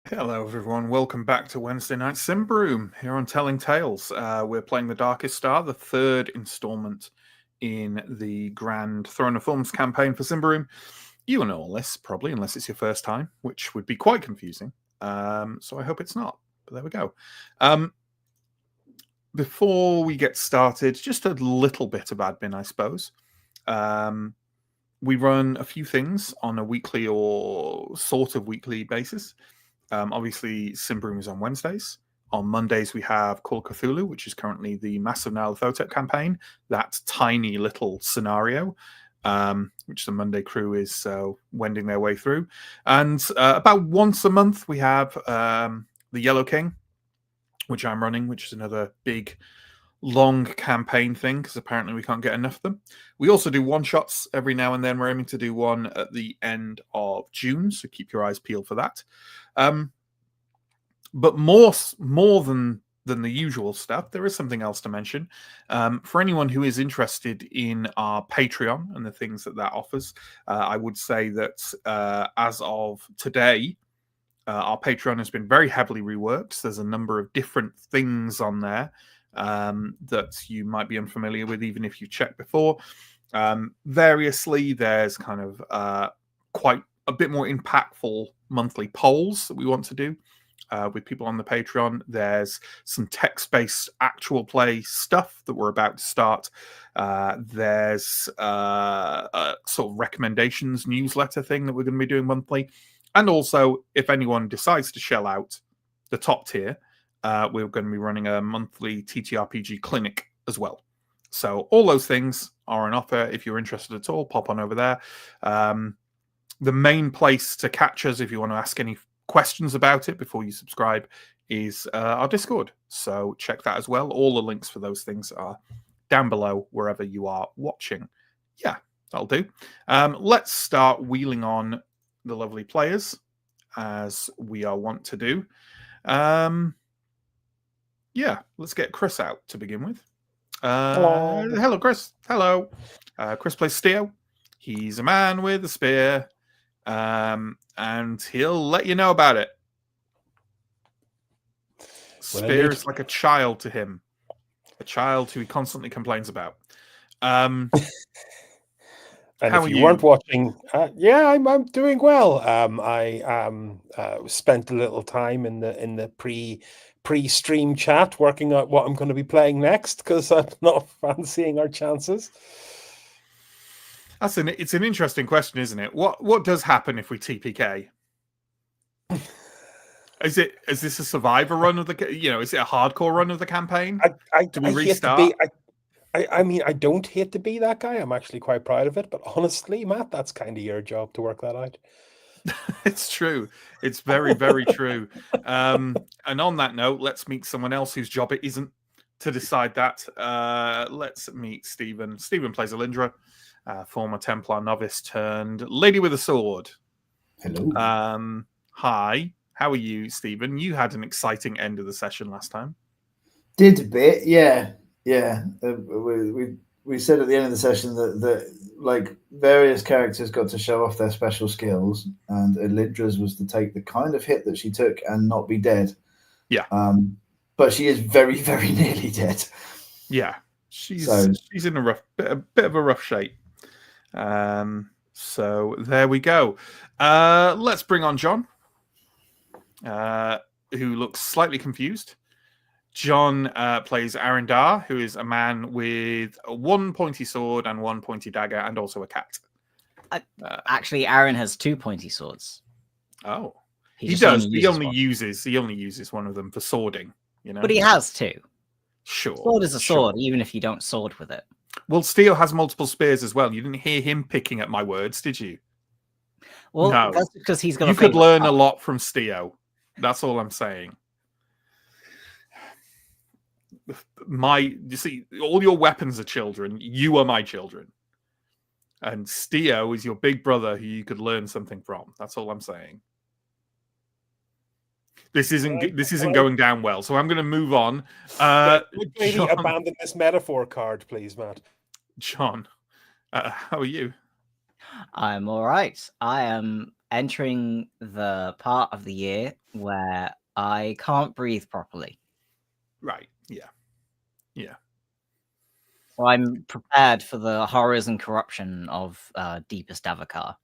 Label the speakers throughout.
Speaker 1: Hello, everyone. Welcome back to Wednesday Night Symbaroum here on Telling Tales. We're playing The Darkest Star, the third installment in the Grand Throne of Thorns campaign for Symbaroum. You will know all this, probably, unless it's your first time, which would be quite confusing. So I hope it's not. But there we go. Before we get started, just a little bit of admin, I suppose. We run a few things on a weekly or sort of weekly basis. Obviously, Symbaroum is on Wednesdays. On Mondays, we have Call of Cthulhu, which is currently the Massive Nyarlathotep campaign, that tiny little scenario, which the Monday crew is wending their way through. And about once a month, we have The Yellow King, which I'm running, which is another big, long campaign thing, because apparently we can't get enough of them. We also do one-shots every now and then. We're aiming to do one at the end of June, so keep your eyes peeled for that. But more than the usual stuff, there is something else to mention. For anyone who is interested in our Patreon and the things that offers, I would say that as of today, our Patreon has been very heavily reworked. There's a number of different things on there that you might be unfamiliar with, even if you checked before. Variously, there's kind of quite a bit more impactful monthly polls that we want to do with people on the Patreon. There's some text-based actual play stuff that we're about to start. There's a sort of recommendations newsletter thing that we're going to be doing monthly. And also, if anyone decides to shell out the top tier, we're going to be running a monthly TTRPG clinic as well. So all those things are on offer. If you're interested at all, pop on over there. The main place to catch us, if you want to ask any questions about it before you subscribe, is our Discord. So check that as well. All the links for those things are down below wherever you are watching. Yeah, that'll do. Let's start wheeling on the lovely players, as we are wont to do. Yeah, let's get Chris out to begin with. Hello, Chris. Hello. Chris plays Steo. He's a man with a spear, and he'll let you know about it. Spear is like a child to him, a child who he constantly complains about.
Speaker 2: And if you weren't watching, I'm doing well. I spent a little time in the pre-stream chat working out what I'm going to be playing next, because I'm not fancying our chances.
Speaker 1: It's an interesting question, isn't it? What does happen if we TPK? Is this a survivor run of the? Is it a hardcore run of the campaign? Do we restart?
Speaker 2: I mean, I don't hate to be that guy. I'm actually quite proud of it. But honestly, Matt, that's kind of your job to work that out.
Speaker 1: It's true. It's very, very true. And on that note, let's meet someone else whose job it isn't to decide that. Let's meet Stephen. Stephen plays Alindra, former Templar novice turned lady with a sword.
Speaker 3: Hello.
Speaker 1: Hi. How are you, Stephen? You had an exciting end of the session last time.
Speaker 3: Did a bit, yeah. We said at the end of the session that like various characters got to show off their special skills, and Elindra's was to take the kind of hit that she took and not be dead.
Speaker 1: Yeah.
Speaker 3: But she is very, very nearly dead.
Speaker 1: Yeah, she's in a bit of a rough shape. So there we go. Let's bring on John, who looks slightly confused. John plays Arendar, who is a man with one pointy sword and one pointy dagger, and also a cat.
Speaker 4: Actually, Aaron has two pointy swords.
Speaker 1: Oh, he does. He only uses one of them for swording.
Speaker 4: But he has two.
Speaker 1: Sure,
Speaker 4: sword is a sword, even if you don't sword with it.
Speaker 1: Well, Steel has multiple spears as well. You didn't hear him picking at my words, did you?
Speaker 4: Well,
Speaker 1: no.
Speaker 4: That's because he's got.
Speaker 1: You could learn a lot from Steel. That's all I'm saying. You see, all your weapons are children. You are my children, and Steo is your big brother who you could learn something from. That's all I'm saying. This isn't going down well, so I'm going to move on.
Speaker 2: Maybe abandon this metaphor card, please, Matt.
Speaker 1: John, how are you?
Speaker 4: I'm all right. I am entering the part of the year where I can't breathe properly.
Speaker 1: Right. Yeah. Yeah.
Speaker 4: So I'm prepared for the horrors and corruption of Deepest Avakar.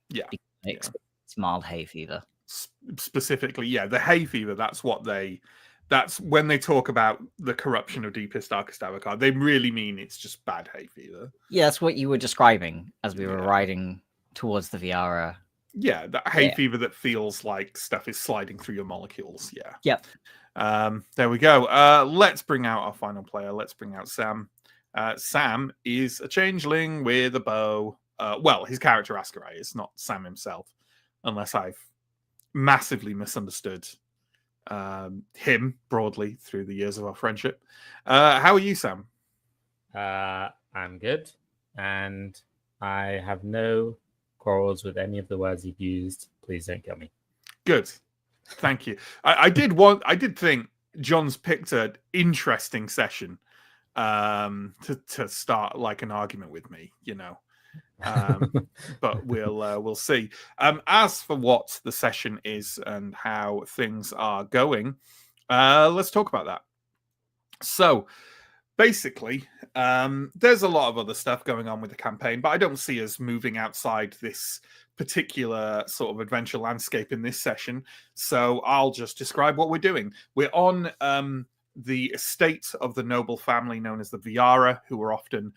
Speaker 1: Yeah.
Speaker 4: It's mild hay fever.
Speaker 1: Specifically, yeah, the hay fever. That's when they talk about the corruption of Deepest Darkest Avakar. They really mean it's just bad hay fever.
Speaker 4: Yeah, that's what you were describing as we were riding towards the Viara.
Speaker 1: Yeah, that hay fever that feels like stuff is sliding through your molecules. Yeah.
Speaker 4: Yep.
Speaker 1: There we go. Let's bring out our final player. Let's bring out Sam. Sam is a changeling with a bow. Well, his character Askarai is not Sam himself, unless I've massively misunderstood him broadly through the years of our friendship. How are you, Sam?
Speaker 5: I'm good, and I have no quarrels with any of the words you've used. Please don't kill me.
Speaker 1: Good. Thank you. I did think John's picked an interesting session to start like an argument with me, but we'll see. As for what the session is and how things are going, let's talk about that. So basically, there's a lot of other stuff going on with the campaign, but I don't see us moving outside this particular sort of adventure landscape in this session. So I'll just describe what we're doing. We're on the estate of the noble family known as the Viara, who were often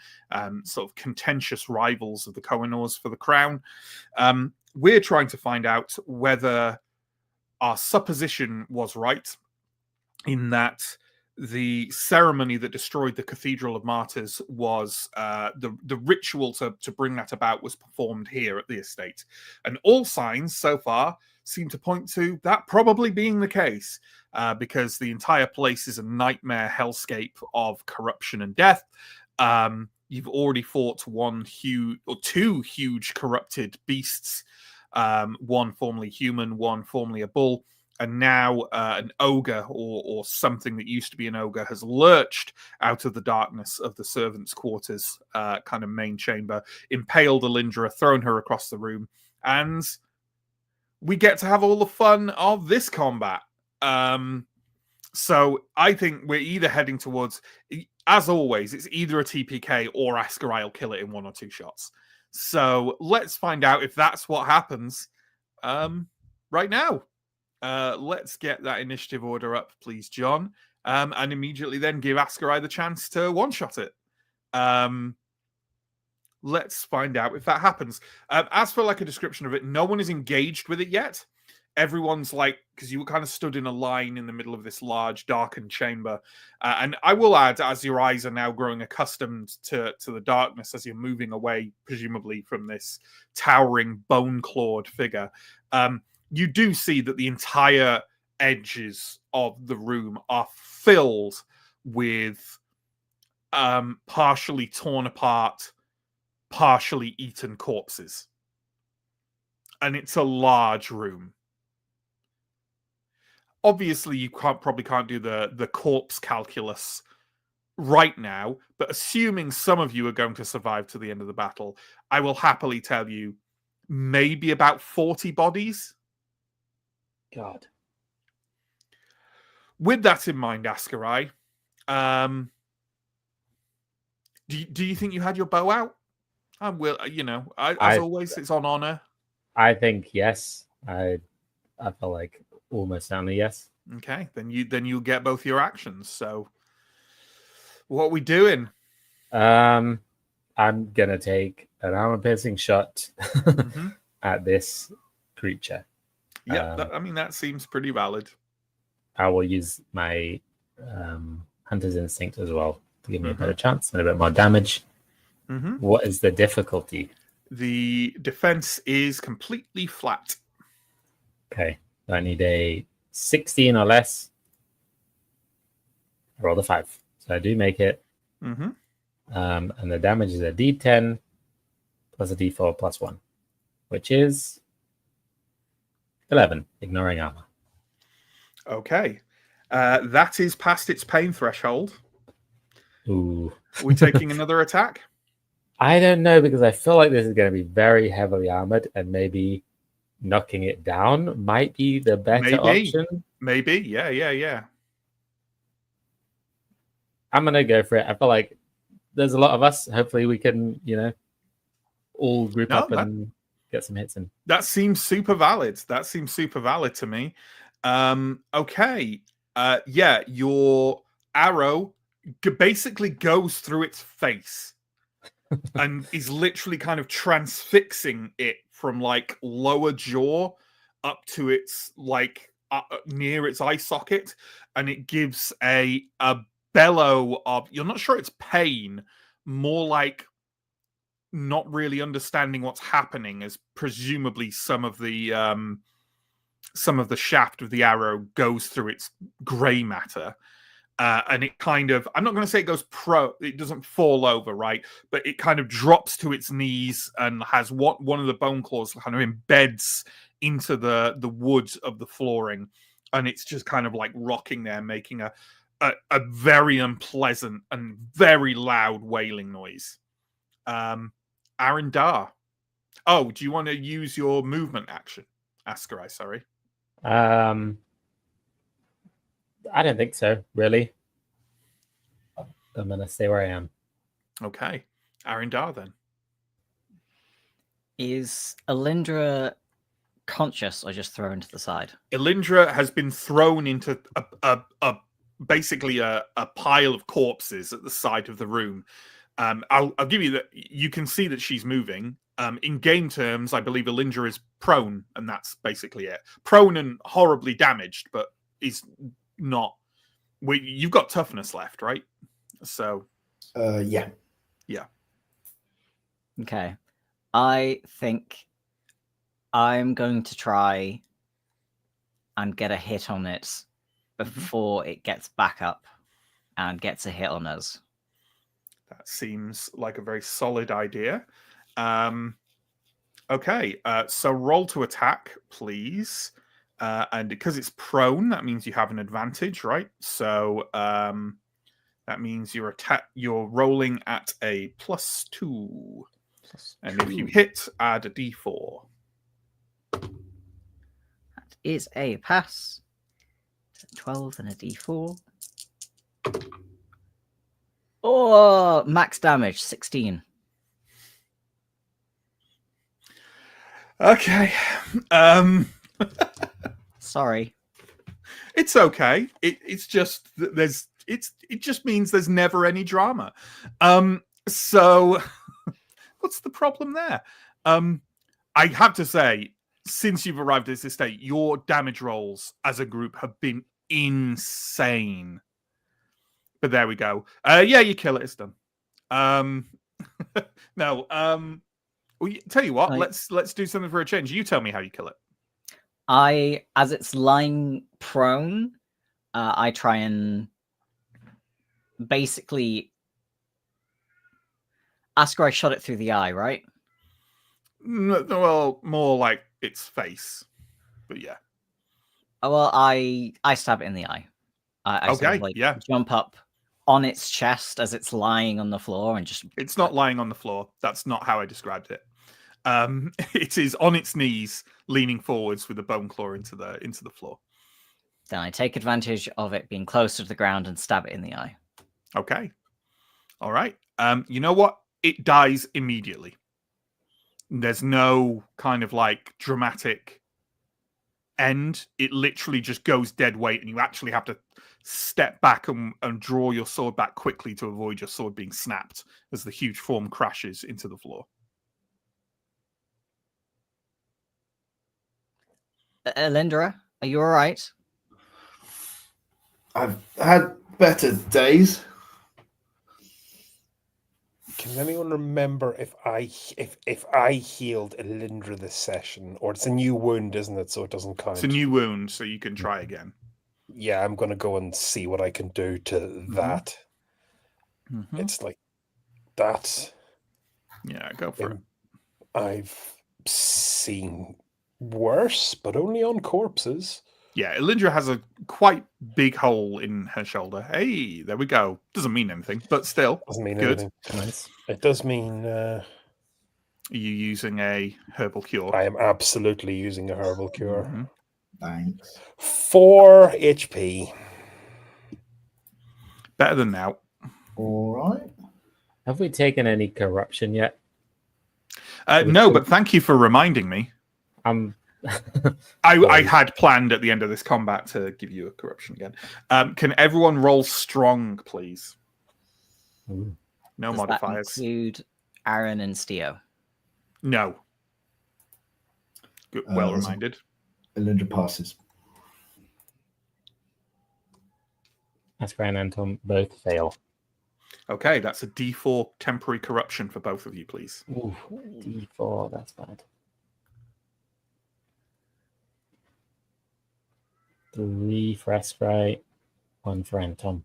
Speaker 1: sort of contentious rivals of the Kohinoors for the crown. We're trying to find out whether our supposition was right, in that the ceremony that destroyed the Cathedral of Martyrs was the ritual to bring that about was performed here at the estate. And all signs so far seem to point to that probably being the case, because the entire place is a nightmare hellscape of corruption and death. You've already fought two huge corrupted beasts, one formerly human, one formerly a bull. And now an ogre or something that used to be an ogre has lurched out of the darkness of the servants' quarters, kind of main chamber, impaled Alindra, thrown her across the room, and we get to have all the fun of this combat. So I think we're either heading towards, as always, it's either a TPK or Askarai will kill it in 1 or 2 shots. So let's find out if that's what happens right now. Let's get that initiative order up, please, John. And immediately then give Askarai the chance to one-shot it. Let's find out if that happens. As for like a description of it, no one is engaged with it yet. Everyone's like, because you were kind of stood in a line in the middle of this large darkened chamber. And I will add, as your eyes are now growing accustomed to the darkness, as you're moving away, presumably from this towering bone-clawed figure, you do see that the entire edges of the room are filled with partially torn apart, partially eaten corpses. And it's a large room. Obviously, you probably can't do the corpse calculus right now, but assuming some of you are going to survive to the end of the battle, I will happily tell you maybe about 40 bodies.
Speaker 5: God.
Speaker 1: With that in mind, Askarai, do you think you had your bow out? I will, as always, it's on honor.
Speaker 5: I think yes. I feel like almost certainly yes.
Speaker 1: Okay, then you'll get both your actions. So, what are we doing?
Speaker 5: I'm gonna take an armor-piercing shot at this creature.
Speaker 1: Yeah, that seems pretty valid.
Speaker 5: I will use my hunter's instinct as well to give me a better chance and a bit more damage. What is the difficulty?
Speaker 1: The defense is completely flat.
Speaker 5: Okay, I need a 16 or less. I rolled a 5, so I do make it. And the damage is a D10 plus a D4 plus 1, which is 11, ignoring armor.
Speaker 1: Okay. That is past its pain threshold.
Speaker 5: Ooh.
Speaker 1: Are we taking another attack?
Speaker 5: I don't know, because I feel like this is going to be very heavily armored, and maybe knocking it down might be the better option.
Speaker 1: Maybe, yeah.
Speaker 5: I'm gonna go for it. I feel like there's a lot of us. Hopefully, we can, all group up and get some hits in.
Speaker 1: That seems super valid. To me. Okay. Yeah, your arrow basically goes through its face and is literally kind of transfixing it from like lower jaw up to its like near its eye socket, and it gives a bellow of, you're not sure it's pain, more like not really understanding what's happening, as presumably some of the shaft of the arrow goes through its gray matter. And it kind of, I'm not going to say it goes it doesn't fall over, right? But it kind of drops to its knees and has one of the bone claws kind of embeds into the wood of the flooring. And it's just kind of like rocking there, making a very unpleasant and very loud wailing noise. Arendar. Oh, do you want to use your movement action? Askarai, sorry.
Speaker 5: I don't think so, really. I'm going to stay where I am.
Speaker 1: Okay. Arendar, then.
Speaker 4: Is Alindra conscious or just thrown to the side?
Speaker 1: Alindra has been thrown into basically a pile of corpses at the side of the room. I'll give you that. You can see that she's moving. In game terms, I believe Alindra is prone, and that's basically it. Prone and horribly damaged, but is not. You've got toughness left, right? So,
Speaker 3: yeah.
Speaker 4: Okay. I think I'm going to try and get a hit on it before it gets back up and gets a hit on us.
Speaker 1: That seems like a very solid idea. Okay, so roll to attack, please. And because it's prone, that means you have an advantage, right? So that means you're rolling at a +2. And if you hit, add a d4.
Speaker 4: That is a pass. 12 and a d4. Oh, max damage, 16.
Speaker 1: Okay.
Speaker 4: Sorry.
Speaker 1: It's okay. It's just that it just means there's never any drama. So what's the problem there? I have to say, since you've arrived at this state, your damage rolls as a group have been insane. But there we go. Yeah, you kill it. It's done. No. Well, tell you what. Let's do something for a change. You tell me how you kill it.
Speaker 4: As it's lying prone, I try and basically Askarai shot it through the eye, right?
Speaker 1: Well, more like its face, but yeah.
Speaker 4: Oh, well, I stab it in the eye. I sort of, jump up on its chest as it's lying on the floor and just.
Speaker 1: It's not lying on the floor. That's not how I described it. It is on its knees, leaning forwards with a bone claw into the floor.
Speaker 4: Then I take advantage of it being closer to the ground and stab it in the eye.
Speaker 1: Okay. All right. You know what? It dies immediately. There's no kind of like dramatic end. It literally just goes dead weight, and you actually have to step back and draw your sword back quickly to avoid your sword being snapped as the huge form crashes into the floor.
Speaker 4: Alindra, are you all right?
Speaker 3: I've had better days.
Speaker 2: Can anyone remember if I healed Alindra this session, or it's a new wound, isn't it? So it doesn't count.
Speaker 1: It's a new wound, so you can try again.
Speaker 2: Yeah, I'm gonna go and see what I can do to that.
Speaker 1: Mm-hmm.
Speaker 2: It's like that.
Speaker 1: Yeah, go for it.
Speaker 2: I've seen worse, but only on corpses.
Speaker 1: Yeah, Alindra has a quite big hole in her shoulder. Hey, there we go. Doesn't mean anything, but still.
Speaker 2: Doesn't mean
Speaker 1: good.
Speaker 2: Anything. Nice. It does mean
Speaker 1: Are you using a herbal cure?
Speaker 2: I am absolutely using a herbal cure.
Speaker 1: Mm-hmm.
Speaker 3: Thanks.
Speaker 2: 4 HP.
Speaker 1: Better than now.
Speaker 3: All right.
Speaker 5: Have we taken any corruption yet?
Speaker 1: No, but thank you for reminding me. I had planned at the end of this combat to give you a corruption again. Can everyone roll strong, please?
Speaker 5: Ooh.
Speaker 1: No
Speaker 4: Does
Speaker 1: modifiers.
Speaker 4: That include Aaron and Steo?
Speaker 1: No. Good, well reminded.
Speaker 3: Elindra passes.
Speaker 5: Ascry and Anton both fail.
Speaker 1: Okay, that's a D4 temporary corruption for both of you, please.
Speaker 5: Ooh, D4, that's bad. 3 for Ascry, 1 for Anton.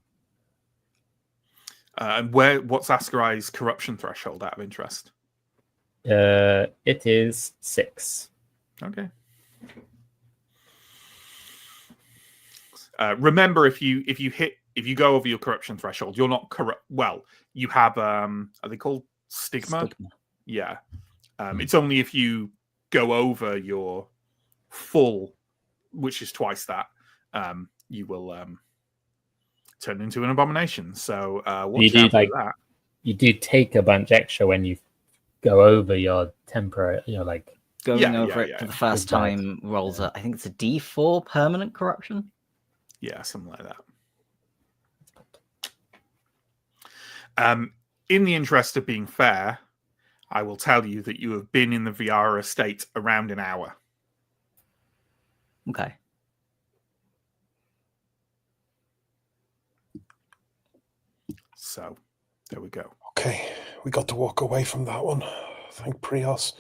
Speaker 1: What's Ascarai's corruption threshold out of interest?
Speaker 5: It is 6.
Speaker 1: Okay. Remember, if you go over your corruption threshold, you're not corrupt. Well, you have are they called stigma? Yeah. It's only if you go over your full, which is twice that, you will turn into an abomination. So watch out for that.
Speaker 5: You do take a bunch extra when you go over your temporary. You're like
Speaker 4: going over it for the first time rolls I think it's a D4 permanent corruption.
Speaker 1: Yeah, something like that. In the interest of being fair, I will tell you that you have been in the Viara estate around an hour.
Speaker 4: Okay.
Speaker 1: So, there we go.
Speaker 2: Okay, we got to walk away from that one. Thank Prios.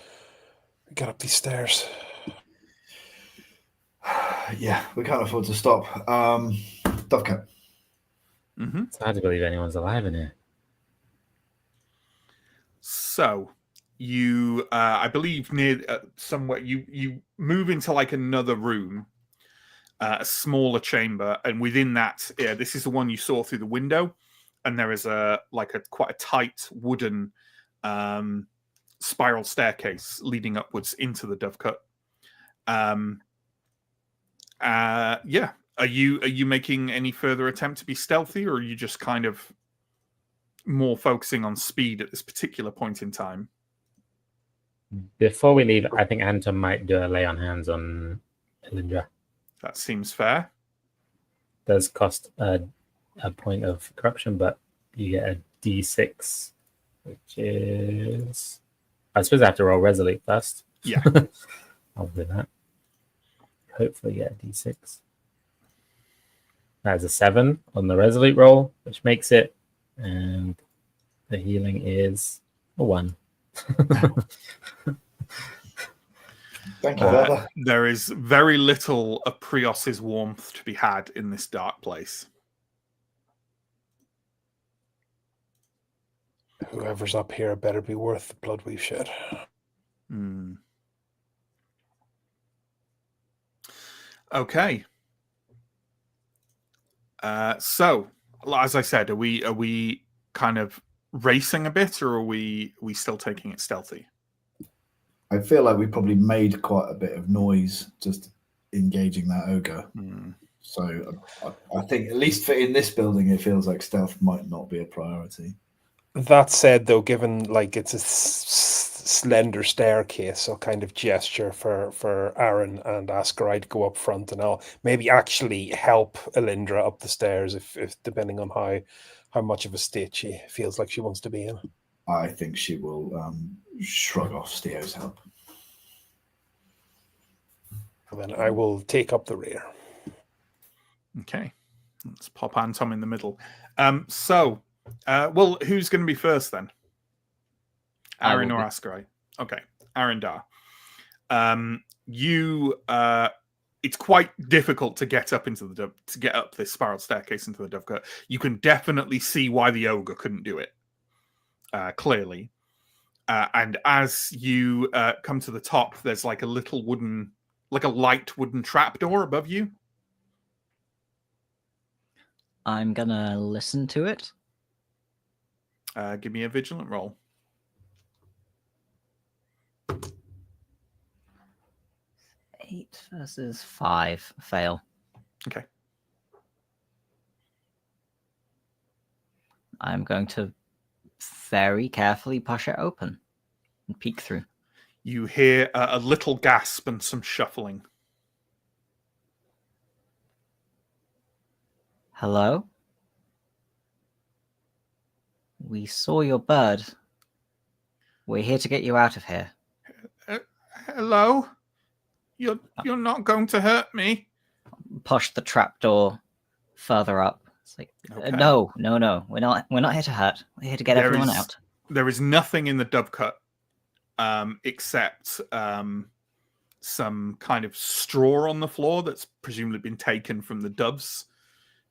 Speaker 2: We get up these stairs.
Speaker 3: Yeah, we can't afford to stop. Dovecat.
Speaker 1: Mm-hmm.
Speaker 5: It's hard to believe anyone's alive in here.
Speaker 1: So, you, I believe, near somewhere, you move into like another room, a smaller chamber, and within that, this is the one you saw through the window, and there is quite a tight wooden spiral staircase leading upwards into the Dovecut. Yeah. Are you making any further attempt to be stealthy, or are you just kind of more focusing on speed at this particular point in time?
Speaker 5: Before we leave, I think Anton might do a lay on hands on Elindra.
Speaker 1: That seems fair.
Speaker 5: Does cost a point of corruption, but you get a D6, which is... I suppose I have to roll Resolute first.
Speaker 1: Yeah.
Speaker 5: I'll do that. Hopefully get a D6. That's a 7 on the Resolute roll, which makes it. And the healing is a 1.
Speaker 3: Thank you, Father.
Speaker 1: There is very little of Prios's warmth to be had in this dark place.
Speaker 2: Whoever's up here better be worth the blood we've shed.
Speaker 1: Okay. So, as I said, are we kind of racing a bit, or are we still taking it stealthy?
Speaker 3: I feel like we probably made quite a bit of noise just engaging that ogre. So I think, at least for in this building, it feels like stealth might not be a priority.
Speaker 2: That said, though, given like it's a slender staircase, I'll kind of gesture for Aaron and Ascari to go up front, and I'll maybe actually help Elindra up the stairs if depending on how much of a state she feels like she wants to be in.
Speaker 3: I think she will shrug off Steo's help.
Speaker 2: And then I will take up the rear.
Speaker 1: Okay. Let's pop Anton in the middle. Well, who's going to be first then? Aaron or Ascari? Okay, Aaron Dar. It's quite difficult to get up this spiral staircase into the Dovecut. You can definitely see why the ogre couldn't do it. Clearly. And as you come to the top, there's like a little light wooden trapdoor above you.
Speaker 4: I'm gonna listen to it.
Speaker 1: Give me a vigilant roll.
Speaker 4: 8 versus 5. Fail.
Speaker 1: Okay.
Speaker 4: I'm going to very carefully push it open and peek through.
Speaker 1: You hear a little gasp and some shuffling.
Speaker 4: Hello? We saw your bird. We're here to get you out of here.
Speaker 1: Hello? You're not going to hurt me?
Speaker 4: Push the trapdoor further up. It's like,
Speaker 1: Okay.
Speaker 4: no. We're not here to hurt. We're here to get everyone out.
Speaker 1: There is nothing in the dove cut except some kind of straw on the floor that's presumably been taken from the doves'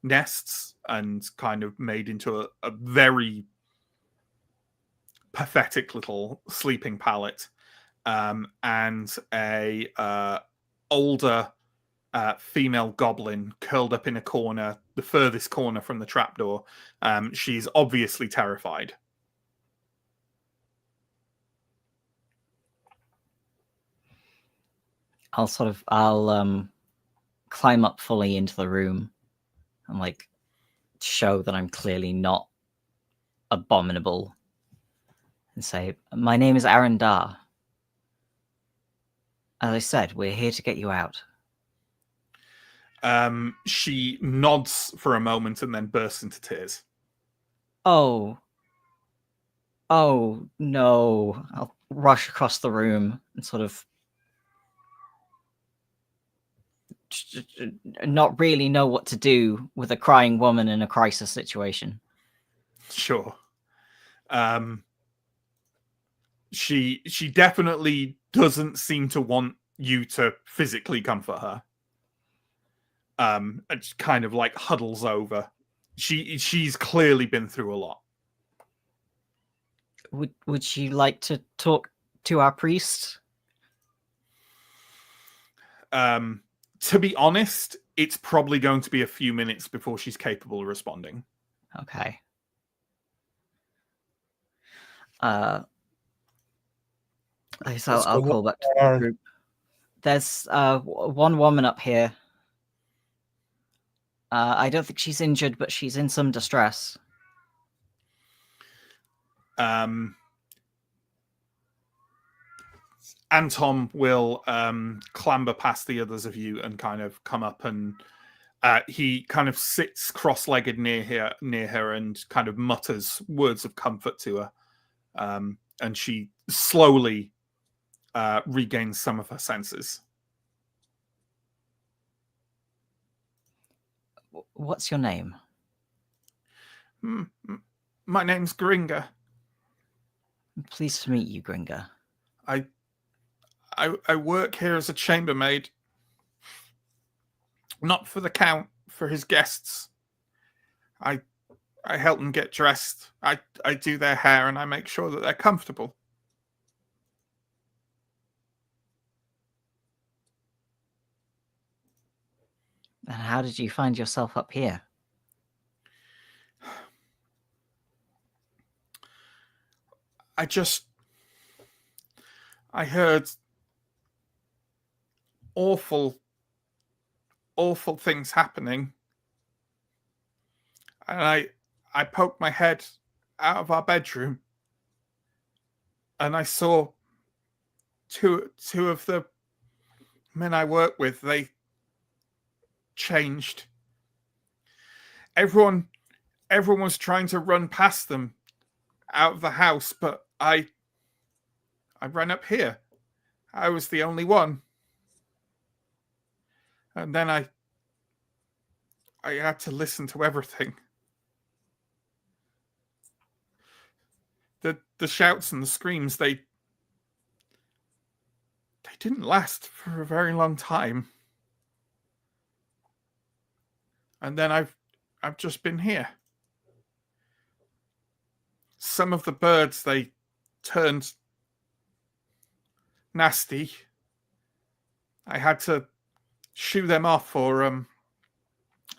Speaker 1: nests and kind of made into a very pathetic little sleeping pallet, and a older female goblin curled up in a corner, the furthest corner from the trapdoor. She's obviously terrified.
Speaker 4: I'll climb up fully into the room and like show that I'm clearly not abominable and say, my name is Aaron Dar. As I said, we're here to get you out.
Speaker 1: She nods for a moment and then bursts into tears.
Speaker 4: Oh no. I'll rush across the room and sort of not really know what to do with a crying woman in a crisis situation.
Speaker 1: Sure. She definitely doesn't seem to want you to physically comfort her. And just kind of like huddles over. She's clearly been through a lot.
Speaker 4: Would you like to talk to our priest?
Speaker 1: To be honest, it's probably going to be a few minutes before she's capable of responding.
Speaker 4: Okay. So I'll call back to the group. There's one woman up here. I don't think she's injured, but she's in some distress.
Speaker 1: Anton will clamber past the others of you and kind of come up, and he kind of sits cross-legged near her and kind of mutters words of comfort to her. And she slowly regains some of her senses.
Speaker 4: What's your name?
Speaker 1: My name's Gringa.
Speaker 4: Pleased to meet you, Gringa.
Speaker 1: I work here as a chambermaid. Not for the Count, for his guests. I help them get dressed. I do their hair and I make sure that they're comfortable.
Speaker 4: And how did you find yourself up here?
Speaker 1: I heard awful things happening. And I poked my head out of our bedroom and I saw two of the men I work with. They changed. Everyone was trying to run past them out of the house, but I ran up here. I was the only one. And then I had to listen to everything. The shouts and the screams, they didn't last for a very long time. And then I've just been here. Some of the birds, they turned nasty. I had to shoo them off, or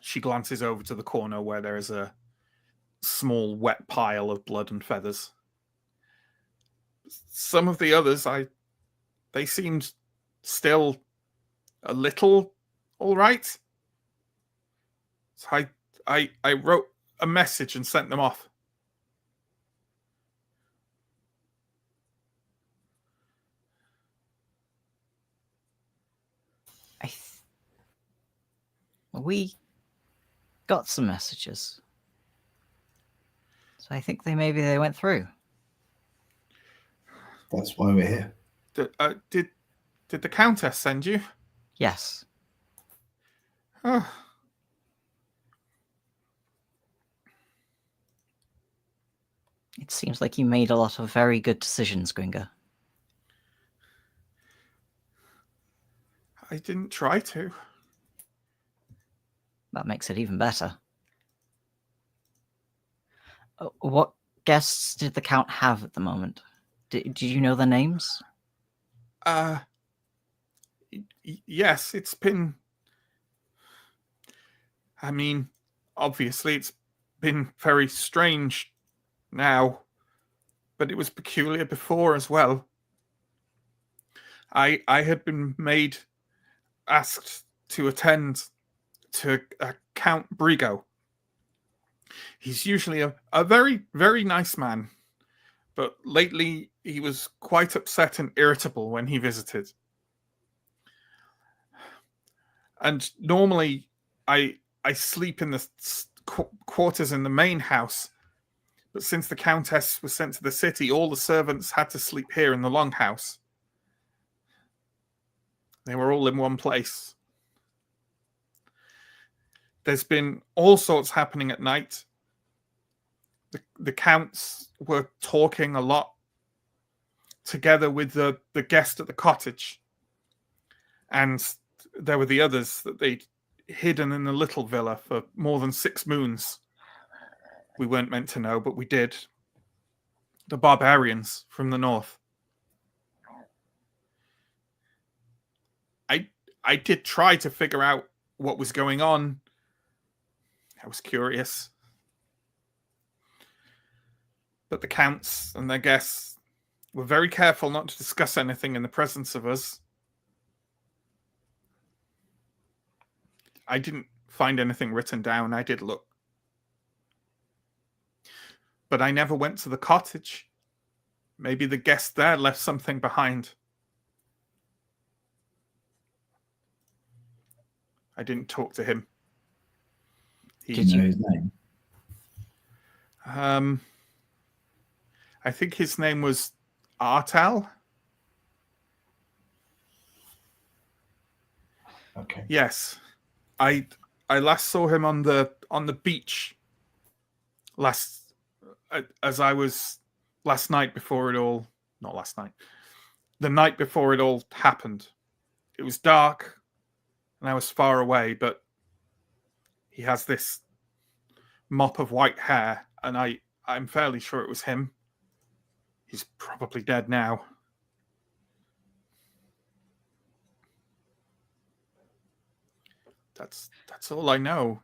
Speaker 1: she glances over to the corner where there is a small wet pile of blood and feathers. Some of the others, they seemed still a little all right. So I wrote a message and sent them off.
Speaker 4: We got some messages. So I think maybe they went through.
Speaker 3: That's why we're here.
Speaker 1: Did the Countess send you?
Speaker 4: Yes.
Speaker 1: Oh.
Speaker 4: It seems like you made a lot of very good decisions, Gringa.
Speaker 1: I didn't try to.
Speaker 4: That makes it even better. What guests did the Count have at the moment? Did you know their names?
Speaker 1: Yes, it's been... I mean, obviously it's been very strange now, but it was peculiar before as well. I had been asked to attend to Count Brigo. He's usually a very, very nice man, but lately he was quite upset and irritable when he visited. And normally I sleep in the quarters in the main house, but since the Countess was sent to the city, all the servants had to sleep here in the longhouse. They were all in one place. There's been all sorts happening at night. The counts were talking a lot together with the guest at the cottage. And there were the others that they'd hidden in the little villa for more than 6 moons. We weren't meant to know, but we did. The barbarians from the north. I did try to figure out what was going on. I was curious. But the counts and their guests were very careful not to discuss anything in the presence of us. I didn't find anything written down. I did look. But I never went to the cottage. Maybe the guest there left something behind. I didn't talk to him.
Speaker 3: Did you know his name?
Speaker 1: I think his name was Artal.
Speaker 3: Okay.
Speaker 1: Yes. I last saw him on the beach last night before it all, not last night, the night before it all happened. It was dark and I was far away, but he has this mop of white hair and I'm fairly sure it was him. He's probably dead now. That's all I know.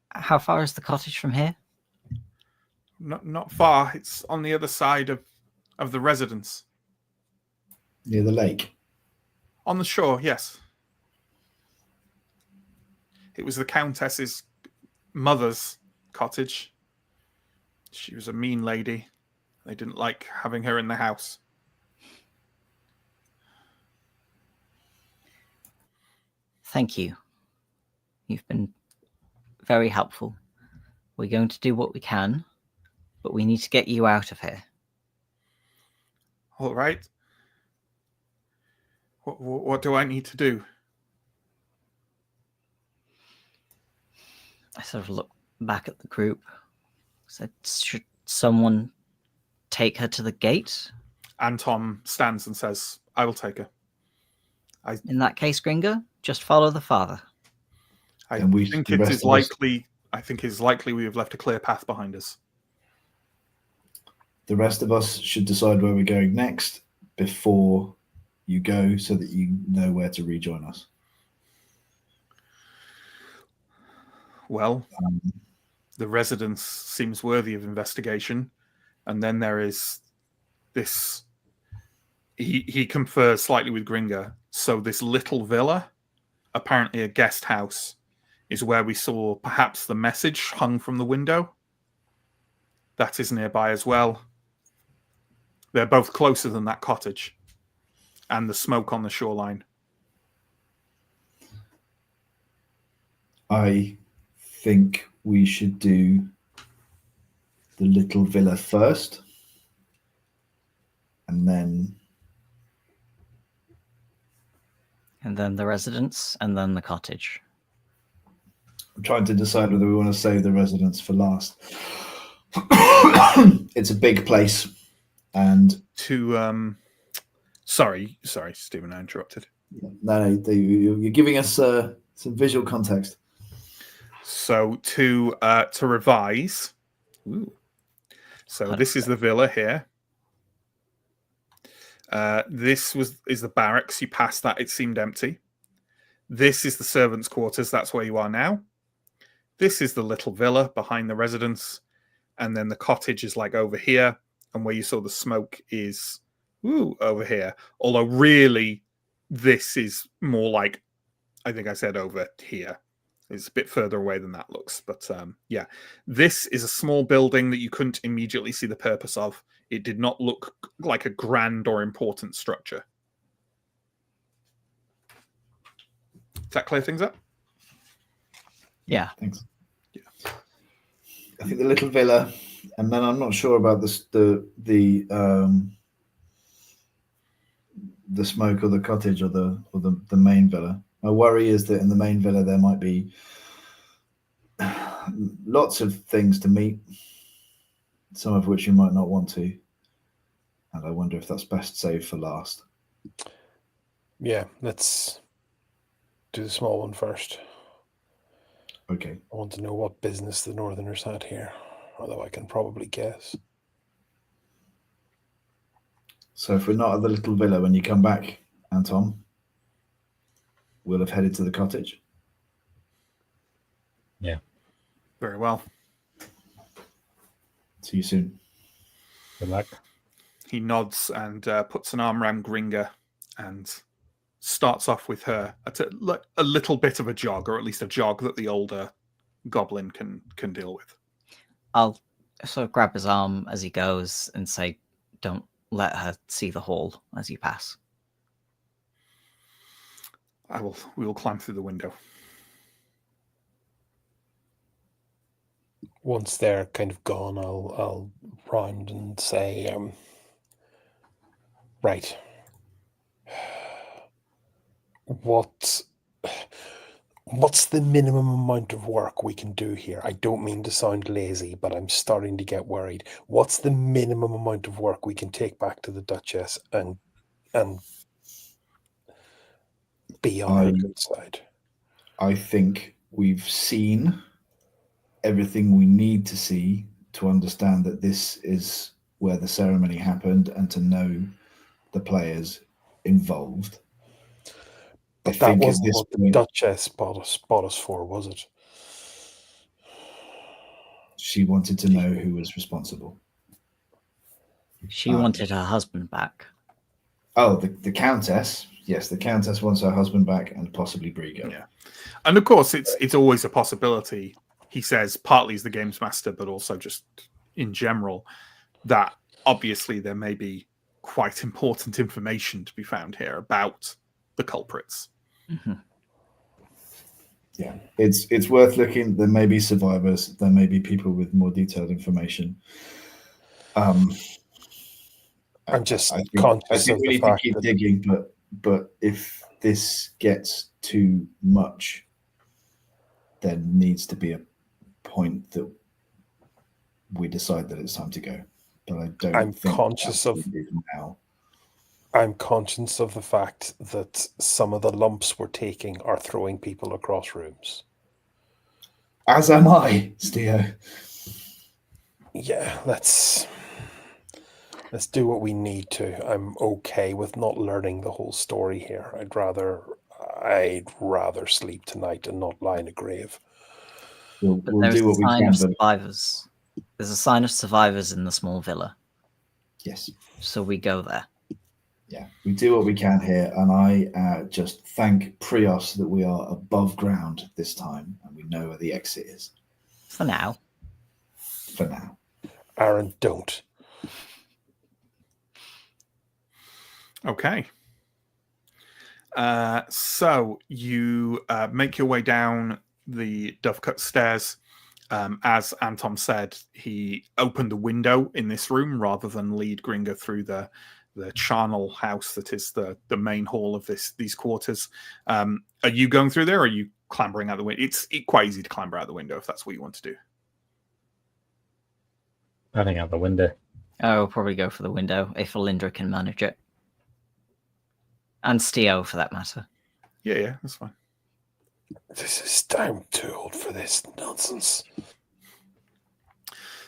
Speaker 4: How far is the cottage from here?
Speaker 1: Not far. It's on the other side of the residence.
Speaker 3: Near the lake?
Speaker 1: On the shore, yes. It was the Countess's mother's cottage. She was a mean lady. They didn't like having her in the house.
Speaker 4: Thank you. You've been very helpful. We're going to do what we can, but we need to get you out of here.
Speaker 1: All right. What do I need to do?
Speaker 4: I sort of look back at the group. Said, should someone take her to the gate?
Speaker 1: And Tom stands and says, I will take her.
Speaker 4: In that case, Gringa, just follow the father.
Speaker 1: I think it is likely we have left a clear path behind us.
Speaker 3: The rest of us should decide where we're going next before you go so that you know where to rejoin us.
Speaker 1: Well, the residence seems worthy of investigation. And then there is this... He confers slightly with Gringa. So this little villa, apparently a guest house, is where we saw perhaps the message hung from the window. That is nearby as well. They're both closer than that cottage and the smoke on the shoreline.
Speaker 3: I think we should do the little villa first, and then
Speaker 4: the residence, and then the cottage.
Speaker 3: I'm trying to decide whether we want to save the residence for last. It's a big place, and
Speaker 1: sorry, Stephen, I interrupted.
Speaker 3: No, you're giving us some visual context.
Speaker 1: So to revise, so this is the villa here. This is the barracks. You passed that; it seemed empty. This is the servants' quarters. That's where you are now. This is the little villa behind the residence, and then the cottage is like over here, and where you saw the smoke is over here. Although really, this is more like, I think I said over here. It's a bit further away than that looks. But yeah, this is a small building that you couldn't immediately see the purpose of. It did not look like a grand or important structure. Does that clear things up?
Speaker 4: Yeah.
Speaker 3: Thanks. Yeah. I think the little villa, and then I'm not sure about the smoke or the cottage or the main villa. My worry is that in the main villa there might be lots of things to meet, some of which you might not want to, and I wonder if that's best saved for last.
Speaker 2: Yeah, let's do the small one first.
Speaker 3: Okay.
Speaker 2: I want to know what business the Northerners had here, although I can probably guess.
Speaker 3: So if we're not at the little villa when you come back, Anton, we'll have headed to the cottage.
Speaker 5: Yeah.
Speaker 1: Very well.
Speaker 3: See you soon.
Speaker 5: Good luck.
Speaker 1: He nods and puts an arm around Gringa and starts off with her at a little bit of a jog, or at least a jog that the older goblin can deal with. I'll
Speaker 4: sort of grab his arm as he goes and say, "Don't let her see the hall as you pass."
Speaker 1: We will climb through the window.
Speaker 2: Once they're kind of gone, I'll round and say, right. What's the minimum amount of work we can do here? I don't mean to sound lazy, but I'm starting to get worried. What's the minimum amount of work we can take back to the Duchess and be on her good side?
Speaker 3: I think we've seen everything we need to see to understand that this is where the ceremony happened and to know the players involved.
Speaker 2: But that wasn't what the Duchess bought us for, was it?
Speaker 3: She wanted to know who was responsible.
Speaker 4: She wanted her husband back.
Speaker 3: Oh, the Countess. Yes, the Countess wants her husband back and possibly Brigo.
Speaker 1: Yeah. And of course, it's always a possibility, he says, partly as the games master, but also just in general, that obviously there may be quite important information to be found here about the culprits.
Speaker 4: Mm-hmm.
Speaker 3: Yeah, it's worth looking. There may be survivors. There may be people with more detailed information.
Speaker 2: I'm just conscious.
Speaker 3: I think we need to keep digging, but if this gets too much, there needs to be a point that we decide that it's time to go. But I don't.
Speaker 2: I'm conscious of
Speaker 3: now.
Speaker 2: I'm conscious of the fact that some of the lumps we're taking are throwing people across rooms.
Speaker 3: As am I, Steo.
Speaker 2: Yeah, let's do what we need to. I'm okay with not learning the whole story here. I'd rather sleep tonight and not lie in a grave.
Speaker 3: We'll do what we can.
Speaker 4: Survivors. There's a sign of survivors in the small villa.
Speaker 3: Yes.
Speaker 4: So we go there.
Speaker 3: Yeah, we do what we can here, and I just thank Prios that we are above ground this time, and we know where the exit is.
Speaker 4: For now.
Speaker 3: For now.
Speaker 2: Aaron, don't.
Speaker 1: Okay. So you make your way down the Dovecut stairs. As Anton said, he opened a window in this room rather than lead Gringa through the charnel house that is the main hall of these quarters. Are you going through there, or are you clambering out the window? It's quite easy to clamber out the window if that's what you want to do.
Speaker 5: I think out the window.
Speaker 4: I'll probably go for the window if Alindra can manage it. And Steo, for that matter.
Speaker 1: Yeah, that's fine.
Speaker 2: This is time too old for this nonsense.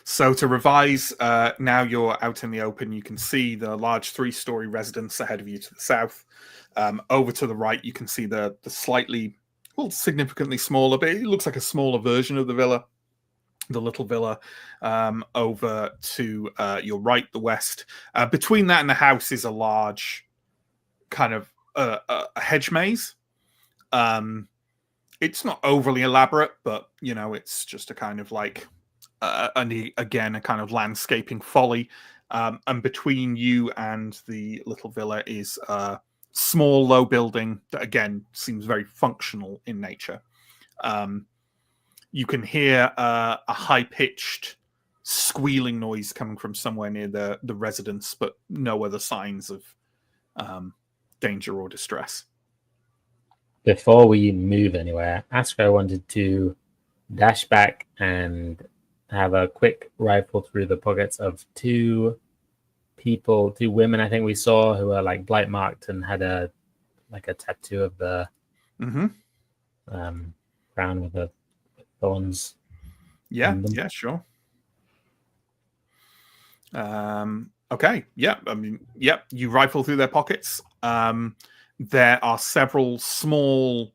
Speaker 1: So to revise, now you're out in the open. You can see the large 3-story residence ahead of you to the south. Over to the right, you can see the slightly, well, significantly smaller, but it looks like a smaller version of the villa. The little villa over to your right, the west. Between that and the house is a large kind of a hedge maze. It's not overly elaborate, but it's just a kind of like again a kind of landscaping folly. And between you and the little villa is a small, low building that again seems very functional in nature. You can hear a high-pitched squealing noise coming from somewhere near the residence, but no other signs of danger or distress.
Speaker 5: Before we move anywhere, Astro wanted to dash back and have a quick rifle through the pockets of two women I think we saw who were like blight marked and had a tattoo of the crown with the thorns.
Speaker 1: Yeah, sure. Okay, yeah. I mean, yep. You rifle through their pockets. There are several small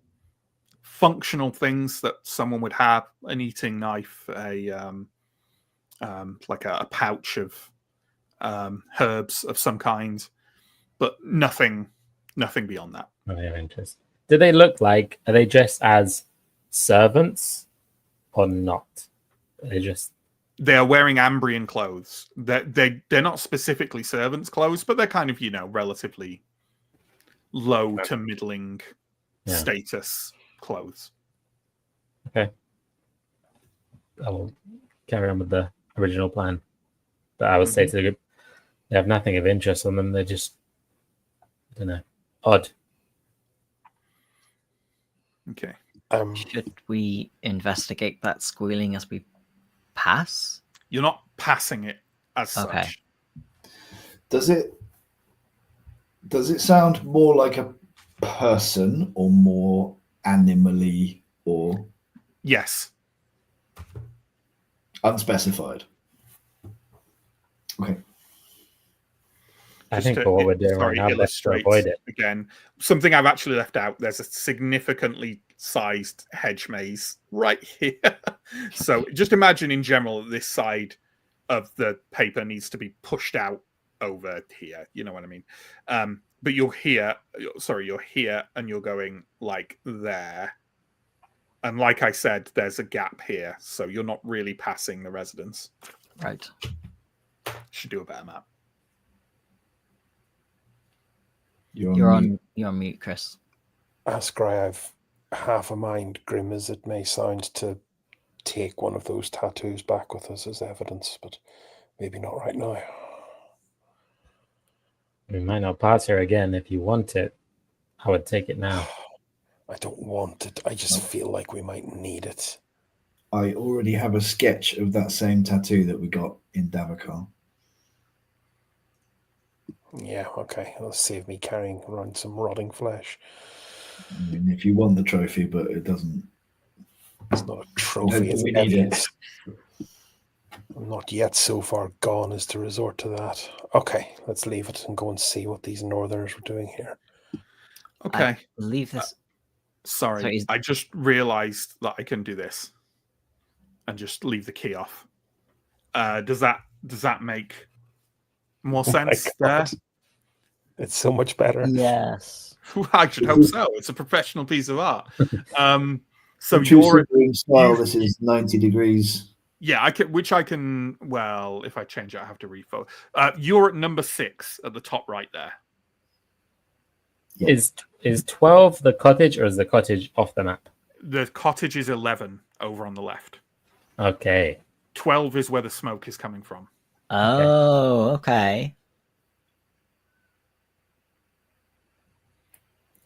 Speaker 1: functional things that someone would have: an eating knife, like a pouch of herbs of some kind, but nothing beyond that.
Speaker 5: Nothing of interest. Do they look like? Are they dressed as servants or not?
Speaker 1: They are wearing Ambrian clothes. They're not specifically servants' clothes, but they're kind of relatively low to middling status clothes.
Speaker 5: Okay. I will carry on with the original plan. But I would say to the group, they have nothing of interest on them. They're just, I don't know, odd.
Speaker 1: Okay.
Speaker 4: Should we investigate that squealing as we pass?
Speaker 1: You're not passing it as such.
Speaker 3: Does it sound more like a person or more animally or?
Speaker 1: Yes.
Speaker 3: Unspecified. Okay.
Speaker 5: I think for what we're doing right now, best to avoid it.
Speaker 1: Again, something I've actually left out. There's a significantly sized hedge maze right here. So just imagine in general this side of the paper needs to be pushed out over here. You know what I mean? But you're here and you're going like there. And like I said, there's a gap here. So you're not really passing the residence.
Speaker 4: Right.
Speaker 1: Should do a better map.
Speaker 4: You're on mute, Chris.
Speaker 2: Ascry, I've half a mind, grim as it may sound, to take one of those tattoos back with us as evidence, but maybe not right now.
Speaker 5: We might not pass here again. If you want it, I would take it now.
Speaker 2: I don't want it. I just feel like we might need it.
Speaker 3: I already have a sketch of that same tattoo that we got in Davakar.
Speaker 2: Yeah, okay. It'll save me carrying around some rotting flesh.
Speaker 3: I mean, if you want the trophy, but it doesn't.
Speaker 2: It's not a trophy, it's evidence. I'm not yet so far gone as to resort to that. Okay, let's leave it and go and see what these northerners were doing here.
Speaker 1: Okay.
Speaker 4: I believe this.
Speaker 1: Sorry, I just realized that I can do this and just leave the key off. Does that make more sense there?
Speaker 2: It's so much better.
Speaker 4: Yes.
Speaker 1: I should hope so. It's a professional piece of art. So
Speaker 3: true
Speaker 1: you're
Speaker 3: Symbaroum style. This is 90 degrees.
Speaker 1: Yeah, I can. Well, if I change it, I have to refo. You're at number 6 at the top right there.
Speaker 3: Yeah.
Speaker 5: Is 12 the cottage, or is the cottage off the map?
Speaker 1: The cottage is 11 over on the left.
Speaker 5: Okay.
Speaker 1: 12 is where the smoke is coming from.
Speaker 4: Oh, okay.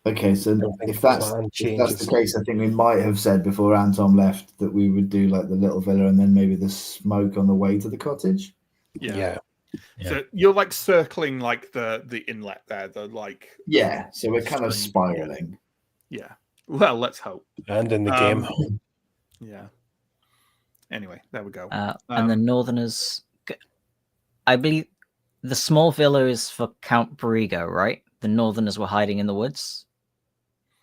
Speaker 3: Okay, so if that's the case, I think we might have said before Anton left that we would do like the little villa and then maybe the smoke on the way to the cottage.
Speaker 1: Yeah. So you're like circling like the inlet there, the like.
Speaker 3: Yeah, so we're kind of spiraling.
Speaker 1: Yeah. Well, let's hope.
Speaker 2: And in the game.
Speaker 1: Yeah. Anyway, there we go.
Speaker 4: And the Northerners, I believe the small villa is for Count Brigo, right? The Northerners were hiding in the woods.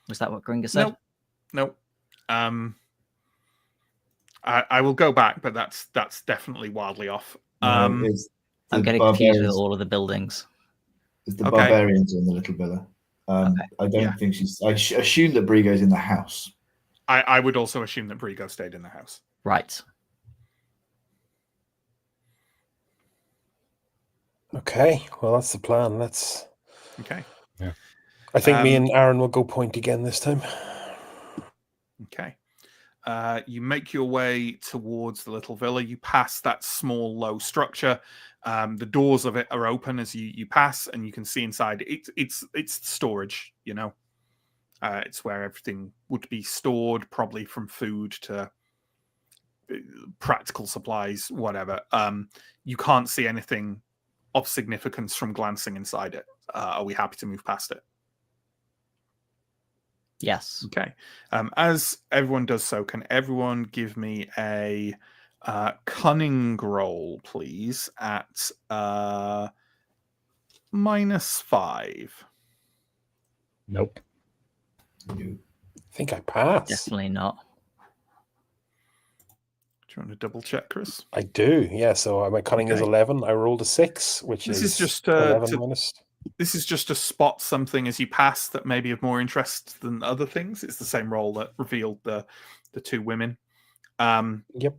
Speaker 4: Was that what Gringa said?
Speaker 1: Nope. I will go back, but that's definitely wildly off.
Speaker 4: I'm getting confused with all of the buildings.
Speaker 3: It's the barbarians in the little villa. I don't think she's. I assume that Brigo's in the house.
Speaker 1: I would also assume that Brigo stayed in the house.
Speaker 4: Right.
Speaker 2: Okay. Well, that's the plan.
Speaker 1: Okay.
Speaker 5: Yeah.
Speaker 2: I think me and Aaron will go point again this time.
Speaker 1: Okay. You make your way towards the little villa. You pass that small, low structure. The doors of it are open as you pass, and you can see inside. It's storage. You know, it's where everything would be stored, probably from food to practical supplies, whatever. You can't see anything of significance from glancing inside it. Are we happy to move past it?
Speaker 4: Yes.
Speaker 1: Okay. As everyone does so, can everyone give me a cunning roll, please, at -5?
Speaker 5: Nope.
Speaker 2: I think I passed.
Speaker 4: Definitely not.
Speaker 1: Do you want to double check, Chris?
Speaker 2: I do, yeah. So my cunning is 11. I rolled a 6, which is
Speaker 1: just
Speaker 2: 11 minus.
Speaker 1: This is just to spot something as you pass that may be of more interest than other things. It's the same roll that revealed the 2 women.
Speaker 2: Yep.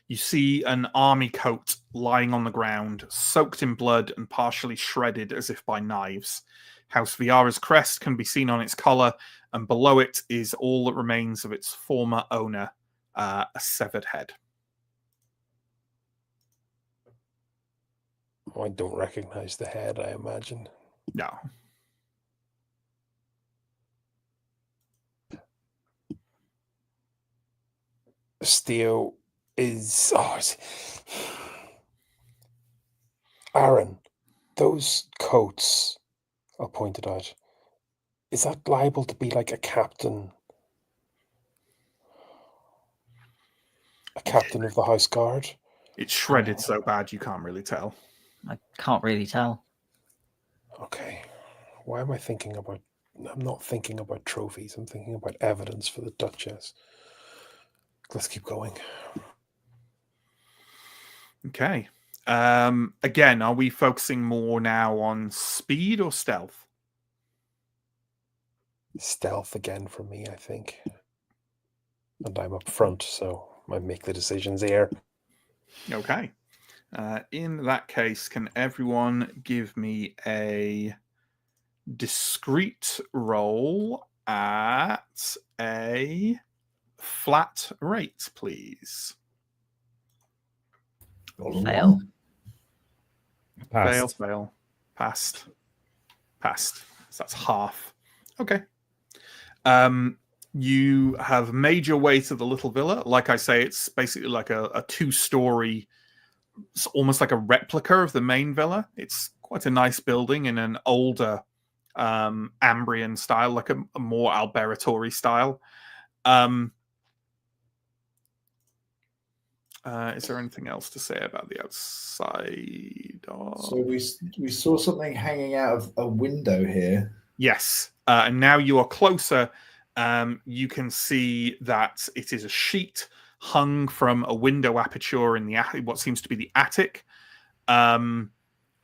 Speaker 1: You see an army coat lying on the ground, soaked in blood and partially shredded as if by knives. House Viara's crest can be seen on its collar, and below it is all that remains of its former owner, a severed head.
Speaker 2: I don't recognize the head, I imagine.
Speaker 1: No.
Speaker 2: Steel is... Aaron, those coats are pointed out. Is that liable to be like a captain? A captain of the House Guard?
Speaker 1: It's shredded so bad you can't really tell.
Speaker 4: I can't really tell.
Speaker 2: Okay. Why am I thinking about... I'm not thinking about trophies. I'm thinking about evidence for the Duchess. Let's keep going.
Speaker 1: Okay. Again, are we focusing more now on speed or stealth?
Speaker 2: Stealth again for me, I think. And I'm up front, so I make the decisions here.
Speaker 1: Okay. In that case, can everyone give me a discrete roll at a flat rate, please?
Speaker 4: Fail.
Speaker 5: Passed.
Speaker 1: Fail. Passed. So that's half. Okay. You have made your way to the little villa. Like I say, it's basically like a 2-story, it's almost like a replica of the main villa. It's quite a nice building in an older Ambrian style, like a more Alberatory style. Is there anything else to say about the outside?
Speaker 3: So we saw something hanging out of a window here.
Speaker 1: Yes. And now you are closer. You can see that it is a sheet hung from a window aperture in the what seems to be the attic,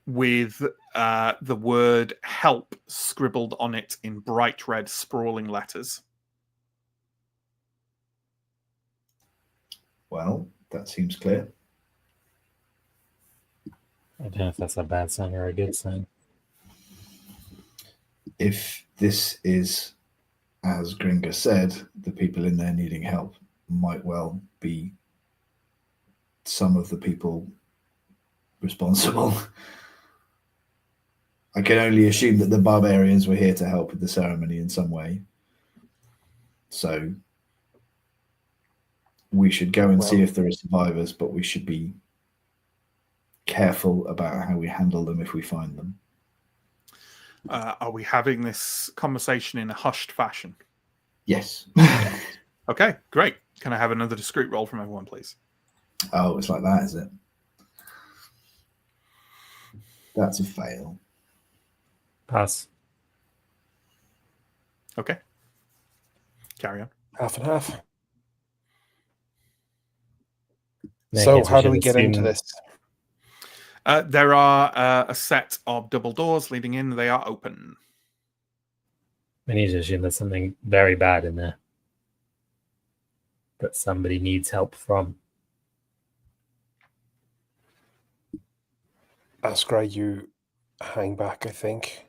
Speaker 1: with the word help scribbled on it in bright red sprawling letters.
Speaker 3: Well, that seems clear.
Speaker 5: I don't know if that's a bad sign or a good sign.
Speaker 3: If this is, as Gringa said, the people in there needing help might well be some of the people responsible. I can only assume that the barbarians were here to help with the ceremony in some way. So we should go and see if there are survivors, but we should be careful about how we handle them if we find them.
Speaker 1: Are we having this conversation in a hushed fashion?
Speaker 3: Yes.
Speaker 1: Okay, great. Can I have another discreet roll from everyone, please?
Speaker 3: Oh, it's like that, is it? That's a fail.
Speaker 5: Pass.
Speaker 1: Okay. Carry on.
Speaker 2: Half and half.
Speaker 5: So
Speaker 2: how do we get into this?
Speaker 1: There are a set of double doors leading in. They are open.
Speaker 5: We need to assume there's something very bad in there that somebody needs help from.
Speaker 2: Askra, you hang back, I think.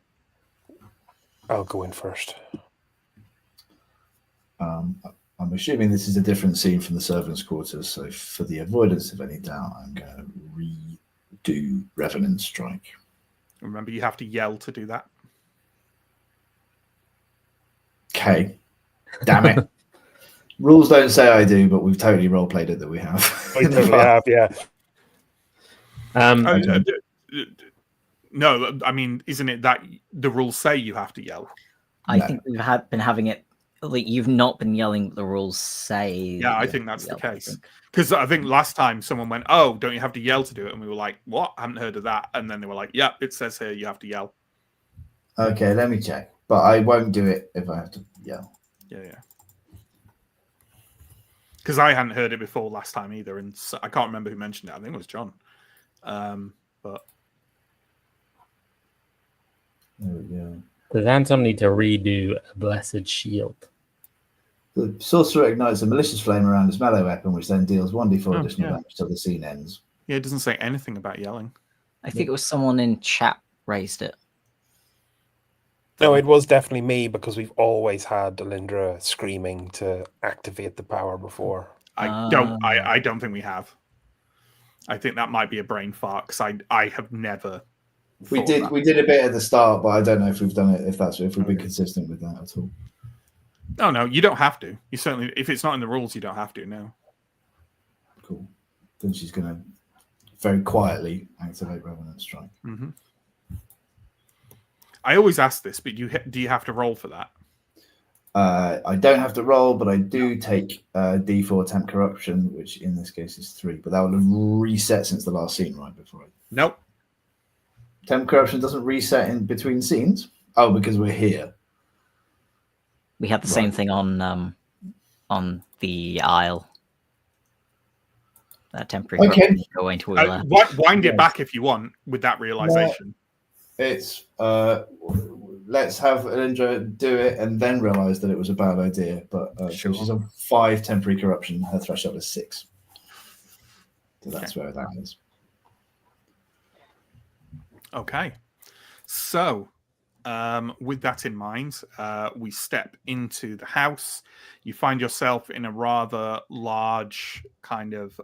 Speaker 2: I'll go in first.
Speaker 3: I'm assuming this is a different scene from the servants' quarters, so for the avoidance of any doubt, I'm going to redo Revenant Strike.
Speaker 1: Remember, you have to yell to do that.
Speaker 3: Okay. Damn it. Rules don't say I do, but we've totally role-played it that we have.
Speaker 2: We totally have, yeah.
Speaker 1: No, I mean, isn't it that the rules say you have to yell?
Speaker 4: I think we've been having it. Like, you've not been yelling, but the rules say.
Speaker 1: Yeah, I think that's the case. Because I think last time someone went, "Oh, don't you have to yell to do it?" And we were like, "What? I haven't heard of that." And then they were like, "Yeah, it says here you have to yell."
Speaker 3: Okay, let me check. But I won't do it if I have to yell.
Speaker 1: Yeah. Because I hadn't heard it before last time either, and so I can't remember who mentioned it. I think it was John. But
Speaker 3: there we go.
Speaker 5: Does Anton need to redo a blessed shield?
Speaker 3: The sorcerer ignites a malicious flame around his melee weapon, which then deals 1d4 additional damage till the scene ends.
Speaker 1: Yeah, it doesn't say anything about yelling.
Speaker 4: I think it was someone in chat raised it.
Speaker 2: No, it was definitely me because we've always had Alindra screaming to activate the power before.
Speaker 1: I don't think we have. I think that might be a brain fart because I have never.
Speaker 3: We did a bit at the start, but I don't know if we've done it. If we've been consistent with that at all.
Speaker 1: No, you don't have to. You certainly, if it's not in the rules, you don't have to. No.
Speaker 3: Cool. Then she's going to very quietly activate Revenant Strike.
Speaker 1: Mm-hmm. I always ask this, but do you have to roll for that?
Speaker 3: I don't have to roll, but I do take D4 temp corruption, which in this case is 3. But that would have reset since the last scene, right?
Speaker 1: Nope.
Speaker 3: Temp corruption doesn't reset in between scenes. Oh, because we're here.
Speaker 4: We had the same thing on the Isle. That temporary corruption going to
Speaker 1: wind it back if you want with that realization.
Speaker 3: It's let's have Alindra do it and then realize that it was a bad idea. But
Speaker 1: sure.
Speaker 3: She's on 5 temporary corruption. Her threshold is 6. So that's where that is.
Speaker 1: Okay. So, with that in mind, we step into the house. You find yourself in a rather large kind of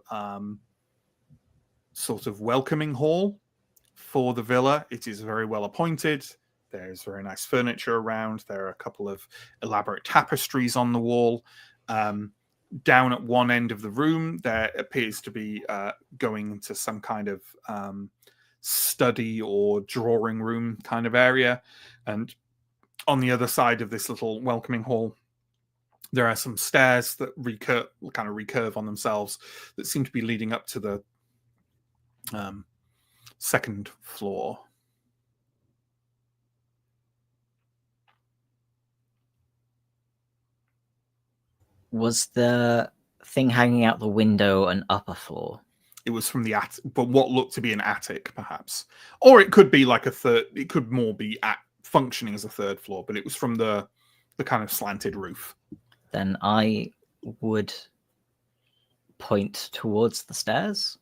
Speaker 1: sort of welcoming hall for the villa. It is very well appointed. There's very nice furniture around. There are a couple of elaborate tapestries on the wall. Down at one end of the room, there appears to be going into some kind of study or drawing room kind of area. And on the other side of this little welcoming hall, there are some stairs that recurve on themselves that seem to be leading up to the second floor.
Speaker 4: Was the thing hanging out the window an upper floor?
Speaker 1: It was from the attic, but what looked to be an attic, perhaps, or it could be like a third. It could more be functioning as a third floor, but it was from the kind of slanted roof.
Speaker 4: Then I would point towards the stairs.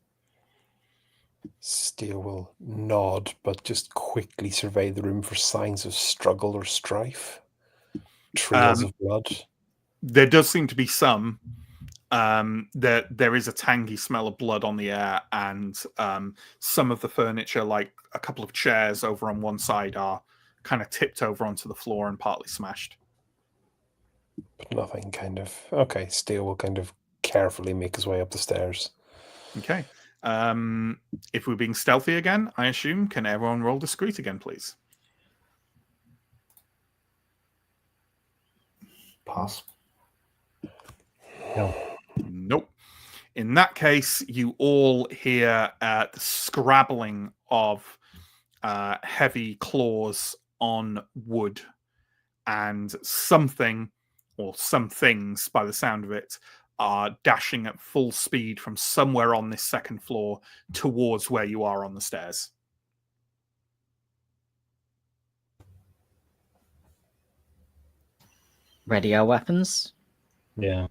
Speaker 2: Steele will nod, but just quickly survey the room for signs of struggle or strife. Trails of blood.
Speaker 1: There does seem to be some. There is a tangy smell of blood on the air, and some of the furniture, like a couple of chairs over on one side, are kind of tipped over onto the floor and partly smashed.
Speaker 2: But nothing kind of... Okay, Steele will kind of carefully make his way up the stairs.
Speaker 1: Okay. If we're being stealthy again, I assume, can everyone roll discreet again, please?
Speaker 3: Pass.
Speaker 5: No.
Speaker 1: Nope. In that case, you all hear the scrabbling of heavy claws on wood, and something, or some things by the sound of it, are dashing at full speed from somewhere on this second floor towards where you are on the stairs.
Speaker 4: Ready our weapons?
Speaker 5: Yeah.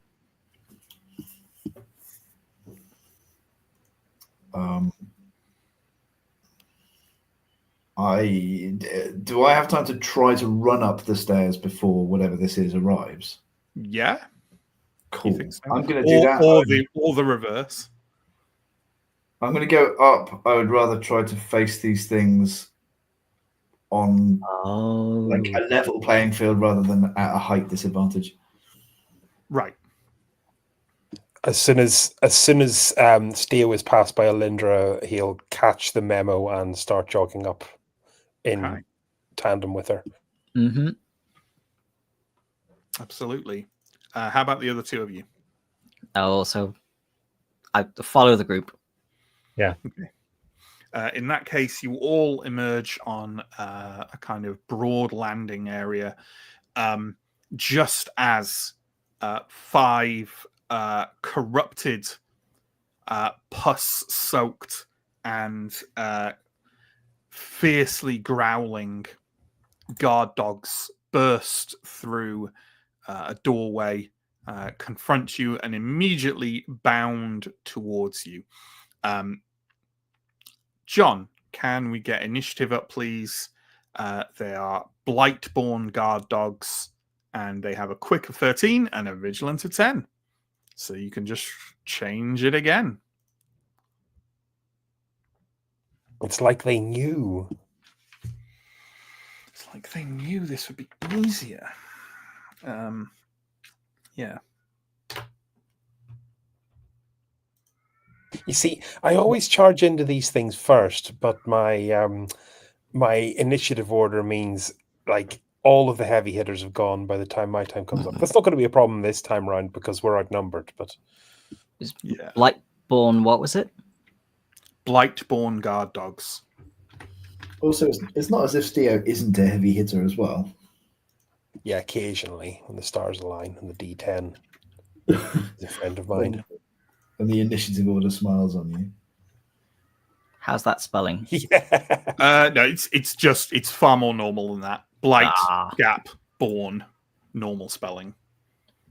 Speaker 3: Do I have time to try to run up the stairs before whatever this is arrives?
Speaker 1: Yeah.
Speaker 3: Cool.
Speaker 1: So?
Speaker 3: I'm going to do that.
Speaker 1: Or the reverse.
Speaker 3: I'm going to go up. I would rather try to face these things on like a level playing field rather than at a height disadvantage.
Speaker 1: Right.
Speaker 2: As soon as Steele is passed by Alindra, he'll catch the memo and start jogging up in tandem with her.
Speaker 4: Mm-hmm.
Speaker 1: Absolutely. How about the other two of you?
Speaker 4: So I follow the group.
Speaker 5: Yeah.
Speaker 1: Okay. In that case, you all emerge on a kind of broad landing area, just as 5 corrupted, pus-soaked, and fiercely growling guard dogs burst through a doorway, confront you, and immediately bound towards you. John, can we get initiative up, please? They are Blight-born guard dogs, and they have a quick of 13 and a vigilance of 10. So you can just change it again.
Speaker 2: It's like they knew.
Speaker 1: It's like they knew this would be easier. Yeah.
Speaker 2: You see, I always charge into these things first, but my my initiative order means like all of the heavy hitters have gone by the time my time comes up. That's not going to be a problem this time around because we're outnumbered. But
Speaker 1: yeah,
Speaker 4: Blight-born, what was it?
Speaker 1: Blight-born guard dogs.
Speaker 3: Also, it's not as if Steo isn't a heavy hitter as well.
Speaker 2: Yeah, occasionally when the stars align and the D10 is a friend of mine.
Speaker 3: And the initiative order smiles on you.
Speaker 4: How's that spelling?
Speaker 2: Yeah.
Speaker 1: No, it's far more normal than that. Blight, gap, born, normal spelling.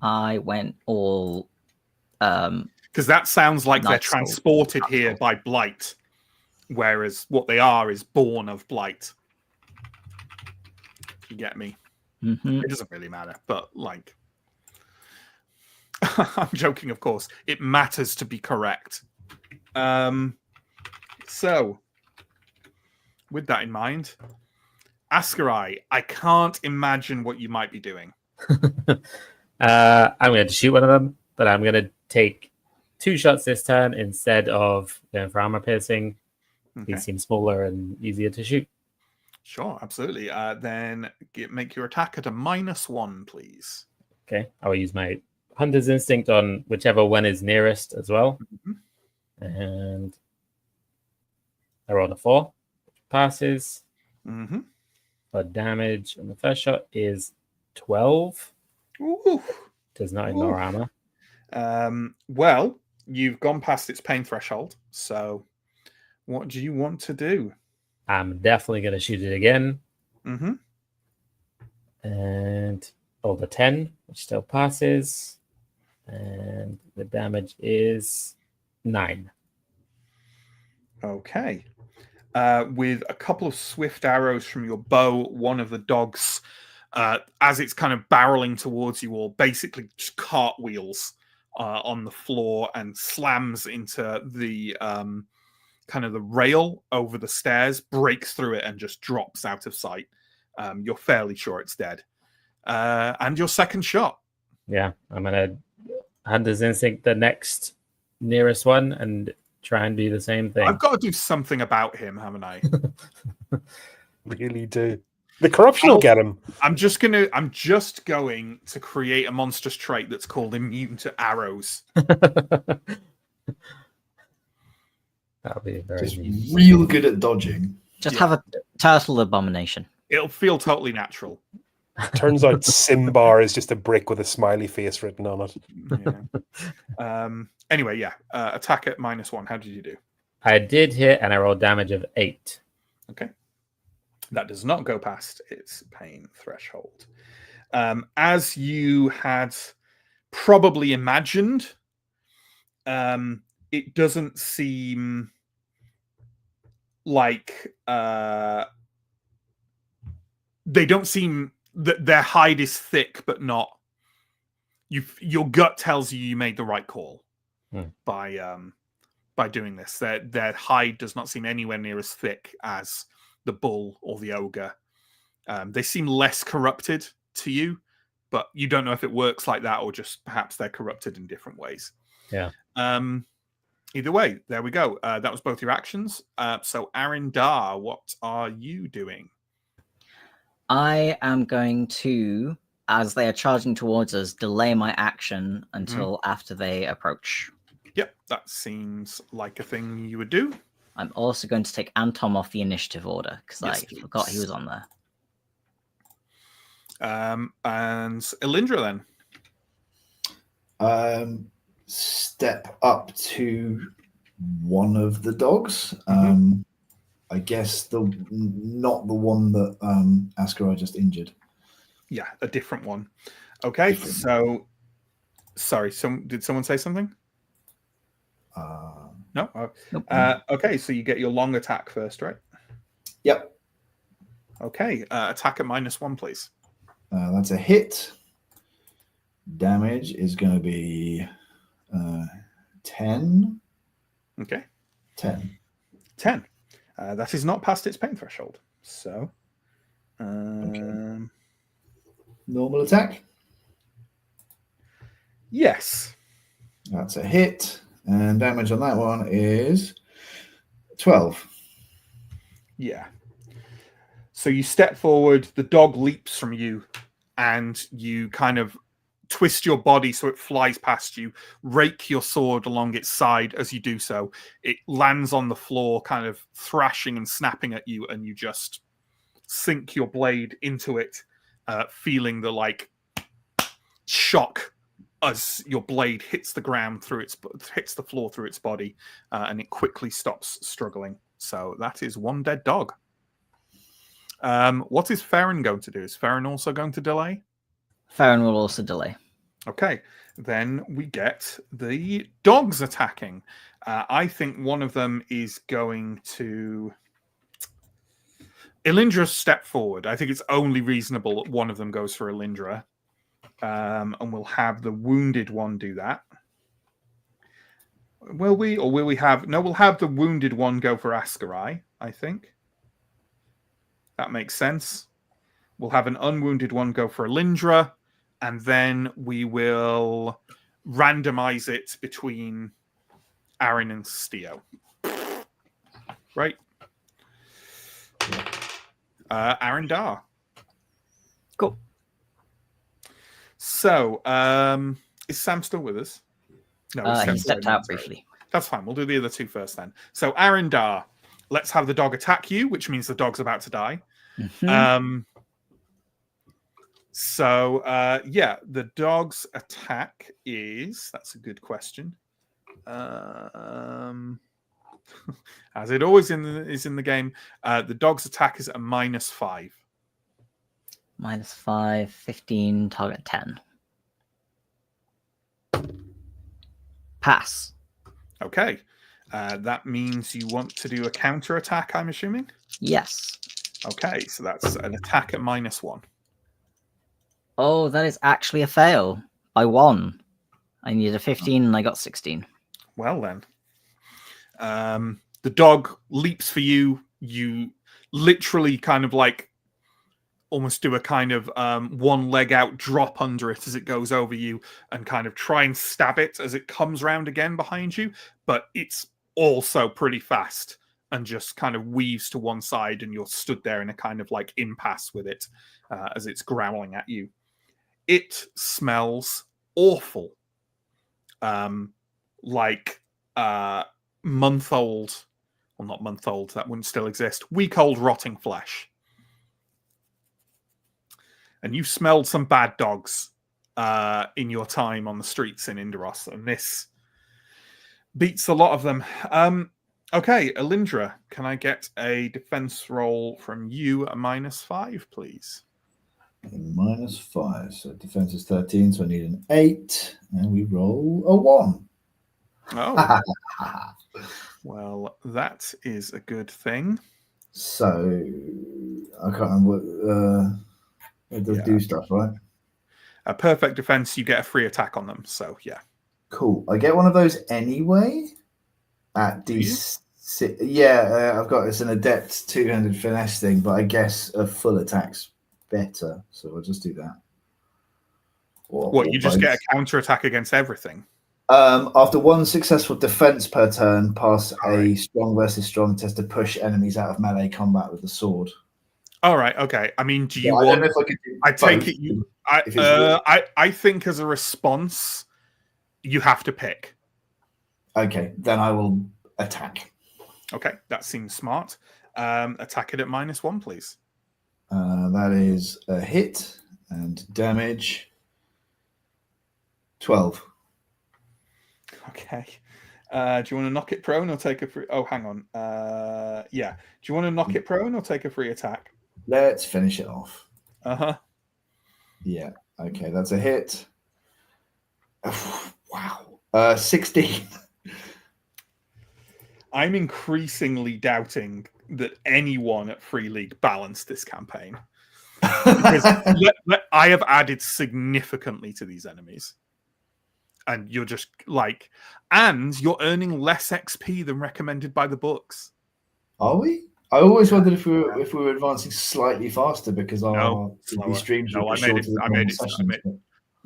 Speaker 4: I went all
Speaker 1: because that sounds like they're
Speaker 4: Nightfall.
Speaker 1: transported here by blight, whereas what they are is born of blight. You get me?
Speaker 4: Mm-hmm.
Speaker 1: It doesn't really matter, but like, I'm joking, of course. It matters to be correct. So, with that in mind, Askarai, I can't imagine what you might be doing.
Speaker 5: I'm going to shoot one of them, but I'm going to take 2 shots this turn instead of going for armor piercing.
Speaker 1: Okay.
Speaker 5: These seem smaller and easier to shoot.
Speaker 1: Sure, absolutely. Then make your attack at a -1, please.
Speaker 5: Okay, I will use my Hunter's Instinct on whichever one is nearest as well. Mm-hmm. And I rolled a 4, which passes.
Speaker 1: Mm-hmm.
Speaker 5: But damage on the first shot is 12.
Speaker 1: Ooh.
Speaker 5: Does not ignore armor.
Speaker 1: Well, You've gone past its pain threshold. So, what do you want to do?
Speaker 5: I'm definitely going to shoot it again.
Speaker 1: Mm-hmm.
Speaker 5: And roll the 10, which still passes. And the damage is 9.
Speaker 1: Okay. With a couple of swift arrows from your bow, one of the dogs, as it's kind of barreling towards you all, basically just cartwheels on the floor and slams into the kind of the rail over the stairs, breaks through it, and just drops out of sight. You're fairly sure it's dead. And your second shot.
Speaker 5: Yeah, I'm going to Hunter's Instinct the next nearest one and try and do the same thing.
Speaker 1: I've got to do something about him, haven't I?
Speaker 2: Really do. The corruption will get him.
Speaker 1: I'm just going to create a monstrous trait that's called immune to arrows.
Speaker 5: That'll be very
Speaker 3: just real good at dodging.
Speaker 4: Just have a turtle abomination.
Speaker 1: It'll feel totally natural.
Speaker 2: Turns out Symbar is just a brick with a smiley face written on it.
Speaker 1: Yeah. Anyway, attack at -1. How did you do?
Speaker 5: I did hit, and I rolled damage of 8.
Speaker 1: Okay. That does not go past its pain threshold. As you had probably imagined, it doesn't seem like they don't seem that their hide is thick, but not. Your gut tells you made the right call by doing this. Their hide does not seem anywhere near as thick as the bull or the ogre. They seem less corrupted to you, but you don't know if it works like that or just perhaps they're corrupted in different ways.
Speaker 5: Yeah.
Speaker 1: Either way, there we go. That was both your actions. So, Arindar, what are you doing?
Speaker 4: I am going to, as they are charging towards us, delay my action until after they approach.
Speaker 1: Yep, that seems like a thing you would do.
Speaker 4: I'm also going to take Antom off the initiative order because I forgot he was on there.
Speaker 1: And Elindra
Speaker 3: then? Step up to one of the dogs. I guess not the one that Ascarai just injured.
Speaker 1: Yeah, a different one. Okay, so sorry. Did someone say something? No.
Speaker 4: Nope.
Speaker 1: Okay, so you get your long attack first, right?
Speaker 3: Yep.
Speaker 1: Okay, attack at -1, please.
Speaker 3: That's a hit. Damage is going to be 10.
Speaker 1: Okay.
Speaker 3: 10.
Speaker 1: That is not past its pain threshold. So,
Speaker 3: Okay. Normal attack?
Speaker 1: Yes.
Speaker 3: That's a hit. And damage on that one is 12.
Speaker 1: Yeah. So you step forward, the dog leaps from you, and you kind of twist your body so it flies past you, rake your sword along its side as you do so. It lands on the floor, kind of thrashing and snapping at you, and you just sink your blade into it, feeling the shock as your blade hits the ground hits the floor through its body, and it quickly stops struggling. So that is one dead dog. What is Farron going to do? Is Farron also going to delay?
Speaker 4: Farron will also delay. Okay.
Speaker 1: Then we get the dogs attacking. I think one of them is going to... Elindra step forward. I think it's only reasonable that one of them goes for Elindra. And we'll have the wounded one do that. Will we? Or will we have... No, we'll have the wounded one go for Ascarai, I think. That makes sense. We'll have an unwounded one go for Elindra, and then we will randomize it between Aaron and Steo. Right? Arindar.
Speaker 4: Cool.
Speaker 1: So, is Sam still with us? No,
Speaker 4: he stepped out briefly.
Speaker 1: That's fine. We'll do the other two first then. So, Arindar, let's have the dog attack you, which means the dog's about to die.
Speaker 4: Mm-hmm.
Speaker 1: So, the dog's attack is... That's a good question. As it always is in the game, the dog's attack is a -5.
Speaker 4: -5, 15, target 10. Pass.
Speaker 1: Okay. That means you want to do a counter attack, I'm assuming?
Speaker 4: Yes.
Speaker 1: Okay, so that's an attack at -1.
Speaker 4: Oh, that is actually a fail by 1. I needed a 15 and I got 16.
Speaker 1: Well then. The dog leaps for you. You literally kind of like almost do a kind of one leg out drop under it as it goes over you and kind of try and stab it as it comes round again behind you. But it's also pretty fast and just kind of weaves to one side, and you're stood there in a kind of like impasse with it as it's growling at you. It smells awful. Like month-old, well, not month-old, that wouldn't still exist, week-old rotting flesh. And you smelled some bad dogs in your time on the streets in Indaros, and this beats a lot of them. Okay, Alindra, can I get a defense roll from you, a -5, please?
Speaker 3: -5, so defense is 13, so I need an 8, and we roll a 1.
Speaker 1: Oh. Well, that is a good thing.
Speaker 3: So, I can't remember what... it does do stuff, right?
Speaker 1: A perfect defense, you get a free attack on them, so yeah.
Speaker 3: Cool. I get one of those anyway at D6. Yeah, I've got it's an adept 200 finesse thing, but I guess a full attack's better, so I'll just do that.
Speaker 1: Or you just get a counter attack against everything?
Speaker 3: After one successful defense per turn, pass a strong versus strong test to push enemies out of melee combat with the sword.
Speaker 1: All right, okay. I mean, do you want? I don't know if I could do I take it you. I think as a response, you have to pick.
Speaker 3: Okay, then I will attack.
Speaker 1: Okay, that seems smart. Attack it at -1, please.
Speaker 3: That is a hit and damage 12.
Speaker 1: Okay. Do you want to knock it prone or take a free? Oh, hang on. Yeah. Do you want to knock it prone or take a free attack?
Speaker 3: Let's finish it off.
Speaker 1: Yeah.
Speaker 3: Okay, that's a hit. Wow. 16.
Speaker 1: I'm increasingly doubting that anyone at Free League balanced this campaign. Because I have added significantly to these enemies. And you're just like, and you're earning less XP than recommended by the books.
Speaker 3: Are we? I always wondered if we were advancing slightly faster because our TV streams were shorter than sessions.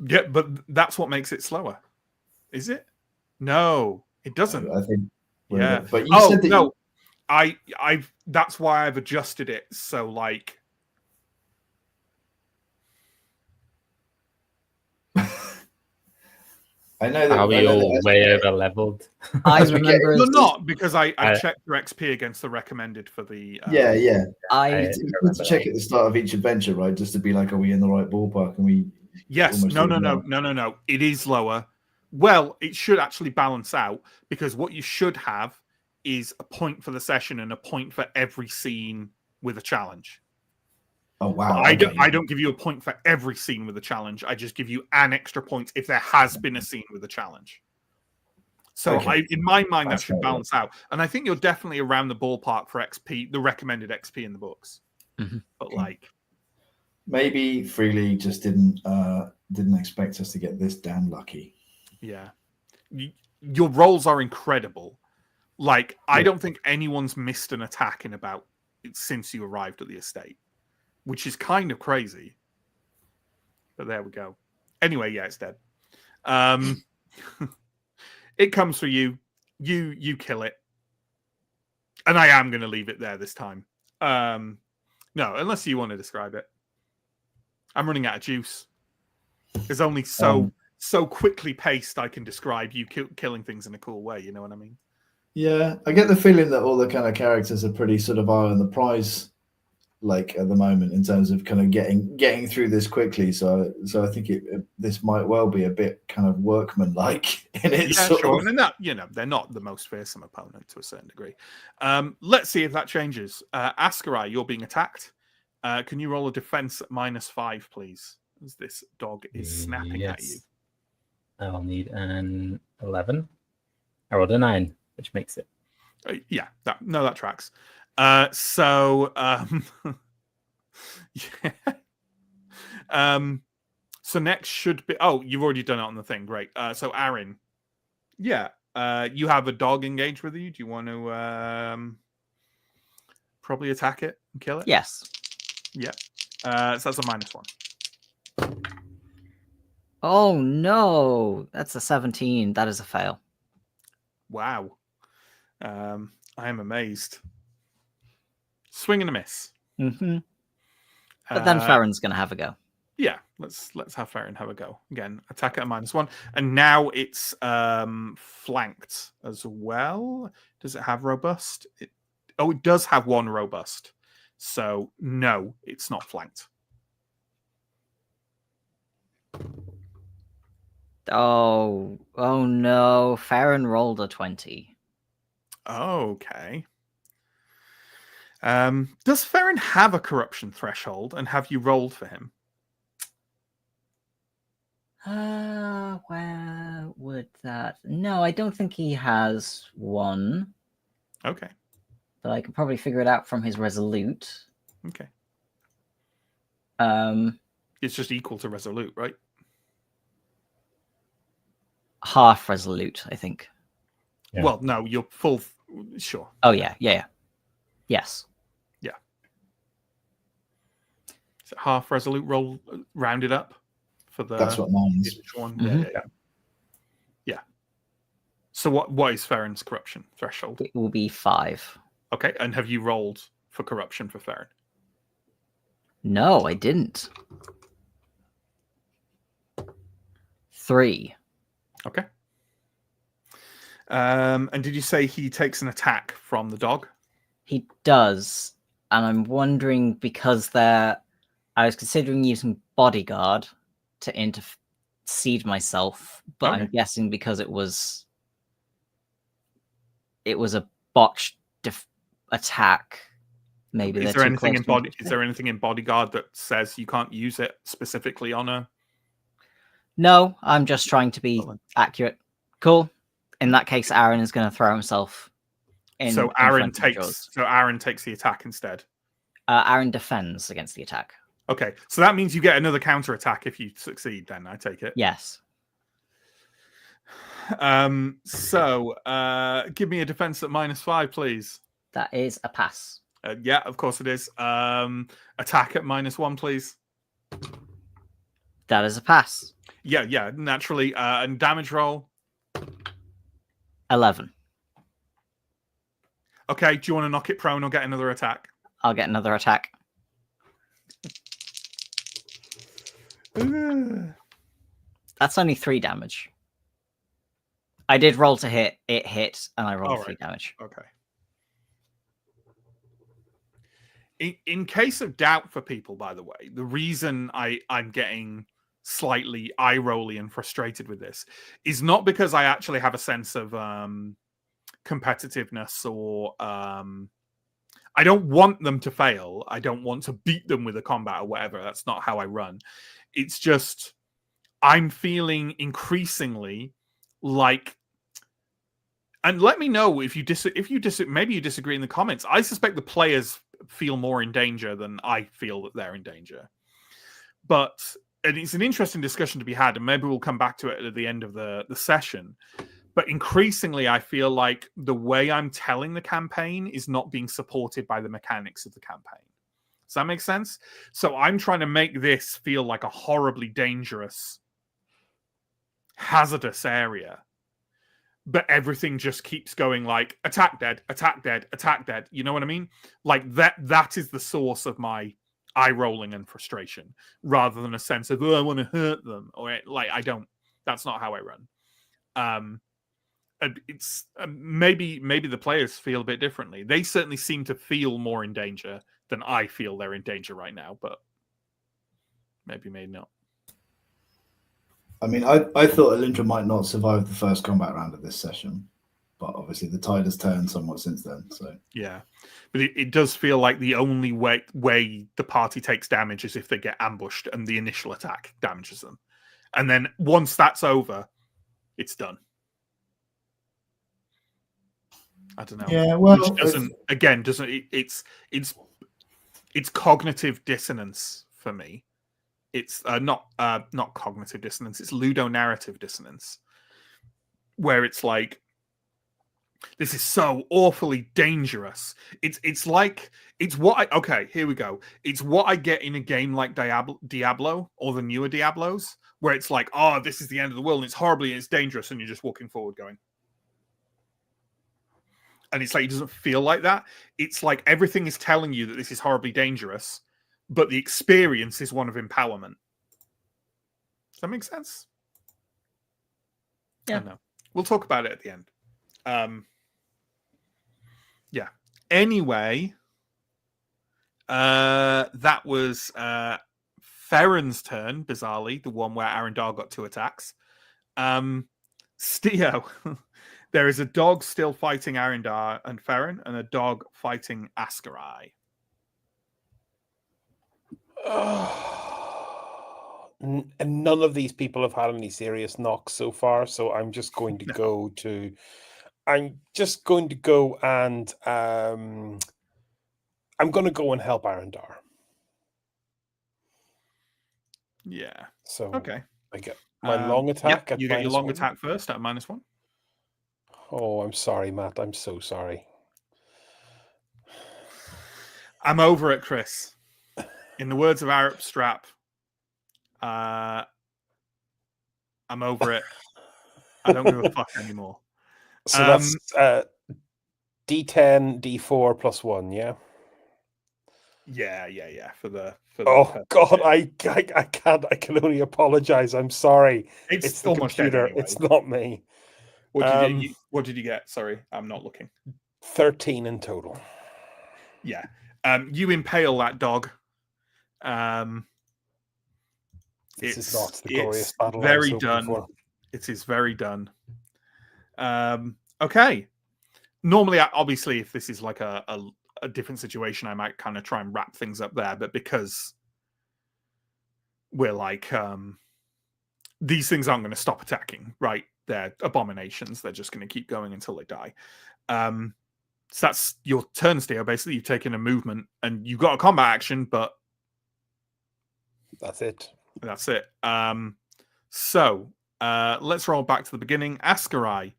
Speaker 1: Yeah, but that's what makes it slower. Is it? No, it doesn't.
Speaker 3: I think.
Speaker 1: Yeah,
Speaker 3: but you said that.
Speaker 1: No, I've. That's why I've adjusted it. So like.
Speaker 3: I know that.
Speaker 5: Are we all way over leveled?
Speaker 4: I remember.
Speaker 1: You're not, because I checked your XP against the recommended for the.
Speaker 3: Yeah.
Speaker 4: I
Speaker 3: need to check at the start of each adventure, right? Just to be like, are we in the right ballpark? And we.
Speaker 1: Yes. No. It is lower. Well, it should actually balance out, because what you should have is a point for the session and a point for every scene with a challenge.
Speaker 3: Oh wow!
Speaker 1: I don't give you a point for every scene with a challenge. I just give you an extra point if there has been a scene with a challenge. So in my mind, that should balance out. And I think you're definitely around the ballpark for XP, the recommended XP in the books.
Speaker 4: Mm-hmm.
Speaker 1: But like,
Speaker 3: maybe Free League just didn't expect us to get this damn lucky.
Speaker 1: Yeah, your rolls are incredible. Like, I don't think anyone's missed an attack since you arrived at the estate, which is kind of crazy. But there we go. Anyway, yeah, it's dead. It comes for you. You kill it. And I am going to leave it there this time. No, unless you want to describe it. I'm running out of juice. There's only so quickly paced I can describe you killing things in a cool way. You know what I mean?
Speaker 3: Yeah, I get the feeling that all the kind of characters are pretty sort of eye on the prize like at the moment in terms of kind of getting through this quickly. So I think this might well be a bit kind of workmanlike in its
Speaker 1: Yeah,
Speaker 3: sort
Speaker 1: sure.
Speaker 3: of...
Speaker 1: And that, they're not the most fearsome opponent to a certain degree. Let's see if that changes. Askarai, you're being attacked. Can you roll a defense at -5, please? As this dog is snapping at you.
Speaker 5: I'll need an 11. I rolled a 9, which makes it.
Speaker 1: Yeah, that tracks. So so next should be... Oh, you've already done it on the thing. Great. So Aaron, you have a dog engaged with you. Do you want to probably attack it and kill it?
Speaker 4: Yes.
Speaker 1: Yeah. So that's a -1.
Speaker 4: Oh no, that's a 17. That is a fail.
Speaker 1: Wow. I am amazed. Swing and a miss.
Speaker 4: Mm-hmm. But then Farron's going to have a go.
Speaker 1: Yeah, let's have Farron have a go. Again, attack at a -1. And now it's flanked as well. Does it have robust? It does have 1 robust. So no, it's not flanked.
Speaker 4: Oh no, Farron rolled a 20.
Speaker 1: Okay. Does Farron have a corruption threshold, and have you rolled for him?
Speaker 4: Where would that... No, I don't think he has one.
Speaker 1: Okay.
Speaker 4: But I could probably figure it out from his resolute.
Speaker 1: Okay. It's just equal to resolute, right?
Speaker 4: Half resolute, I think.
Speaker 5: Yeah.
Speaker 1: Well, no, you're full. Sure.
Speaker 4: Oh, yeah. Yes.
Speaker 1: Yeah. Is it half resolute roll rounded up for the...
Speaker 3: That's what mine is.
Speaker 1: One?
Speaker 4: Mm-hmm.
Speaker 1: Yeah. So what is Farron's corruption threshold?
Speaker 4: It will be 5.
Speaker 1: Okay, and have you rolled for corruption for Farron?
Speaker 4: No, I didn't. 3.
Speaker 1: Okay. And did you say he takes an attack from the dog?
Speaker 4: He does. And I'm wondering, because I was considering using bodyguard to intercede myself, but
Speaker 1: Okay.
Speaker 4: I'm guessing because it was a botched attack. Maybe
Speaker 1: Is there anything in bodyguard that says you can't use it specifically on a...
Speaker 4: No, I'm just trying to be accurate. Cool. In that case, Aaron is going to throw himself in.
Speaker 1: So Aaron takes the attack instead.
Speaker 4: Aaron defends against the attack.
Speaker 1: Okay, so that means you get another counter attack if you succeed. Then I take it.
Speaker 4: Yes.
Speaker 1: So give me a defense at -5, please.
Speaker 4: That is a pass.
Speaker 1: Yeah, of course it is. Attack at -1, please.
Speaker 4: That is a pass.
Speaker 1: Yeah, naturally. And damage roll.
Speaker 4: 11.
Speaker 1: Okay, do you want to knock it prone or get another attack?
Speaker 4: I'll get another attack. That's only 3 damage. I did roll to hit. It hit, and I rolled 3 damage.
Speaker 1: Okay. In case of doubt for people, by the way, the reason I'm getting slightly eye-rolly and frustrated with this is not because I actually have a sense of competitiveness or I don't want them to fail. I don't want to beat them with a combat or whatever. That's not how I run. It's just I'm feeling increasingly like, and let me know if you maybe you disagree in the comments. I suspect the players feel more in danger than I feel that they're in danger. And it's an interesting discussion to be had, and maybe we'll come back to it at the end of the session. But increasingly, I feel like the way I'm telling the campaign is not being supported by the mechanics of the campaign. Does that make sense? So I'm trying to make this feel like a horribly dangerous, hazardous area. But everything just keeps going like, attack dead, attack dead, attack dead. You know what I mean? Like that is the source of my eye rolling and frustration, rather than a sense of, I want to hurt them, or like I don't. That's not how I run. It's maybe the players feel a bit differently. They certainly seem to feel more in danger then I feel they're in danger right now, but maybe not.
Speaker 3: I mean, I thought Alindra might not survive the first combat round of this session, but obviously the tide has turned somewhat since then. So
Speaker 1: yeah, but it does feel like the only way the party takes damage is if they get ambushed and the initial attack damages them, and then once that's over, it's done. I don't know.
Speaker 3: Yeah, well,
Speaker 1: which doesn't it's cognitive dissonance for me. It's not cognitive dissonance. It's ludonarrative dissonance, where it's like, this is so awfully dangerous. It's like, it's what I, okay, here we go. It's what I get in a game like Diablo or the newer Diablos, where it's like, oh, this is the end of the world and it's horribly and it's dangerous, and you're just walking forward going. And it's like, it doesn't feel like that. It's like everything is telling you that this is horribly dangerous, but the experience is one of empowerment. Does that make sense?
Speaker 4: Yeah.
Speaker 1: I don't know. We'll talk about it at the end. Yeah. Anyway, that was Farron's turn, bizarrely, the one where Arendar got 2 attacks. Steo, there is a dog still fighting Arendar and Farron, and a dog fighting Askarai.
Speaker 2: And none of these people have had any serious knocks so far, so I'm just going to go and I'm going to go and help Arendar.
Speaker 1: Yeah.
Speaker 2: So
Speaker 1: okay,
Speaker 2: I get my long attack.
Speaker 1: Yep, you get your long attack first at -1.
Speaker 2: Oh, I'm sorry, Matt. I'm so sorry.
Speaker 1: I'm over it, Chris. In the words of Arab Strap, I'm over it. I don't give a fuck anymore.
Speaker 2: So that's D10, D4 plus 1, yeah?
Speaker 1: Yeah.
Speaker 2: Oh God, I can't. I can only apologize. I'm sorry.
Speaker 1: It's
Speaker 2: the
Speaker 1: almost
Speaker 2: computer.
Speaker 1: anyway.
Speaker 2: It's not me.
Speaker 1: What did you get? Sorry, I'm not looking.
Speaker 2: 13 in total.
Speaker 1: Yeah. You impale that dog.
Speaker 2: This is not the glorious battle
Speaker 1: very
Speaker 2: I was hoping
Speaker 1: done.
Speaker 2: for.
Speaker 1: It is very done. Okay. Normally, obviously, if this is like a different situation, I might kind of try and wrap things up there. But because we're like, these things aren't going to stop attacking, right? They're abominations. They're just going to keep going until they die. So that's your turn, Steo. Basically, you've taken a movement and you've got a combat action, but
Speaker 2: that's it.
Speaker 1: That's it. So let's roll back to the beginning. Askarai,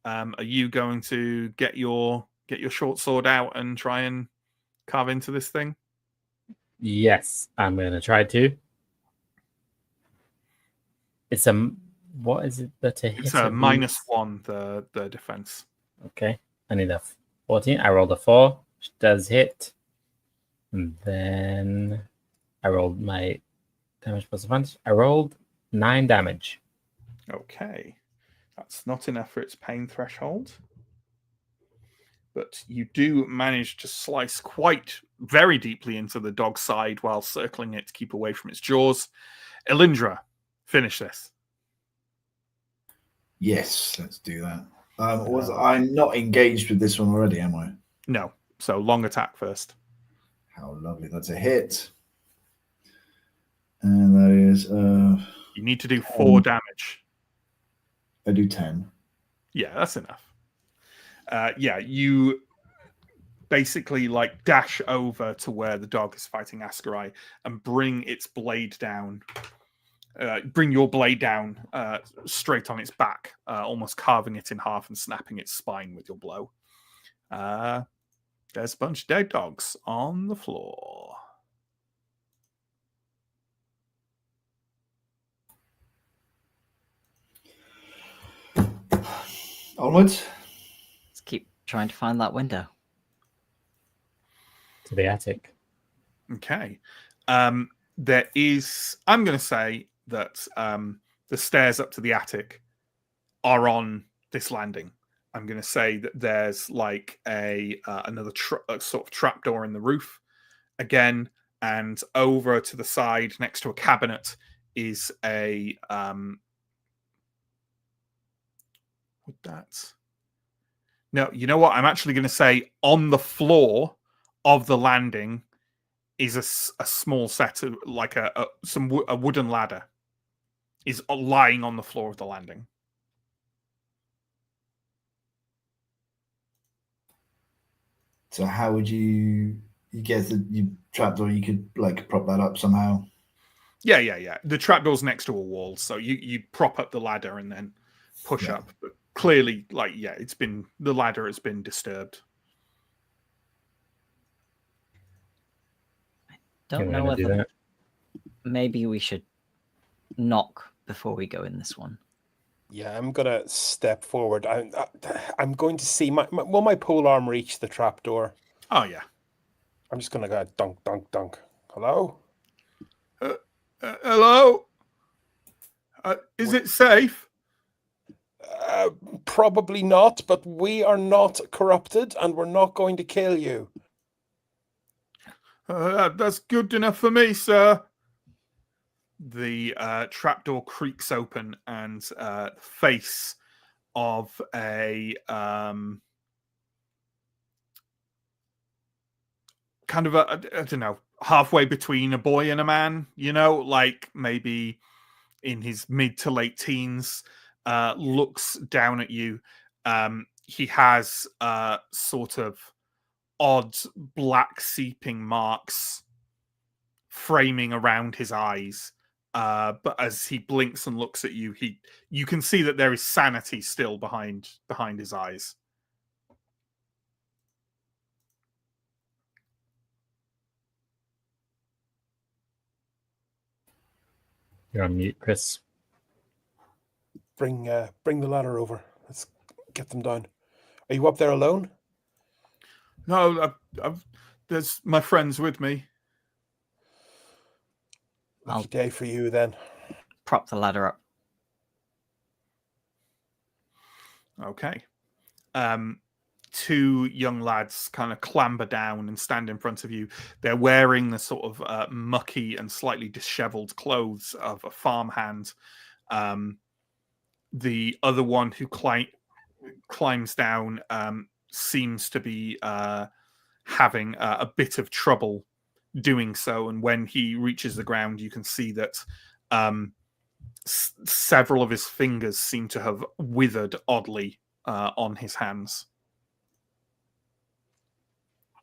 Speaker 1: are you going to get your short sword out and try and carve into this thing?
Speaker 5: Yes, I'm going to try to. It's a what is it that to hit?
Speaker 1: It's a -1 the defense.
Speaker 5: Okay, I need a 14. I rolled a 4, which does hit, and then I rolled my damage plus advantage. I rolled 9 damage.
Speaker 1: Okay, that's not enough for its pain threshold, but you do manage to slice very deeply into the dog's side while circling it to keep away from its jaws. Alindra, finish this.
Speaker 3: Yes, let's do that. I'm not engaged with this one already, am I?
Speaker 1: No. So long attack first.
Speaker 3: How lovely. That's a hit. And that is...
Speaker 1: you need to do 4 damage.
Speaker 3: I do 10.
Speaker 1: Yeah, that's enough. Yeah, you basically like dash over to where the dog is fighting Askarai and bring its blade down. Bring your blade down straight on its back, almost carving it in half and snapping its spine with your blow. There's a bunch of dead dogs on the floor.
Speaker 3: Onwards.
Speaker 4: Let's keep trying to find that window.
Speaker 5: To the attic.
Speaker 1: Okay. There is... I'm going to say that the stairs up to the attic are on this landing. I'm going to say that there's like another sort of trapdoor in the roof, again, and over to the side next to a cabinet is a with that. No, you know what? I'm actually going to say on the floor of the landing is a small set of like a wooden ladder is lying on the floor of the landing.
Speaker 3: So how would you get the trapdoor? You could like prop that up somehow.
Speaker 1: Yeah. The trapdoor's next to a wall, so you prop up the ladder and then push up. But clearly, the ladder has been disturbed.
Speaker 4: I don't know whether maybe we should knock before we go in this one.
Speaker 2: Yeah, I'm gonna step forward. I'm going to see will my pole arm reach the trapdoor?
Speaker 1: Oh yeah.
Speaker 2: I'm just gonna go dunk, dunk, dunk. Hello.
Speaker 1: Hello. Is it safe?
Speaker 2: Probably not, but we are not corrupted, and we're not going to kill you.
Speaker 1: That's good enough for me, sir. The trapdoor creaks open, and the face of a kind of I don't know, halfway between a boy and a man, like maybe in his mid to late teens, looks down at you. He has sort of odd black seeping marks framing around his eyes. But as he blinks and looks at you, you can see that there is sanity still behind his eyes.
Speaker 5: You're on mute, Chris.
Speaker 2: Bring the ladder over. Let's get them down. Are you up there alone?
Speaker 1: No, there's my friends with me.
Speaker 2: Lucky day for you, then.
Speaker 4: Prop the ladder up.
Speaker 1: Okay. Two young lads kind of clamber down and stand in front of you. They're wearing the sort of mucky and slightly disheveled clothes of a farmhand. The other one who climbs down seems to be having a bit of trouble doing so, and when he reaches the ground, you can see that several of his fingers seem to have withered oddly on his hands,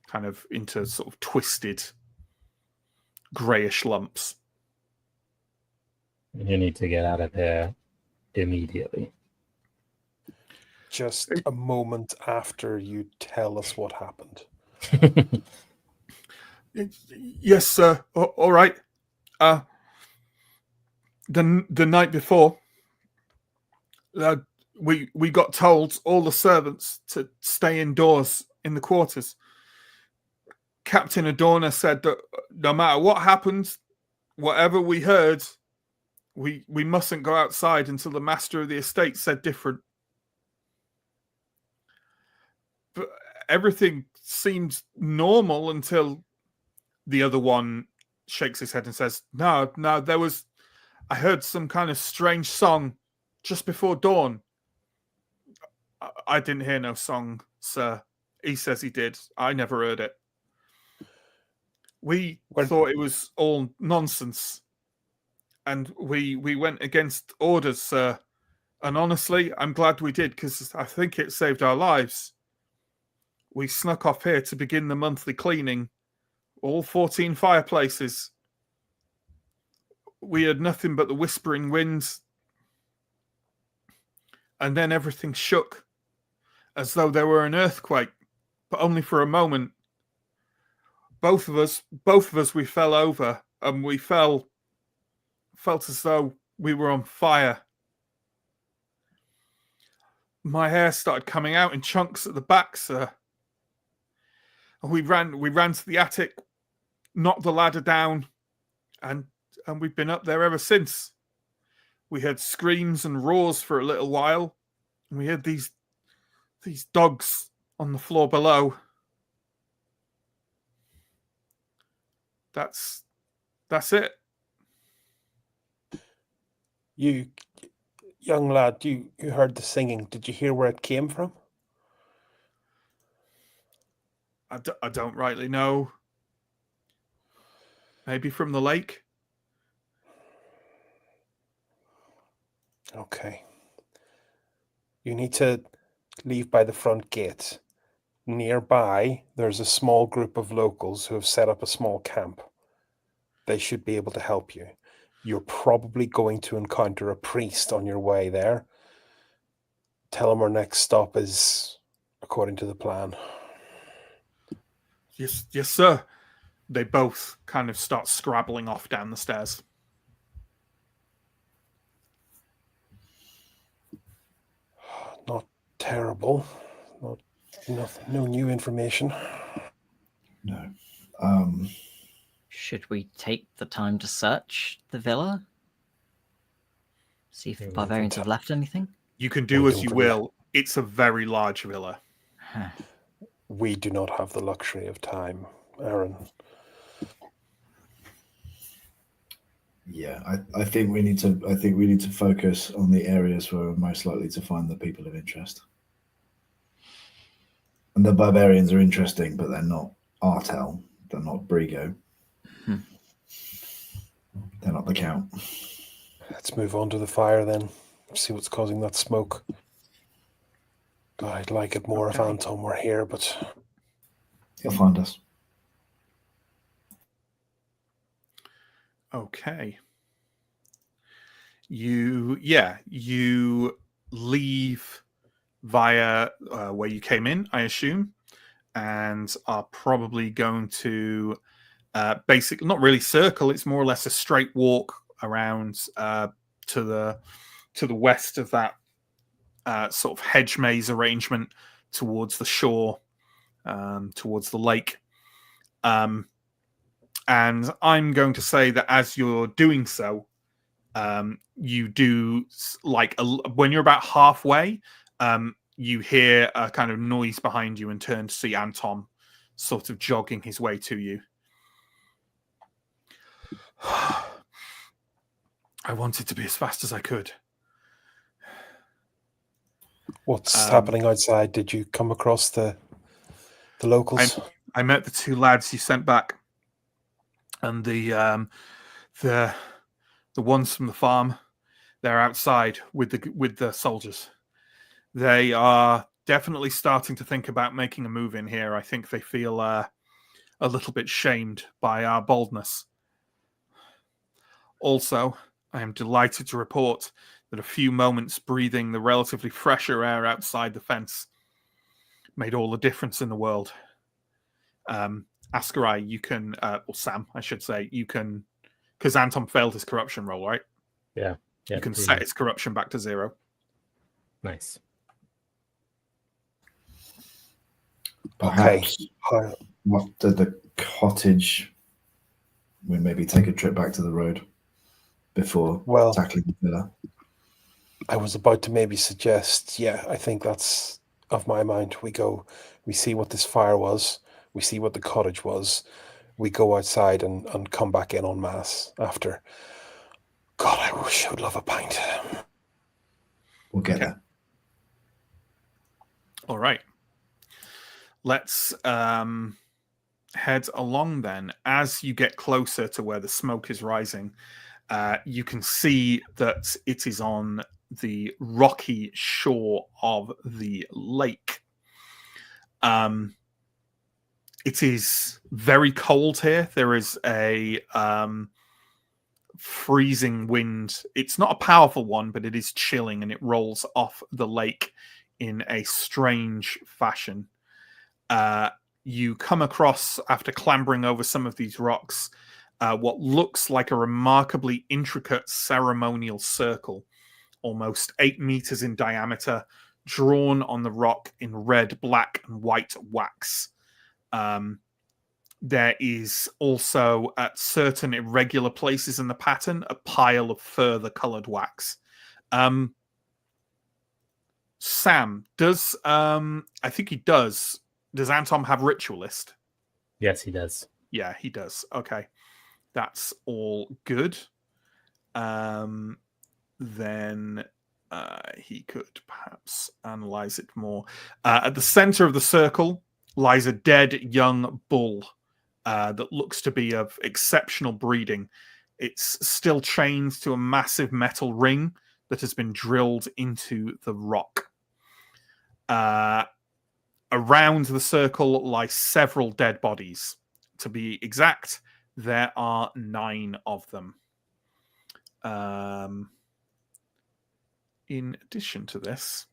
Speaker 1: kind of into sort of twisted grayish lumps.
Speaker 5: You need to get out of here immediately.
Speaker 2: Just a moment after you tell us what happened.
Speaker 1: Yes, sir. All right. The night before, we got told, all the servants, to stay indoors in the quarters. Captain Adorna said that no matter what happened, whatever we heard, we mustn't go outside until the master of the estate said different. But everything seemed normal until the other one shakes his head and says, No, I heard some kind of strange song just before dawn. I didn't hear no song, sir. He says he did. I never heard it. We thought it was all nonsense. And we went against orders, sir. And honestly, I'm glad we did, because I think it saved our lives. We snuck off here to begin the monthly cleaning. All 14 fireplaces. We had nothing but the whispering winds. And then everything shook, as though there were an earthquake, but only for a moment. Both of us, we fell over, and we felt as though we were on fire. My hair started coming out in chunks at the back, sir. And we ran to the attic, knocked the ladder down, and we've been up there ever since. We heard screams and roars for a little while, and we heard these dogs on the floor below. that's it.
Speaker 2: You, young lad, you heard the singing. Did you hear where it came from?
Speaker 1: I don't rightly know. Maybe from the lake?
Speaker 2: Okay. You need to leave by the front gate. Nearby, there's a small group of locals who have set up a small camp. They should be able to help you. You're probably going to encounter a priest on your way there. Tell him our next stop is according to the plan.
Speaker 1: Yes, sir. They both kind of start scrabbling off down the stairs.
Speaker 2: Not terrible. No new information.
Speaker 3: No.
Speaker 4: Should we take the time to search the villa? See if the barbarians have left anything?
Speaker 1: You can do as you will. It's a very large villa.
Speaker 4: Huh.
Speaker 2: We do not have the luxury of time, Aaron.
Speaker 3: Yeah, I think we need to focus on the areas where we're most likely to find the people of interest. And the barbarians are interesting, but they're not Artel. They're not Brigo. They're not the Count.
Speaker 2: Let's move on to the fire then. See what's causing that smoke. God, I'd like it more if Anton were here, but
Speaker 3: He'll find us.
Speaker 1: Okay. You leave via where you came in, I assume, and are probably going to basically not really circle. It's more or less a straight walk around to the west of that sort of hedge maze arrangement towards the shore, towards the lake. And I'm going to say that as you're doing so, you do when you're about halfway, you hear a kind of noise behind you and turn to see Anton sort of jogging his way to you. I wanted to be as fast as I could.
Speaker 2: What's happening outside? Did you come across the locals?
Speaker 1: I met the two lads you sent back, and the ones from the farm. They're outside with the soldiers. They are definitely starting to think about making a move in here. I think they feel a little bit shamed by our boldness. Also, I am delighted to report that a few moments breathing the relatively fresher air outside the fence made all the difference in the world. Askarai, you can, or Sam, I should say, you can, because Anton failed his corruption roll, right?
Speaker 5: Yeah.
Speaker 1: You can set his corruption back to 0.
Speaker 5: Nice.
Speaker 3: Perhaps after the cottage, we maybe take a trip back to the road before tackling the villa.
Speaker 2: I was about to maybe suggest, I think that's of my mind. We see what this fire was, we see what the cottage was, we go outside and come back in en masse after. God, I wish I would love a pint.
Speaker 3: We'll get there.
Speaker 1: All right. Let's head along then. As you get closer to where the smoke is rising, you can see that it is on the rocky shore of the lake. It is very cold here. There is a freezing wind. It's not a powerful one, but it is chilling, and it rolls off the lake in a strange fashion. You come across, after clambering over some of these rocks, what looks like a remarkably intricate ceremonial circle, almost 8 meters in diameter, drawn on the rock in red, black, and white wax. There is also, at certain irregular places in the pattern, a pile of further coloured wax. Sam, does I think he does. Does Anton have Ritualist?
Speaker 5: Yes, he does.
Speaker 1: Yeah, he does. Okay. That's all good. Then he could perhaps analyze it more. At the center of the circle lies a dead young bull that looks to be of exceptional breeding. It's still chained to a massive metal ring that has been drilled into the rock. Around the circle lie several dead bodies. To be exact, there are 9 of them. In addition to this,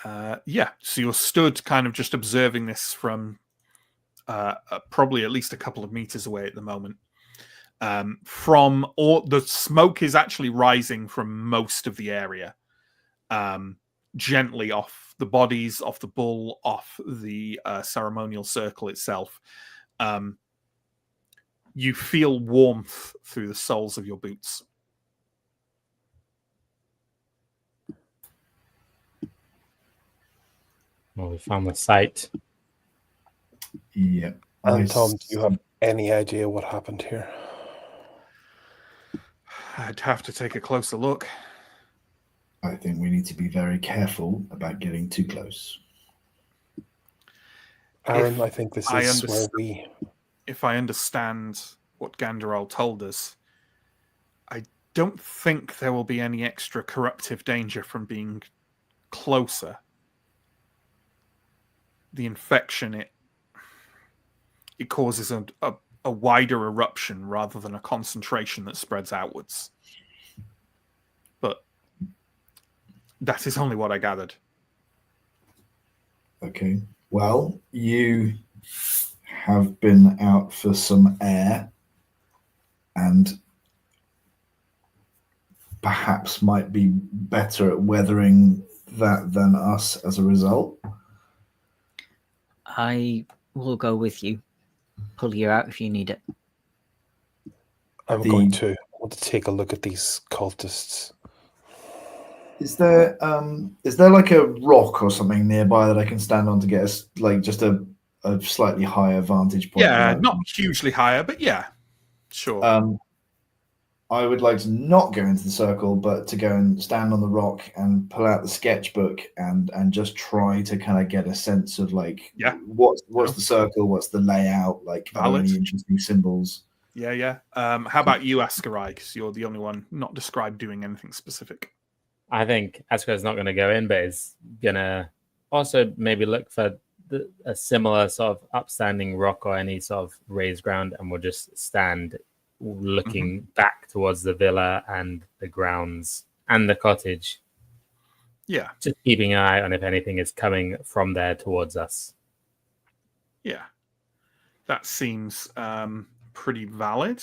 Speaker 1: so you're stood kind of just observing this from probably at least a couple of meters away at the moment. From all the smoke is actually rising from most of the area, gently off the bodies, off the bull, off the ceremonial circle itself. You feel warmth through the soles of your boots.
Speaker 5: Well, we found the site.
Speaker 3: Yeah.
Speaker 2: And Tom, do you have any idea what happened here?
Speaker 1: I'd have to take a closer look.
Speaker 3: I think we need to be very careful about getting too close.
Speaker 2: Aaron, I think this is where we...
Speaker 1: If I understand what Ganderol told us, I don't think there will be any extra corruptive danger from being closer. The infection, it causes a wider eruption rather than a concentration that spreads outwards. But that is only what I gathered.
Speaker 3: Okay. Well, you have been out for some air and perhaps might be better at weathering that than us as a result.
Speaker 4: I will go with you. Pull you out if you need it.
Speaker 2: I'm going to want to take a look at these cultists.
Speaker 3: Is there like a rock or something nearby that I can stand on to get us like just a slightly higher vantage point?
Speaker 1: Yeah, not hugely higher, but yeah, sure.
Speaker 3: I would like to not go into the circle, but to go and stand on the rock and pull out the sketchbook and just try to kind of get a sense of like, what's the circle, what's the layout, like, are there any interesting symbols?
Speaker 1: Yeah. How about you, Askarai? Because you're the only one not described doing anything specific.
Speaker 5: I think Askarai's not going to go in, but is going to also maybe look for a similar sort of upstanding rock or any sort of raised ground, and we'll just stand looking back towards the villa and the grounds and the cottage.
Speaker 1: Yeah.
Speaker 5: Just keeping an eye on if anything is coming from there towards us.
Speaker 1: Yeah. That seems pretty valid.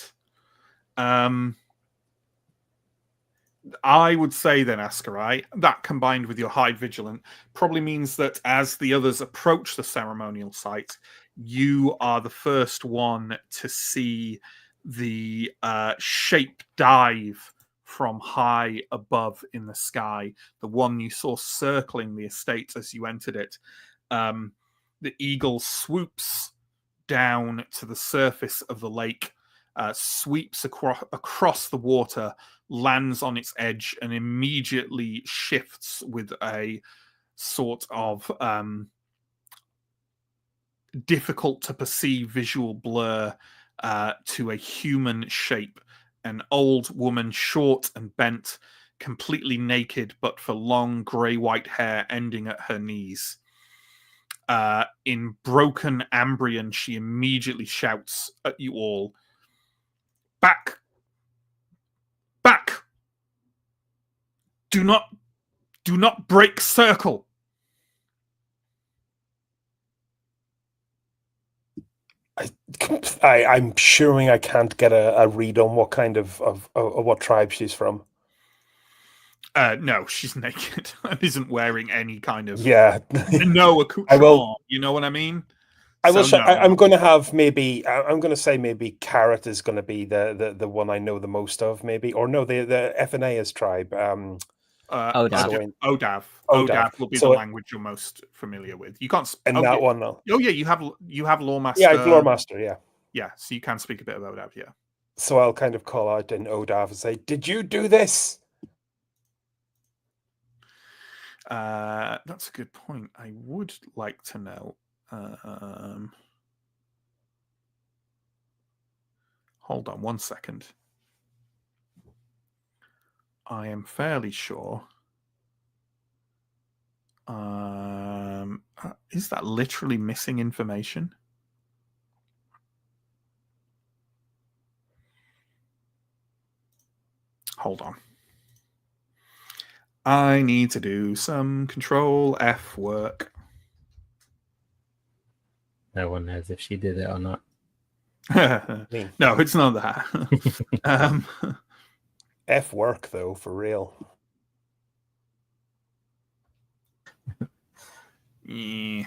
Speaker 1: I would say then, Askarai, that combined with your high vigilant probably means that as the others approach the ceremonial site, you are the first one to see the shape dive from high above in the sky, the one you saw circling the estate as you entered it. The eagle swoops down to the surface of the lake, sweeps across the water, lands on its edge, and immediately shifts with a sort of difficult to perceive visual blur to a human shape. An old woman, short and bent, completely naked, but for long grey-white hair ending at her knees. In broken Ambrian, she immediately shouts at you all, "Back! Back! Do not break circle!"
Speaker 2: I'm assuming I can't get a read on what kind of what tribe she's from.
Speaker 1: No, she's naked and isn't wearing any kind of
Speaker 2: no
Speaker 1: accoutrement. You know what I mean?
Speaker 2: I will. I'm going to have maybe. I'm going to say maybe Carrot is going to be the one I know the most of, maybe, or no, the FNA's tribe.
Speaker 4: Odav.
Speaker 1: Odav will be the language you're most familiar with. You can't.
Speaker 2: That one though.
Speaker 1: Oh yeah, you have Lore Master.
Speaker 2: Yeah, I have Lore Master. Yeah.
Speaker 1: Yeah, so you can speak a bit of Odav. Yeah.
Speaker 2: So I'll kind of call out in Odav and say, "Did you do this?"
Speaker 1: That's a good point. I would like to know. Hold on 1 second. I am fairly sure. Is that literally missing information? Hold on. I need to do some Control F work.
Speaker 5: No one knows if she did it or not.
Speaker 1: No, it's not that.
Speaker 2: F work though, for real.
Speaker 1: Yeah.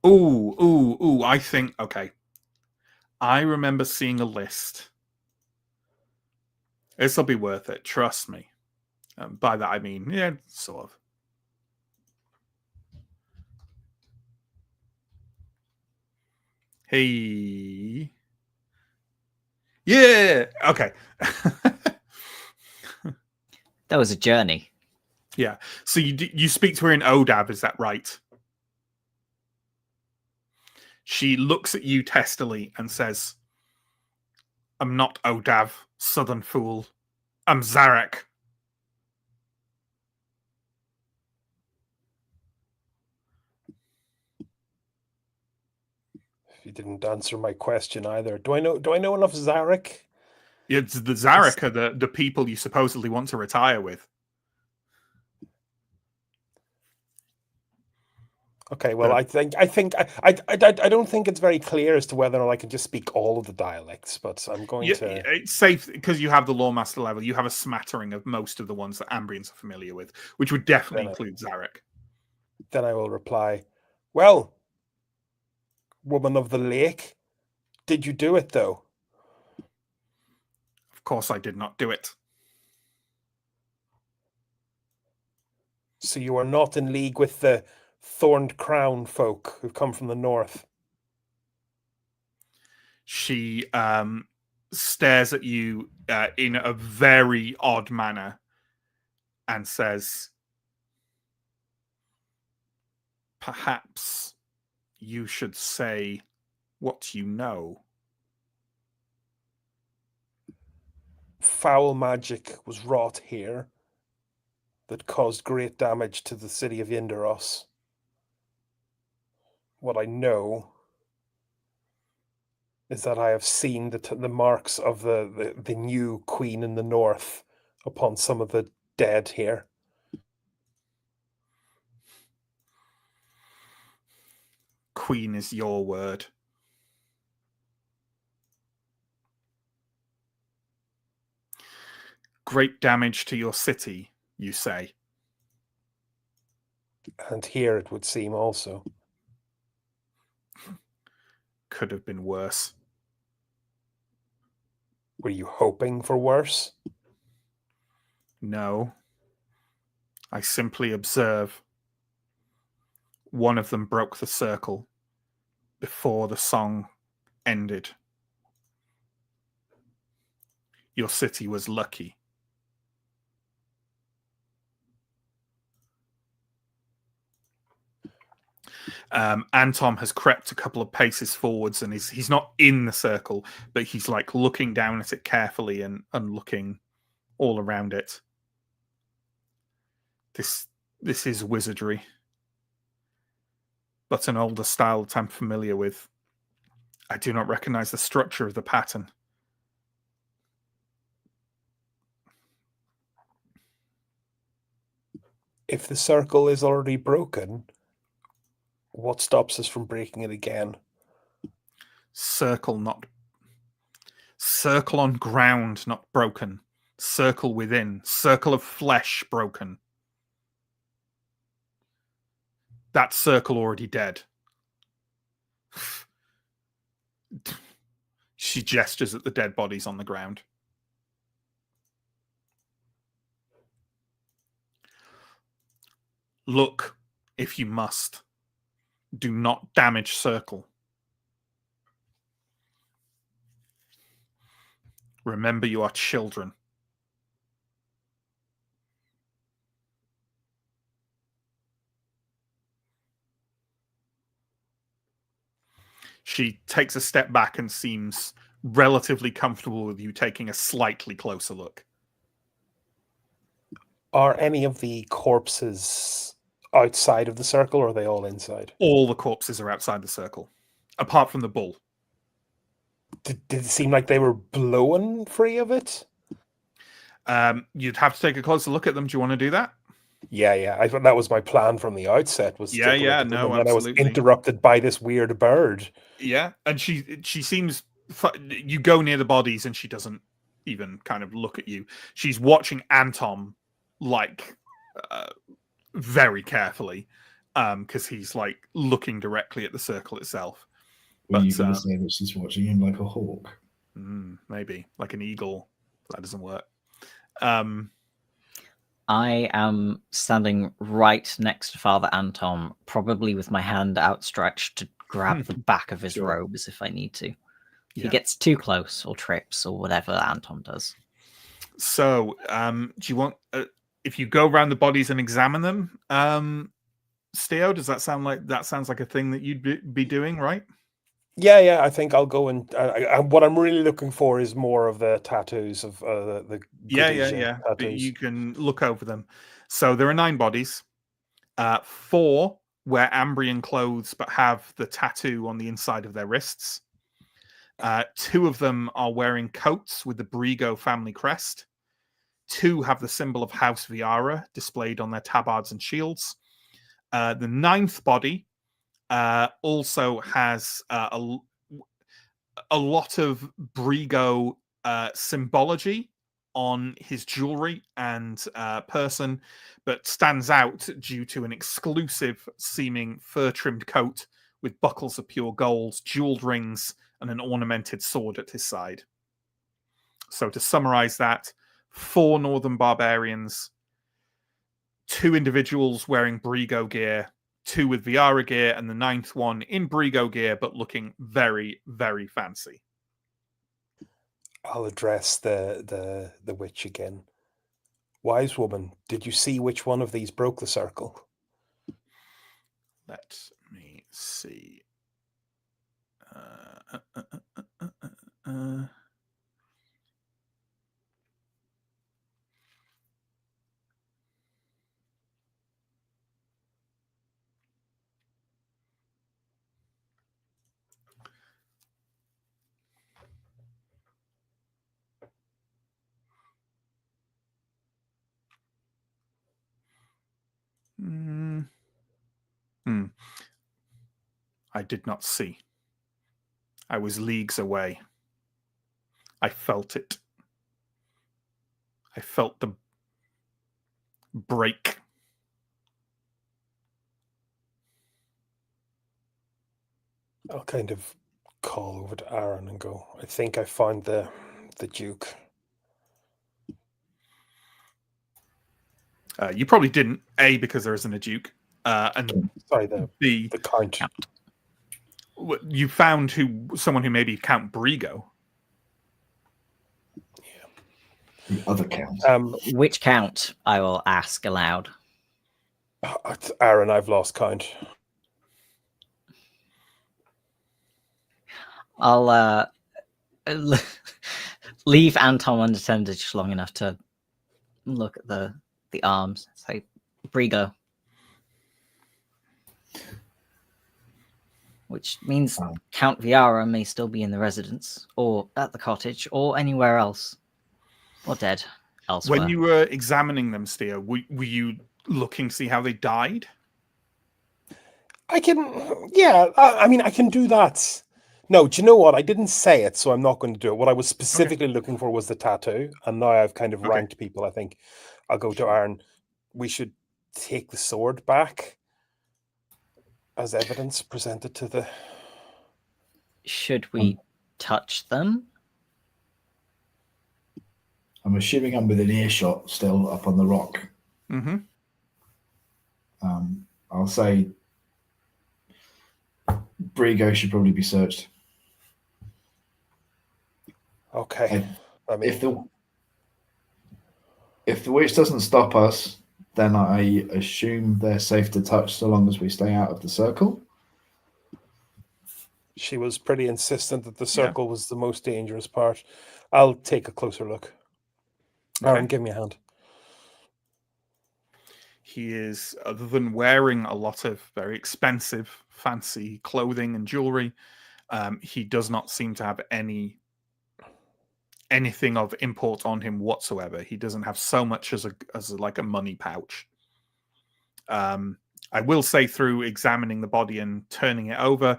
Speaker 1: Ooh, I think, okay. I remember seeing a list. This'll be worth it, trust me. By that I mean, yeah, sort of. Hey. Yeah, okay.
Speaker 4: That was a journey.
Speaker 1: Yeah, so you speak to her in Odav, is that right? She looks at you testily and says, I'm not Odav, southern fool. I'm Zarek.
Speaker 2: You didn't answer my question either. Do I know enough Zarek?
Speaker 1: It's the Zarek are the people you supposedly want to retire with.
Speaker 2: Okay, well, I don't think it's very clear as to whether or not I can just speak all of the dialects, but I'm going to.
Speaker 1: It's safe because you have the Lore Master level. You have a smattering of most of the ones that Ambrians are familiar with, which would definitely include Zarek.
Speaker 2: Then I will reply, well, woman of the lake, did you do it though?
Speaker 1: Of course I did not do it.
Speaker 2: So you are not in league with the Thorned Crown folk who come from the north?
Speaker 1: She stares at you in a very odd manner and says, perhaps you should say what you know.
Speaker 2: Foul magic was wrought here that caused great damage to the city of Yndaros. What I know is that I have seen the marks of the new queen in the north upon some of the dead here.
Speaker 1: Queen is your word. Great damage to your city, you say.
Speaker 2: And here it would seem also.
Speaker 1: Could have been worse.
Speaker 2: Were you hoping for worse?
Speaker 1: No. I simply observe. One of them broke the circle before the song ended. Your city was lucky. Anton has crept a couple of paces forwards and he's not in the circle, but he's like looking down at it carefully and looking all around it. This is wizardry, but an older style that I'm familiar with. I do not recognize the structure of the pattern.
Speaker 2: If the circle is already broken, what stops us from breaking it again?
Speaker 1: Circle on ground, not broken. Circle within. Circle of flesh broken. That circle already dead. She gestures at the dead bodies on the ground. Look, if you must. Do not damage circle. Remember, you are children. She takes a step back and seems relatively comfortable with you taking a slightly closer look.
Speaker 2: Are any of the corpses outside of the circle, or are they all inside?
Speaker 1: All the corpses are outside the circle, apart from the bull.
Speaker 2: Did it seem like they were blowing free of it?
Speaker 1: You'd have to take a closer look at them. Do you want to do that?
Speaker 2: Yeah. I thought that was my plan from the outset. Was
Speaker 1: Yeah, no,
Speaker 2: and then
Speaker 1: absolutely.
Speaker 2: I was interrupted by this weird bird.
Speaker 1: Yeah, and she seems. You go near the bodies, and she doesn't even kind of look at you. She's watching Anton like very carefully, because he's like looking directly at the circle itself.
Speaker 3: Were you going to say that she's watching him like a hawk?
Speaker 1: Maybe like an eagle. That doesn't work.
Speaker 4: I am standing right next to Father Anton, probably with my hand outstretched to grab the back of his robes if I need to. If he gets too close or trips or whatever Anton does.
Speaker 1: So, do you want, if you go around the bodies and examine them, Steo, does that sound like, that sounds like a thing that you'd be doing, right?
Speaker 2: Yeah, I think I'll go and what I'm really looking for is more of the tattoos of the
Speaker 1: yeah.
Speaker 2: Tattoos.
Speaker 1: You can look over them. So there are 9 bodies, 4 wear Ambrian clothes but have the tattoo on the inside of their wrists. 2 of them are wearing coats with the Brigo family crest. 2 have the symbol of House Viara displayed on their tabards and shields. The 9th body also has a lot of Brigo symbology on his jewelry and person, but stands out due to an exclusive seeming fur-trimmed coat with buckles of pure gold, jeweled rings, and an ornamented sword at his side. So to summarize that, 4 Northern barbarians, 2 individuals wearing Brigo gear, 2 with Viara gear, and the 9th one in Brigo gear, but looking very, very fancy.
Speaker 2: I'll address the witch again. Wise woman, did you see which one of these broke the circle?
Speaker 1: Let me see. I did not see. I was leagues away. I felt it. I felt the break.
Speaker 2: I'll kind of call over to Aaron and go, I think I found the Duke.
Speaker 1: You probably didn't, A, because there isn't a Duke, and
Speaker 2: sorry,
Speaker 1: B,
Speaker 2: the Count.
Speaker 1: You found someone who maybe Count Brigo.
Speaker 3: The other Count.
Speaker 4: Which Count? I will ask aloud.
Speaker 2: Aaron, I've lost count.
Speaker 4: I'll leave Anton unattended just long enough to look at the arms. Say, Brigo. Which means Count Viara may still be in the residence, or at the cottage, or anywhere else. Or dead elsewhere.
Speaker 1: When you were examining them, Steo, were you looking to see how they died?
Speaker 2: I mean, I can do that. No, do you know what? I didn't say it, so I'm not going to do it. What I was specifically looking for was the tattoo, and now I've kind of ranked people. I think I'll go to Aaron. We should take the sword back as evidence presented to the...
Speaker 4: Should we touch them?
Speaker 3: I'm assuming I'm within earshot still up on the rock.
Speaker 1: Mm-hmm.
Speaker 3: I'll say Brigo should probably be searched.
Speaker 2: Okay. I mean,
Speaker 3: if the witch doesn't stop us, then I assume they're safe to touch so long as we stay out of the circle.
Speaker 2: She was pretty insistent that the circle was the most dangerous part. I'll take a closer look.
Speaker 1: Okay.
Speaker 2: Aaron, give me a hand.
Speaker 1: He is, other than wearing a lot of very expensive, fancy clothing and jewelry, he does not seem to have anything of import on him whatsoever. He doesn't have so much as like a money pouch. I will say, through examining the body and turning it over,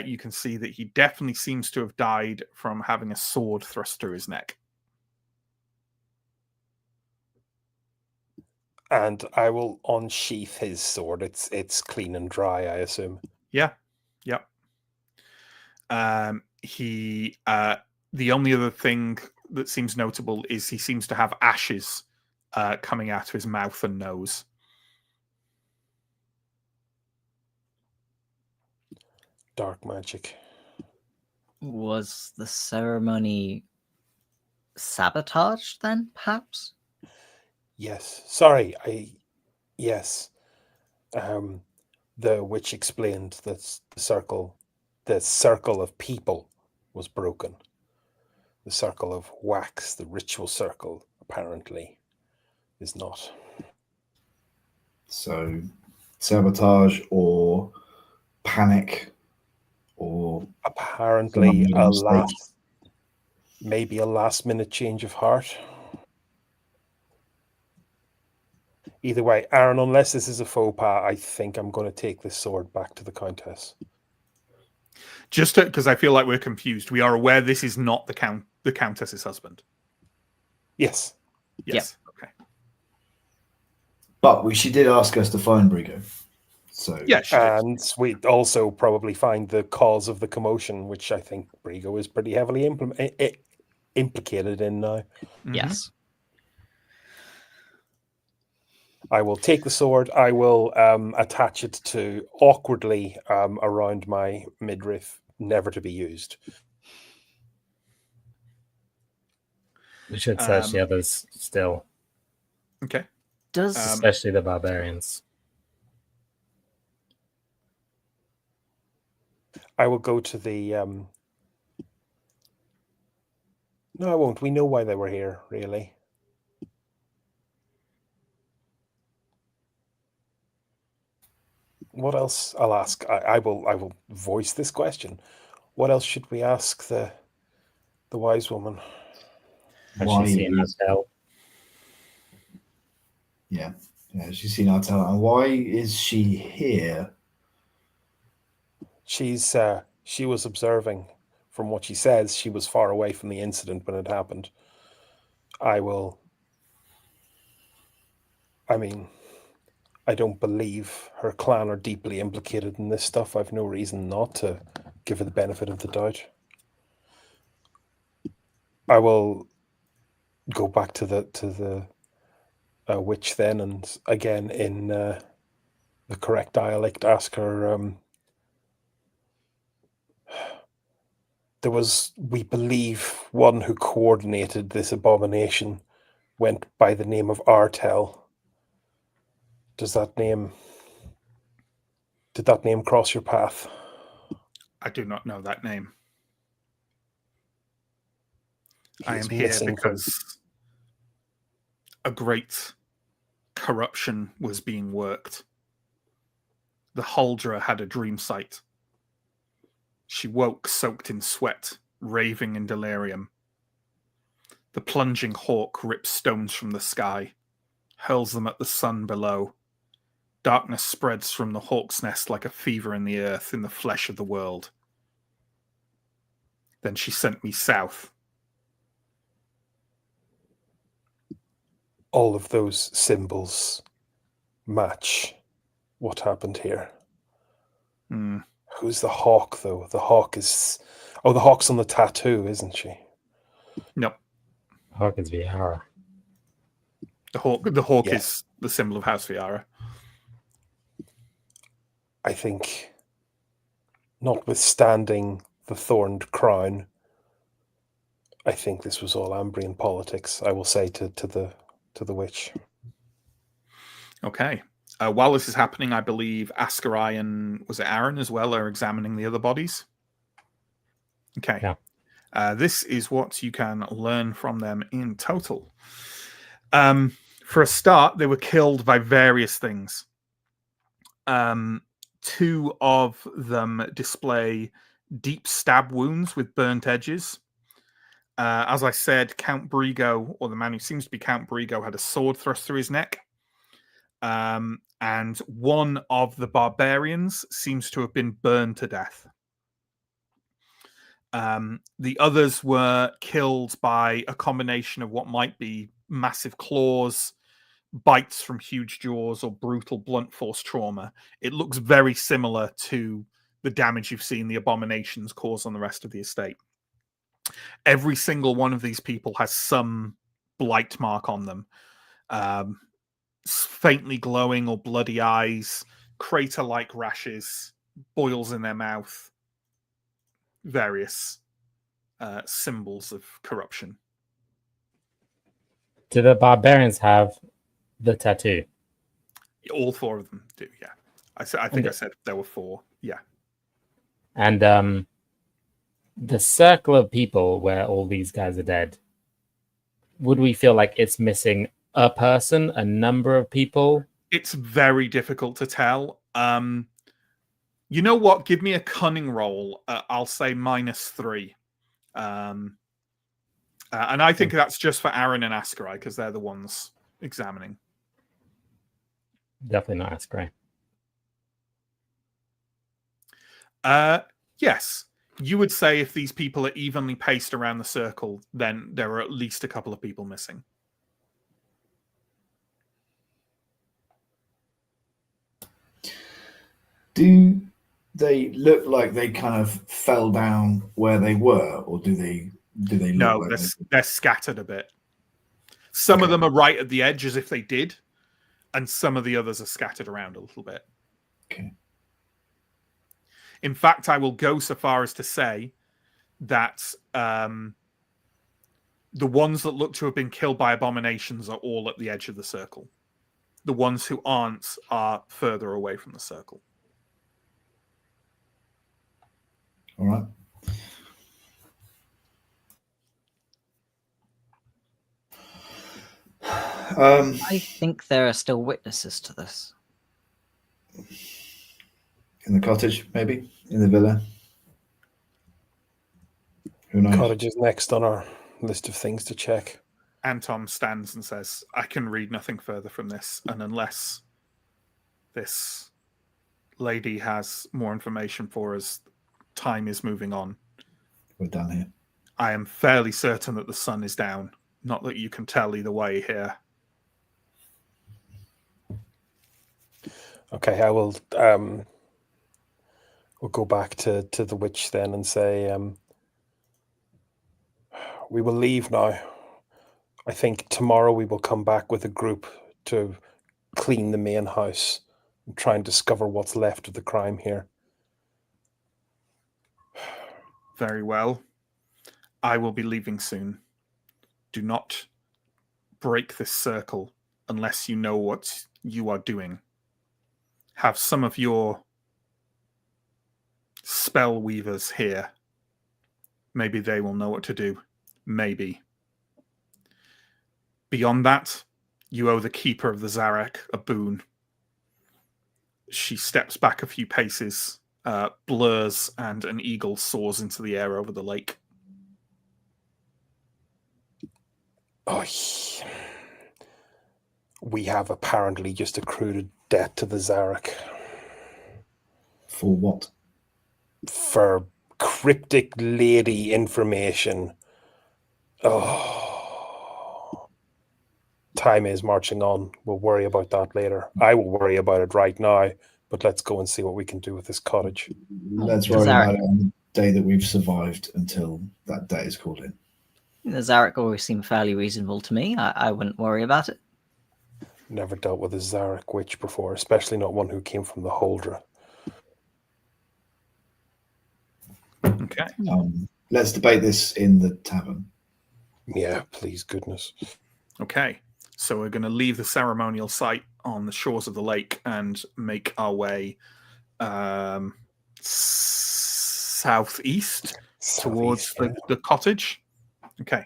Speaker 1: you can see that he definitely seems to have died from having a sword thrust through his neck.
Speaker 2: And I will unsheath his sword. It's clean and dry, I assume.
Speaker 1: Yeah. The only other thing that seems notable is he seems to have ashes coming out of his mouth and nose.
Speaker 2: Dark magic.
Speaker 4: Was the ceremony sabotaged then, perhaps?
Speaker 2: Yes. Sorry, yes. The witch explained that the circle of people was broken. The circle of wax, the ritual circle, apparently is not.
Speaker 3: So sabotage or panic or
Speaker 2: apparently maybe a last minute change of heart. Either way, Aaron, unless this is a faux pas, I think I'm going to take this sword back to the Countess.
Speaker 1: Just because I feel like we're confused. We are aware this is not the Countess's husband.
Speaker 2: Yes.
Speaker 1: Yes. Yep. Okay.
Speaker 3: But she did ask us to find Brigo. So
Speaker 1: yeah,
Speaker 2: and we also probably find the cause of the commotion, which I think Brigo is pretty heavily implicated in now.
Speaker 4: Mm-hmm. Yes.
Speaker 2: I will take the sword. I will attach it to awkwardly around my midriff, never to be used.
Speaker 5: We should search the others still.
Speaker 1: Okay.
Speaker 5: Especially the barbarians.
Speaker 2: I will go to the... No, I won't. We know why they were here, really. What else? I'll ask. I will voice this question. What else should we ask the wise woman?
Speaker 5: Has she seen our tell?
Speaker 3: Yeah, she's seen our tell. And why is she here?
Speaker 2: She was observing. From what she says, she was far away from the incident when it happened. I don't believe her clan are deeply implicated in this stuff. I've no reason not to give her the benefit of the doubt. I will go back to the witch then, and again in the correct dialect, ask her. There was, we believe, one who coordinated this abomination, went by the name of Artel. Did that name cross your path?
Speaker 1: I do not know that name. I am here because a great corruption was being worked. The Huldra had a dream sight. She woke soaked in sweat, raving in delirium. The plunging hawk rips stones from the sky, hurls them at the sun below. Darkness spreads from the hawk's nest like a fever in the earth, in the flesh of the world. Then she sent me south.
Speaker 2: All of those symbols match what happened here. Who's the hawk, though? The hawk is... Oh, the hawk's on the tattoo, isn't she?
Speaker 1: Nope.
Speaker 5: Hawk is Viara.
Speaker 1: The hawk is the symbol of House Viara.
Speaker 2: I think, notwithstanding the thorned crown, I think this was all Ambrian politics. I will say to the witch.
Speaker 1: Okay. While this is happening, I believe Askarai and was it Aaron as well are examining the other bodies. Okay.
Speaker 5: Yeah.
Speaker 1: This is what you can learn from them in total. For a start, they were killed by various things. 2 of them display deep stab wounds with burnt edges. As I said, Count Brigo, or the man who seems to be Count Brigo, had a sword thrust through his neck. And one of the barbarians seems to have been burned to death. The others were killed by a combination of what might be massive claws, bites from huge jaws, or brutal blunt force trauma. It looks very similar to the damage you've seen the abominations cause on the rest of the estate. Every single one of these people has some blight mark on them. Faintly glowing or bloody eyes, crater-like rashes, boils in their mouth, various symbols of corruption.
Speaker 5: Do the barbarians have the tattoo?
Speaker 1: All 4 of them do, yeah. I think I said there were 4, yeah.
Speaker 5: And the circle of people where all these guys are dead, would we feel like it's missing a person, a number of people?
Speaker 1: It's very difficult to tell. You know what? Give me a cunning roll. I'll say -3. And I think that's just for Aaron and Askarai, because they're the ones examining.
Speaker 5: Definitely not Askarai.
Speaker 1: Yes. You would say if these people are evenly paced around the circle, then there are at least a couple of people missing.
Speaker 3: Do they look like they kind of fell down where they were, or do they look
Speaker 1: No,
Speaker 3: like
Speaker 1: they're scattered a bit. Some of them are right at the edge as if they did, and some of the others are scattered around a little bit.
Speaker 3: Okay.
Speaker 1: In fact, I will go so far as to say that the ones that look to have been killed by abominations are all at the edge of the circle. The ones who aren't are further away from the circle.
Speaker 3: All right.
Speaker 4: I think there are still witnesses to this.
Speaker 3: In the cottage, maybe? In the villa? Who knows?
Speaker 2: Cottage is next on our list of things to check.
Speaker 1: Anton stands and says, I can read nothing further from this, and unless this lady has more information for us, time is moving on.
Speaker 3: We're done here.
Speaker 1: I am fairly certain that the sun is down. Not that you can tell either way here.
Speaker 2: Okay, I will we'll go back to the witch then and say we will leave now. I think tomorrow we will come back with a group to clean the main house and try and discover what's left of the crime here.
Speaker 1: Very well. I will be leaving soon. Do not break this circle unless you know what you are doing. Have some of your spell weavers here. Maybe they will know what to do. Maybe. Beyond that, you owe the keeper of the Zarek a boon. She steps back a few paces, blurs, and an eagle soars into the air over the lake.
Speaker 2: Oh, we have apparently just accrued a debt to the Zarek.
Speaker 3: For what?
Speaker 2: For cryptic lady information. Oh. Time is marching on. We'll worry about that later. I will worry about it right now, but let's go and see what we can do with this cottage.
Speaker 3: Let's worry about it on the day that we've survived until that day is called in.
Speaker 4: The Zarek always seemed fairly reasonable to me. I wouldn't worry about it.
Speaker 2: Never dealt with a Zarek witch before, especially not one who came from the Holdra.
Speaker 1: Okay.
Speaker 3: Let's debate this in the tavern.
Speaker 2: Yeah, please, goodness.
Speaker 1: Okay. So we're going to leave the ceremonial site on the shores of the lake and make our way southeast towards the cottage. Okay.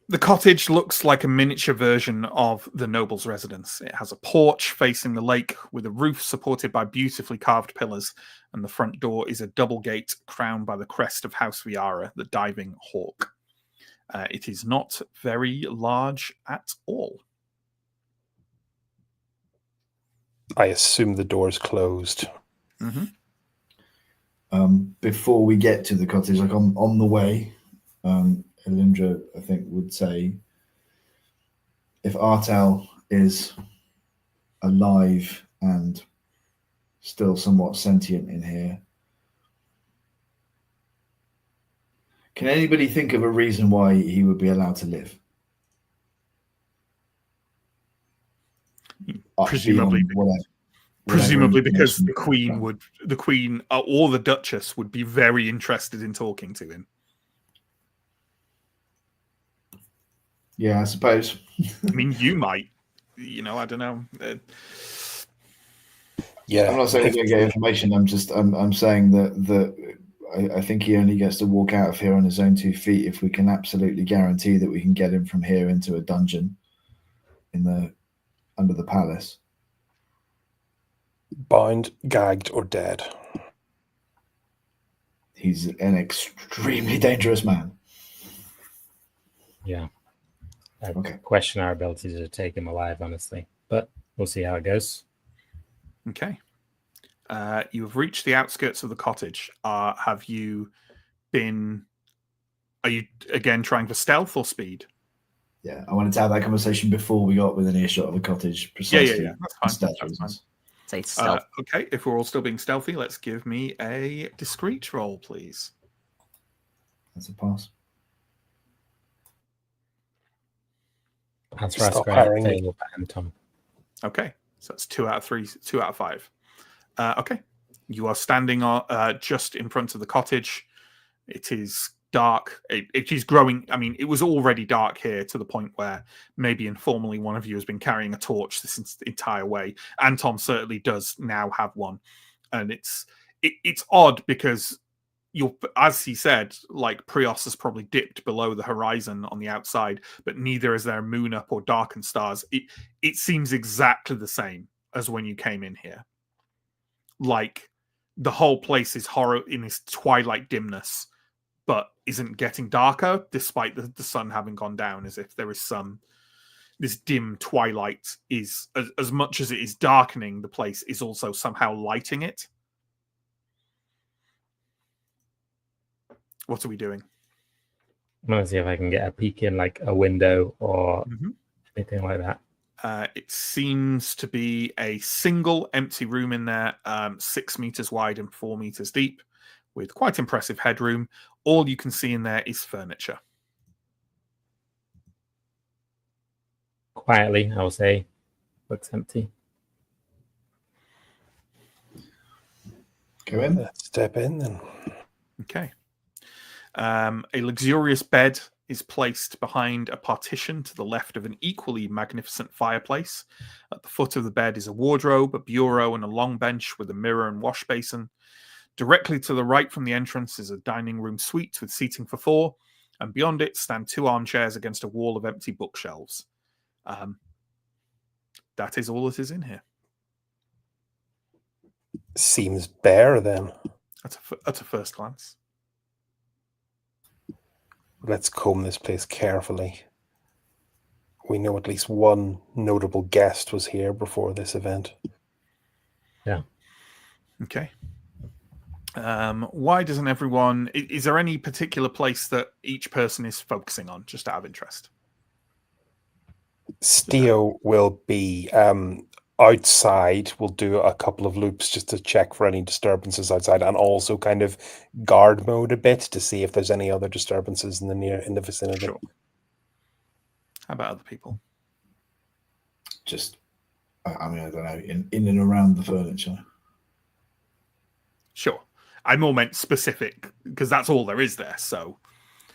Speaker 1: The cottage looks like a miniature version of the noble's residence. It has a porch facing the lake with a roof supported by beautifully carved pillars, and the front door is a double gate crowned by the crest of House Viara, the diving hawk. It is not very large at all.
Speaker 2: I assume the door's closed.
Speaker 1: Mm-hmm.
Speaker 3: Before we get to the cottage, like on the way, Elindra, I think, would say, if Artel is alive and still somewhat sentient in here, can anybody think of a reason why he would be allowed to live?
Speaker 1: Presumably, because the Queen or the Duchess would be very interested in talking to him.
Speaker 3: Yeah, I suppose.
Speaker 1: I mean, you might. I don't know.
Speaker 2: Yeah,
Speaker 3: I'm not saying we're going to get information. I'm saying that I think he only gets to walk out of here on his own 2 feet if we can absolutely guarantee that we can get him from here into a dungeon under the palace.
Speaker 2: Bound, gagged, or dead.
Speaker 3: He's an extremely dangerous man.
Speaker 5: Yeah. I question our ability to take him alive, honestly. But we'll see how it goes.
Speaker 1: Okay. You have reached the outskirts of the cottage. Are you again trying for stealth or speed?
Speaker 3: Yeah, I wanted to have that conversation before we got within earshot of the cottage, precisely.
Speaker 1: Yeah. That's fine.
Speaker 3: That's fine.
Speaker 4: Say stealth.
Speaker 1: Okay, if we're all still being stealthy, let's give me a discreet roll, please.
Speaker 3: That's a pass.
Speaker 5: That's right. Fail, Tom.
Speaker 1: Okay, so that's 2 out of 3, 2 out of 5. Okay, you are standing just in front of the cottage. It is dark. It is growing. I mean, it was already dark here to the point where maybe informally one of you has been carrying a torch this entire way. Anton certainly does now have one, and it's odd because as he said, like Prios has probably dipped below the horizon on the outside, but neither is there a moon up or darkened stars. It seems exactly the same as when you came in here. Like the whole place is horror in this twilight dimness, but isn't getting darker despite the sun having gone down, as if there is this dim twilight is as much as it is darkening the place is also somehow lighting it. What are we doing?
Speaker 5: I'm going to see if I can get a peek in like a window or anything like that.
Speaker 1: It seems to be a single empty room in there, 6 meters wide and 4 meters deep, with quite impressive headroom. All you can see in there is furniture.
Speaker 5: Quietly, I will say, looks empty.
Speaker 3: Go in.
Speaker 2: Let's step in then.
Speaker 1: Okay. A luxurious bed is placed behind a partition to the left of an equally magnificent fireplace. At the foot of the bed is a wardrobe, a bureau, and a long bench with a mirror and wash basin. Directly to the right from the entrance is a dining room suite with seating for 4, and beyond it stand 2 armchairs against a wall of empty bookshelves. That is all that is in here.
Speaker 2: Seems bare then.
Speaker 1: At a first glance.
Speaker 2: Let's comb this place carefully. We know at least one notable guest was here before this event.
Speaker 5: Yeah.
Speaker 1: Okay. Why doesn't everyone... Is there any particular place that each person is focusing on, just out of interest?
Speaker 2: Steo will be outside. We'll do a couple of loops just to check for any disturbances outside, and also kind of guard mode a bit to see if there's any other disturbances in the vicinity.
Speaker 1: Sure. How about other people?
Speaker 3: Just, I mean, I don't know, in and around the furniture.
Speaker 1: Sure. I more meant specific because that's all there is there. So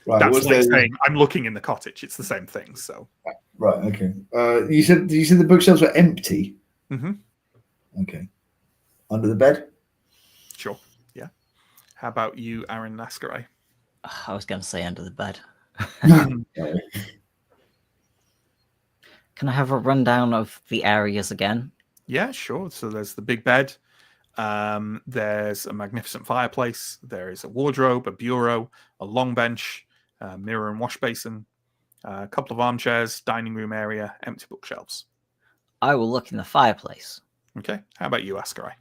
Speaker 3: Right,
Speaker 1: that's like saying I'm looking in the cottage. It's the same thing. So
Speaker 3: right, okay. You said the bookshelves were empty.
Speaker 1: Mm-hmm.
Speaker 3: Okay. Under the bed?
Speaker 1: Sure. Yeah. How about you, Aaron Lascaray?
Speaker 4: I was going to say under the bed. Can I have a rundown of the areas again?
Speaker 1: Yeah, sure. So there's the big bed. There's a magnificent fireplace. There is a wardrobe, a bureau, a long bench, a mirror and wash basin, a couple of armchairs, dining room area, empty bookshelves.
Speaker 4: I will look in the fireplace.
Speaker 1: Okay. How about you, Ascaray?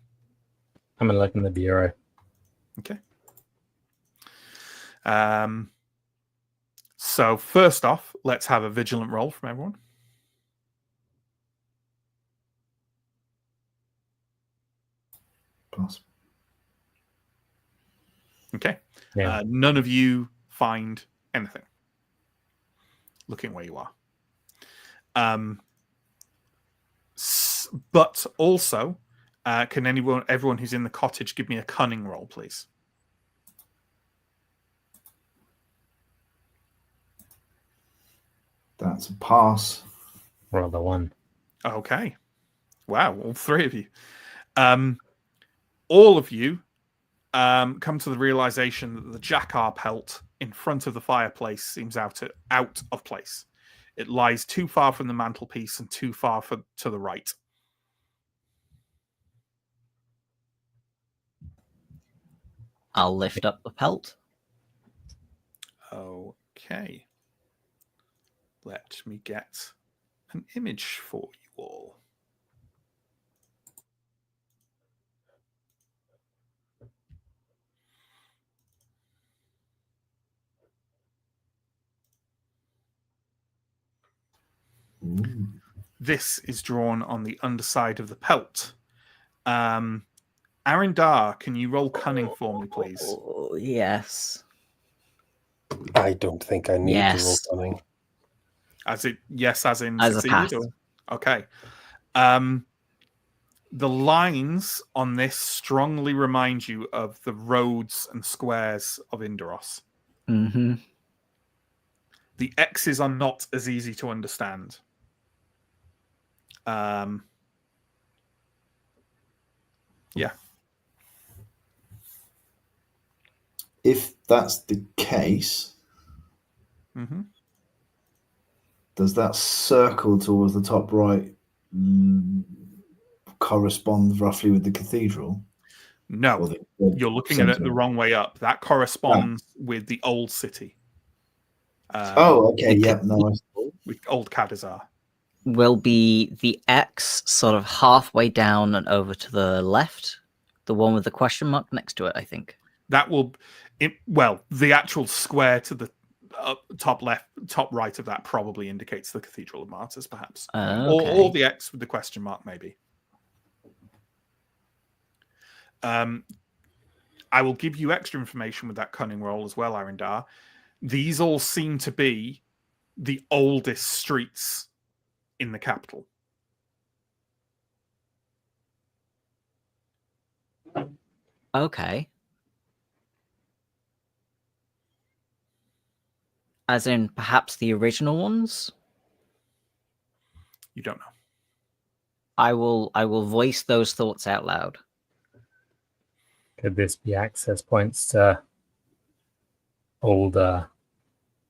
Speaker 5: I'm gonna look in the bureau.
Speaker 1: Okay. So first off, let's have a vigilant roll from everyone.
Speaker 3: Pass.
Speaker 1: Okay.
Speaker 5: Yeah.
Speaker 1: None of you find anything. Looking where you are. But also, can everyone who's in the cottage give me a cunning roll, please?
Speaker 3: That's a pass.
Speaker 5: Roll the 1.
Speaker 1: Okay. Wow, all three of you. All of you come to the realization that the jacquard pelt in front of the fireplace seems out of place. It lies too far from the mantelpiece and too far to the right.
Speaker 4: I'll lift up the pelt.
Speaker 1: Okay. Let me get an image for you all.
Speaker 3: Ooh.
Speaker 1: This is drawn on the underside of the pelt. Arindar, can you roll cunning for me, please?
Speaker 4: Oh, yes.
Speaker 2: I don't think I need to roll cunning.
Speaker 1: As in
Speaker 4: succeeded?
Speaker 1: Or? Okay. The lines on this strongly remind you of the roads and squares of Indaros.
Speaker 4: Mm-hmm.
Speaker 1: The X's are not as easy to understand. Yeah.
Speaker 3: If that's the case, does that circle towards the top right correspond roughly with the cathedral?
Speaker 1: No, you're looking at it the wrong way up. That corresponds with the old city.
Speaker 3: Okay. Yep. No.
Speaker 1: With old Kadazar.
Speaker 4: Will be the X sort of halfway down and over to the left, the one with the question mark next to it, I think.
Speaker 1: That will, the actual square to the top left, top right of that probably indicates the Cathedral of Martyrs, perhaps,
Speaker 4: Okay.
Speaker 1: or the X with the question mark, maybe. I will give you extra information with that cunning roll as well, Arindar. These all seem to be the oldest streets in the capital.
Speaker 4: Okay. As in perhaps the original ones?
Speaker 1: You don't know.
Speaker 4: I will voice those thoughts out loud.
Speaker 5: Could this be access points to older,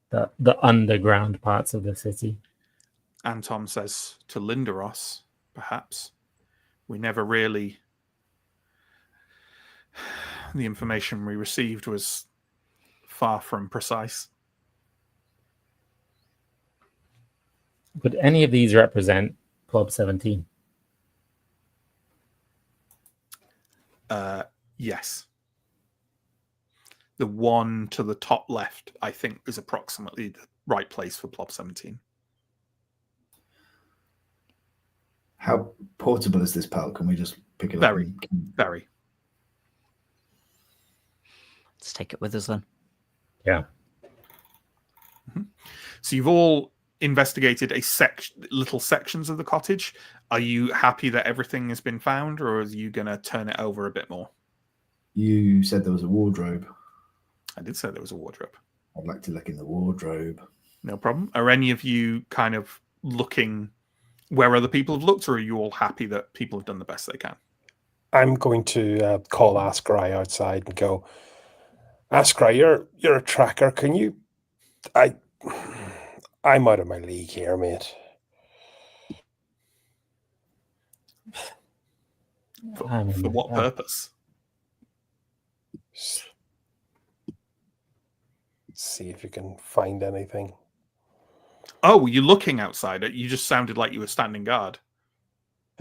Speaker 5: the underground parts of the city?
Speaker 1: Anton says to Lindaros, perhaps. We never really... The information we received was far from precise.
Speaker 5: Would any of these represent Club 17?
Speaker 1: Yes. The one to the top left, I think, is approximately the right place for Club 17.
Speaker 3: How portable is this pelt? Can we just pick it
Speaker 1: up? Very.
Speaker 4: Let's take it with us then.
Speaker 5: Yeah.
Speaker 1: So you've all investigated little sections of the cottage. Are you happy that everything has been found, or are you going to turn it over a bit more?
Speaker 3: You said there was a wardrobe.
Speaker 1: I did say there was a wardrobe.
Speaker 3: I'd like to look in the wardrobe.
Speaker 1: No problem. Are any of you kind of looking where other people have looked, or are you all happy that people have done the best they can? I'm
Speaker 2: going to call Askrai outside and go, Askrai, you're a tracker. Can you... I'm out of my league here, mate.
Speaker 1: For what purpose?
Speaker 2: See if you can find anything.
Speaker 1: Oh, were you looking outside? You just sounded like you were standing guard.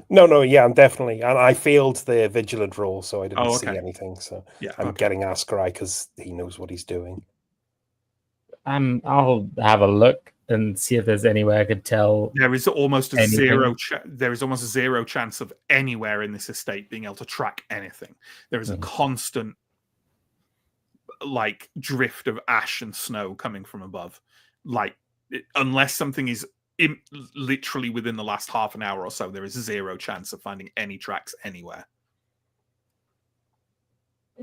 Speaker 2: No, yeah, I'm definitely. And I failed the vigilant roll, so I didn't see anything. So yeah, I'm getting Askrai because he knows what he's doing.
Speaker 5: I'll have a look and see if there's anywhere I could tell.
Speaker 1: There is almost a zero. There is almost a zero chance of anywhere in this estate being able to track anything. There is a constant, like, drift of ash and snow coming from above. Like, unless something is literally within the last half an hour or so, there is zero chance of finding any tracks anywhere.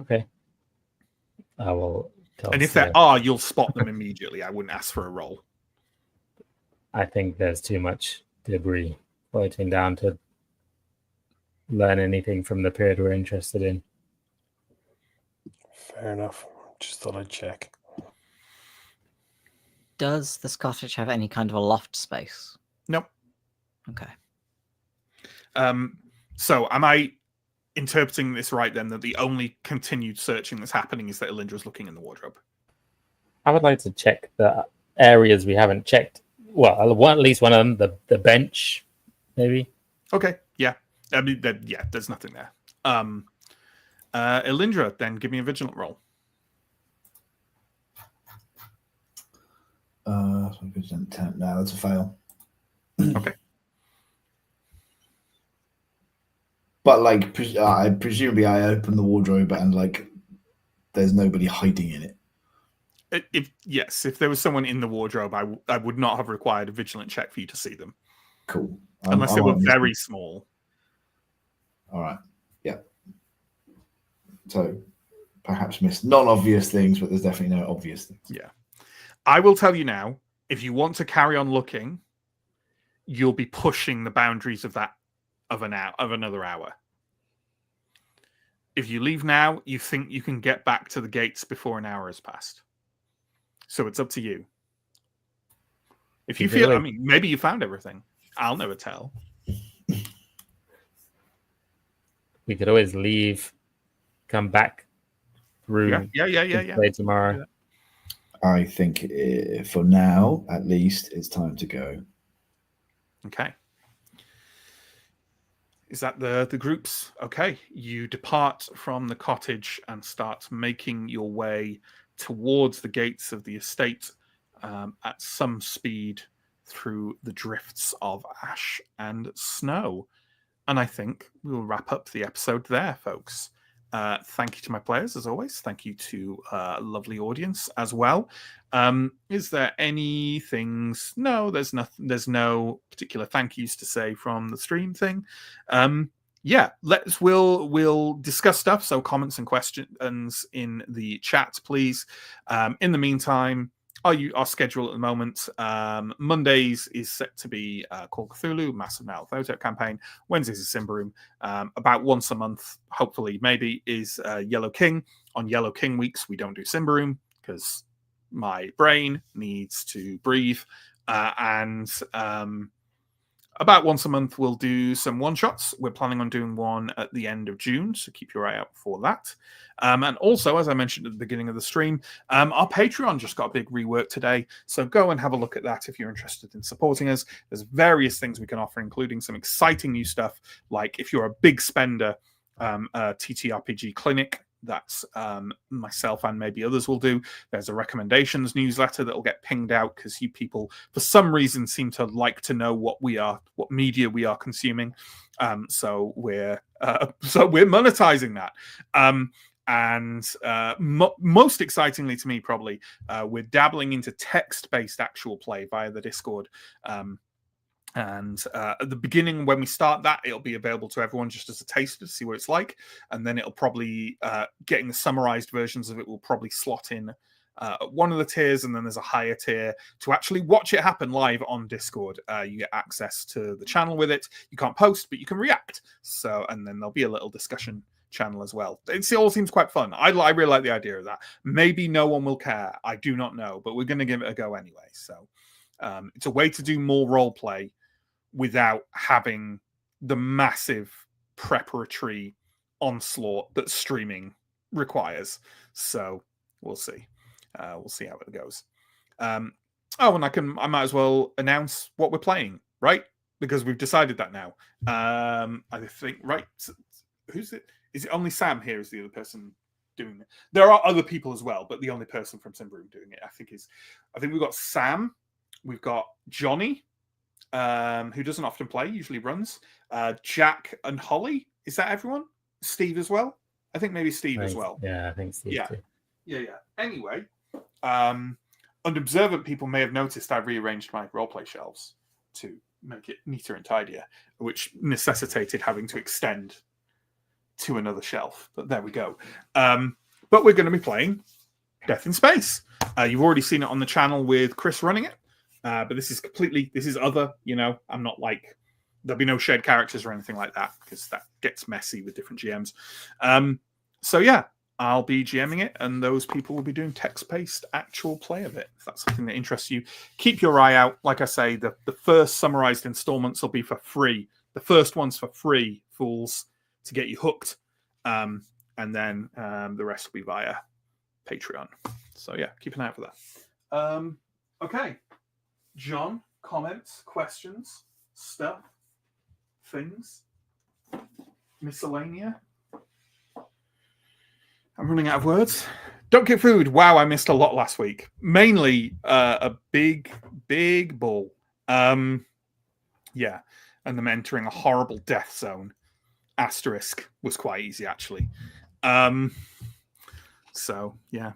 Speaker 5: Okay. I will tell.
Speaker 1: And if there are, you'll spot them immediately. I wouldn't ask for a roll.
Speaker 5: I think there's too much debris floating down to learn anything from the period we're interested in.
Speaker 2: Fair enough. Just thought I'd check.
Speaker 4: Does this cottage have any kind of a loft space?
Speaker 1: Nope.
Speaker 4: Okay.
Speaker 1: So am I interpreting this right then, that the only continued searching that's happening is that Elindra's looking in the wardrobe?
Speaker 5: I would like to check the areas we haven't checked. Well, at least one of them, the bench, maybe.
Speaker 1: Okay, yeah. I mean, there's nothing there. Elindra, then give me a vigilant roll.
Speaker 3: Vigilant 10. No, that's a fail.
Speaker 1: Okay.
Speaker 3: But like, presumably, I open the wardrobe and like, there's nobody hiding in it.
Speaker 1: If there was someone in the wardrobe, I would not have required a vigilant check for you to see them.
Speaker 3: Cool.
Speaker 1: Unless they were very small.
Speaker 3: All right. Yeah. So perhaps missed non-obvious things, but there's definitely no obvious things.
Speaker 1: Yeah. I will tell you now, if you want to carry on looking, you'll be pushing the boundaries of another hour. If you leave now, you think you can get back to the gates before an hour has passed. So it's up to you. If you feel, maybe you found everything. I'll never tell.
Speaker 5: We could always leave, come back through.
Speaker 1: Yeah.
Speaker 5: Play tomorrow.
Speaker 3: I think for now, at least, it's time to go.
Speaker 1: Okay. Is that the groups? Okay. You depart from the cottage and start making your way towards the gates of the estate at some speed through the drifts of ash and snow. And I think we'll wrap up the episode there, folks. Thank you to my players, as always. Thank you to a lovely audience as well. Is there any things? No, there's nothing. There's no particular thank yous to say from the stream thing. We'll discuss stuff. So comments and questions in the chat, please. In the meantime, our schedule at the moment, Mondays is set to be Call Cthulhu, Massive Now Photo campaign. Wednesdays is Symbaroum. About once a month, hopefully, maybe, is Yellow King. On Yellow King weeks, we don't do Symbaroum because my brain needs to breathe. About once a month, we'll do some one-shots. We're planning on doing one at the end of June, so keep your eye out for that. And also, as I mentioned at the beginning of the stream, our Patreon just got a big rework today, so go and have a look at that if you're interested in supporting us. There's various things we can offer, including some exciting new stuff, like if you're a big spender, a TTRPG clinic that myself and maybe others will do. There's a recommendations newsletter that will get pinged out because you people, for some reason, seem to like to know what media we are consuming. So we're monetizing that. Most excitingly to me, probably, we're dabbling into text-based actual play via the Discord. And at the beginning, when we start that, it'll be available to everyone just as a taster to see what it's like. And then it'll probably, getting the summarized versions of it will probably slot in at one of the tiers. And then there's a higher tier to actually watch it happen live on Discord. You get access to the channel with it. You can't post, but you can react. So, and then there'll be a little discussion channel as well. It all seems quite fun. I really like the idea of that. Maybe no one will care. I do not know, but we're going to give it a go anyway. So it's a way to do more role play without having the massive preparatory onslaught that streaming requires. So we'll see. We'll see how it goes. And I might as well announce what we're playing, right? Because we've decided that now. I think, right? Who's it? Is it only Sam here is the other person doing it? There are other people as well, but the only person from Symbaroum doing it, I think we've got Sam, we've got Johnny, who doesn't often play, usually runs. Jack and Holly. Is that everyone? Steve as well? I think maybe Steve as well.
Speaker 5: Yeah, I think Steve too.
Speaker 1: Yeah. Anyway, unobservant people may have noticed I've rearranged my roleplay shelves to make it neater and tidier, which necessitated having to extend to another shelf. But there we go. But we're going to be playing Death in Space. You've already seen it on the channel with Chris running it. But this is other, I'm not like, there'll be no shared characters or anything like that because that gets messy with different GMs. So yeah, I'll be GMing it and those people will be doing text-based actual play of it. If that's something that interests you, keep your eye out. Like I say, the first summarized installments will be for free. The first one's for free, fools, to get you hooked. And then the rest will be via Patreon. So yeah, keep an eye out for that. Okay. John, comments, questions, stuff, things, miscellanea. I'm running out of words. Don't get food. Wow, I missed a lot last week. Mainly a big ball. Yeah, and them entering a horrible death zone. Asterisk was quite easy, actually. So, yeah.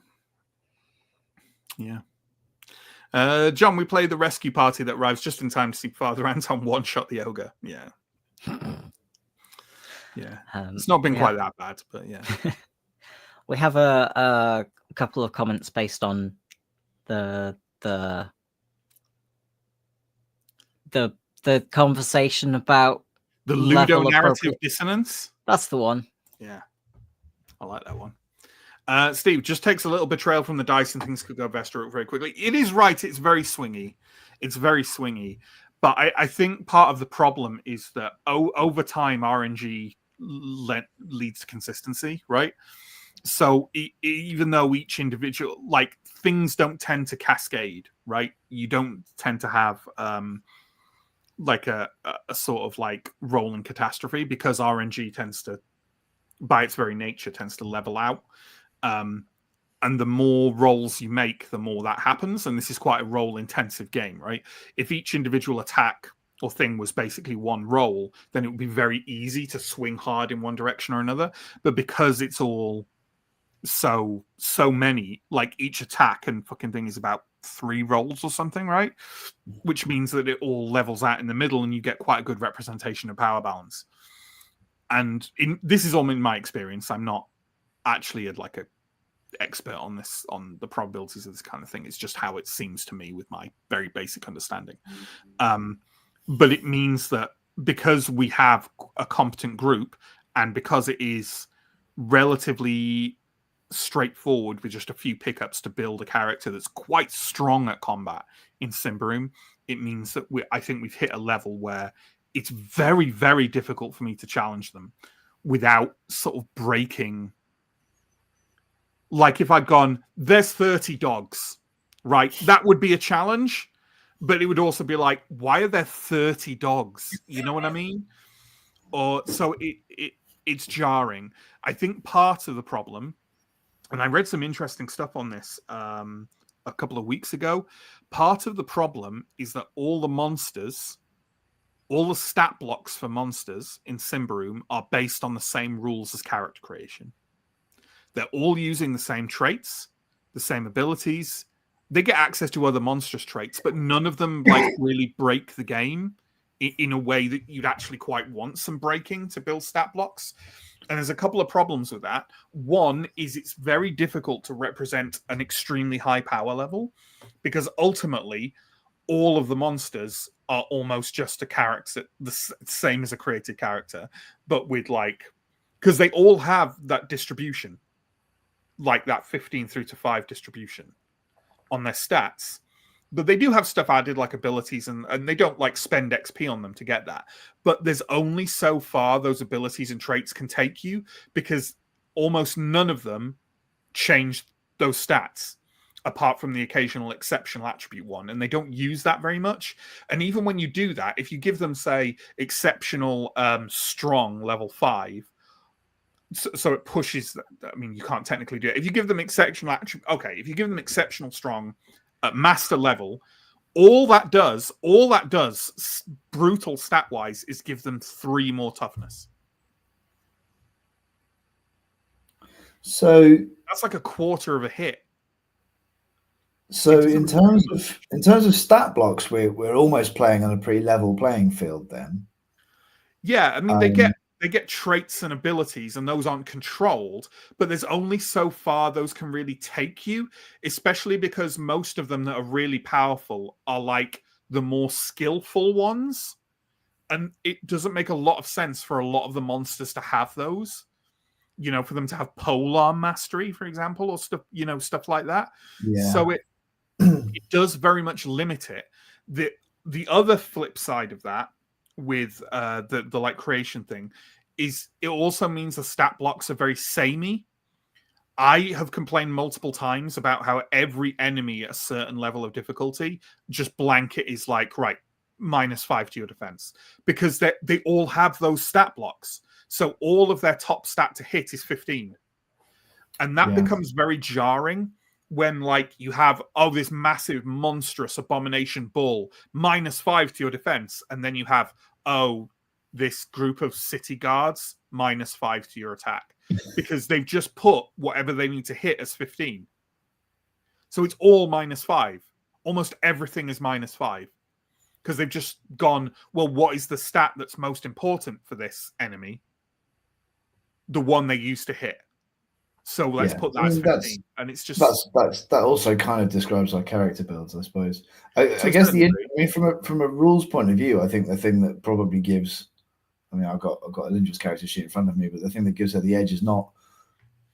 Speaker 1: John, we played the rescue party that arrives just in time to see Father Anton one-shot the ogre. Yeah. It's not been quite that bad, but yeah.
Speaker 4: We have a couple of comments based on the conversation about
Speaker 1: the ludonarrative dissonance.
Speaker 4: That's the one.
Speaker 1: Yeah, I like that one. Steve, just takes a little betrayal from the dice and things could go Vester very quickly. It is right. It's very swingy. But I think part of the problem is that over time, RNG leads to consistency, right? So even though each individual, like, things don't tend to cascade, right? You don't tend to have like a sort of like rolling catastrophe because RNG tends to, by its very nature, tends to level out. And the more rolls you make, the more that happens. And this is quite a roll-intensive game, right? If each individual attack or thing was basically one roll, then it would be very easy to swing hard in one direction or another. But because it's all so many, like each attack and fucking thing is about 3 rolls or something, right? Which means that it all levels out in the middle and you get quite a good representation of power balance. And this is all in my experience. I'm not actually like a expert on this, on the probabilities of this kind of thing. It's just how it seems to me with my very basic understanding. But it means that because we have a competent group and because it is relatively straightforward with just a few pickups to build a character that's quite strong at combat in Symbaroum, it means that I think we've hit a level where it's very, very difficult for me to challenge them without sort of breaking. Like if I'd gone, there's 30 dogs, right? That would be a challenge, but it would also be like, why are there 30 dogs? You know what I mean? Or so it's jarring. I think part of the problem, and I read some interesting stuff on this a couple of weeks ago. Part of the problem is that all the monsters, all the stat blocks for monsters in Symbaroum are based on the same rules as character creation. They're all using the same traits, the same abilities. They get access to other monstrous traits, but none of them like really break the game in a way that you'd actually quite want some breaking to build stat blocks. And there's a couple of problems with that. One is it's very difficult to represent an extremely high power level, because ultimately all of the monsters are almost just a character, the same as a created character, but with like, because they all have that distribution, like that 15 through to 5 distribution on their stats. But they do have stuff added like abilities, and they don't like spend XP on them to get that. But there's only so far those abilities and traits can take you, because almost none of them change those stats, apart from the occasional exceptional attribute one, and they don't use that very much. And even when you do that, if you give them, say, exceptional strong level 5, so it pushes, I mean, you can't technically do it. If you give them exceptional attribute, okay, if you give them exceptional strong at master level, all that does, brutal stat wise, is give them 3 more toughness.
Speaker 3: So
Speaker 1: that's like a quarter of a hit.
Speaker 3: So in terms of stat blocks, we're almost playing on a pretty level playing field then.
Speaker 1: Yeah, I mean they get traits and abilities, and those aren't controlled, but there's only so far those can really take you, especially because most of them that are really powerful are like the more skillful ones, and it doesn't make a lot of sense for a lot of the monsters to have those, you know, for them to have polearm mastery, for example, or stuff, you know, stuff like that.
Speaker 3: Yeah.
Speaker 1: So it does very much limit it. The other flip side of that, with the like creation thing, is it also means the stat blocks are very samey. I have complained multiple times about how every enemy at a certain level of difficulty just blanket is like, right, -5 to your defense, because they all have those stat blocks. So all of their top stat to hit is 15. And that becomes very jarring when, like, you have, this massive, monstrous abomination bull, -5 to your defense, and then you have, this group of city guards, -5 to your attack, because they've just put whatever they need to hit as 15. So it's all -5. Almost everything is -5, because they've just gone, well, what is the stat that's most important for this enemy? The one they used to hit. So let's put that as 15. And it's just
Speaker 3: that also kind of describes our character builds, I suppose. I guess from a rules point of view, I think the thing that probably gives, I mean, I've got Alindra's character sheet in front of me, but the thing that gives her the edge is not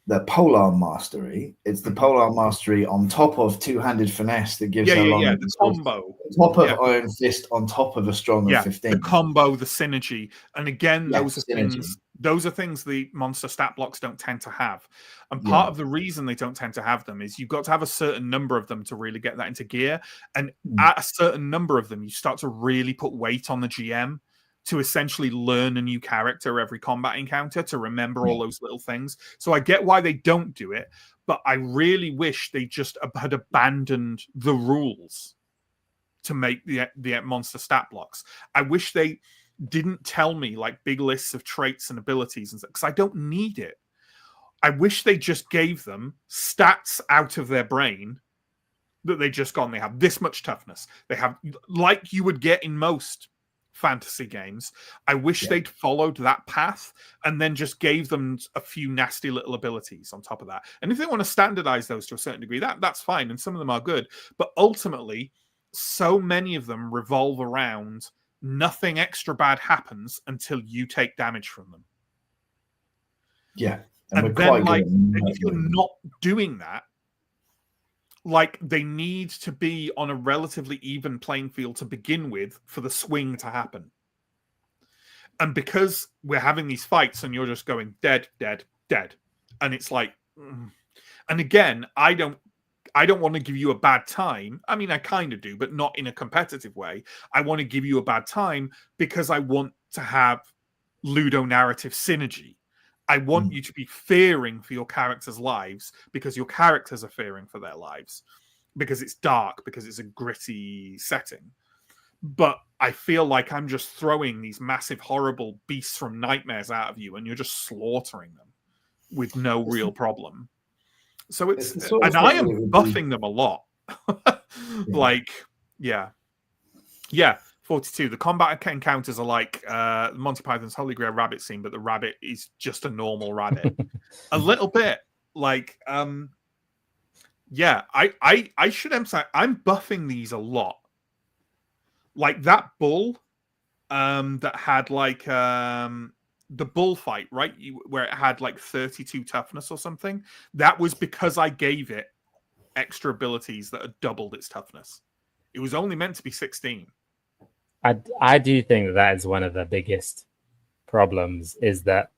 Speaker 3: the polearm mastery. It's the polearm mastery on top of two-handed finesse that gives her
Speaker 1: the combo.
Speaker 3: On top of Iron Fist, on top of a strong of 15.
Speaker 1: The combo, the synergy. And again, those are things. Those are things the monster stat blocks don't tend to have. And part of the reason they don't tend to have them is you've got to have a certain number of them to really get that into gear. And at a certain number of them, you start to really put weight on the GM to essentially learn a new character every combat encounter, to remember all those little things. So I get why they don't do it, but I really wish they just had abandoned the rules to make the monster stat blocks. I wish they didn't tell me like big lists of traits and abilities, and because I don't need it. I wish they just gave them stats out of their brain that they just gone, they have this much toughness. They have, like you would get in most fantasy games. I wish they'd followed that path and then just gave them a few nasty little abilities on top of that. And if they want to standardize those to a certain degree, that's fine. And some of them are good. But ultimately, so many of them revolve around nothing extra bad happens until you take damage from them.
Speaker 3: Yeah.
Speaker 1: And then, like, if you're not doing that, like, they need to be on a relatively even playing field to begin with for the swing to happen. And because we're having these fights and you're just going dead, dead, dead, and it's like, and again, I don't want to give you a bad time. I mean, I kind of do, but not in a competitive way. I want to give you a bad time because I want to have ludonarrative synergy. I want you to be fearing for your characters' lives because your characters are fearing for their lives, because it's dark, because it's a gritty setting. But I feel like I'm just throwing these massive, horrible beasts from nightmares out of you, and you're just slaughtering them with no real problem. So it's and I am buffing them a lot. Like, yeah. 42. The combat encounters are like Monty Python's Holy Grail rabbit scene, but the rabbit is just a normal rabbit. A little bit like, yeah, I should emphasize, I'm buffing these a lot. Like that bull that had like the bullfight, right? Where it had like 32 toughness or something. That was because I gave it extra abilities that had doubled its toughness. It was only meant to be 16.
Speaker 5: I do think that is one of the biggest problems, is that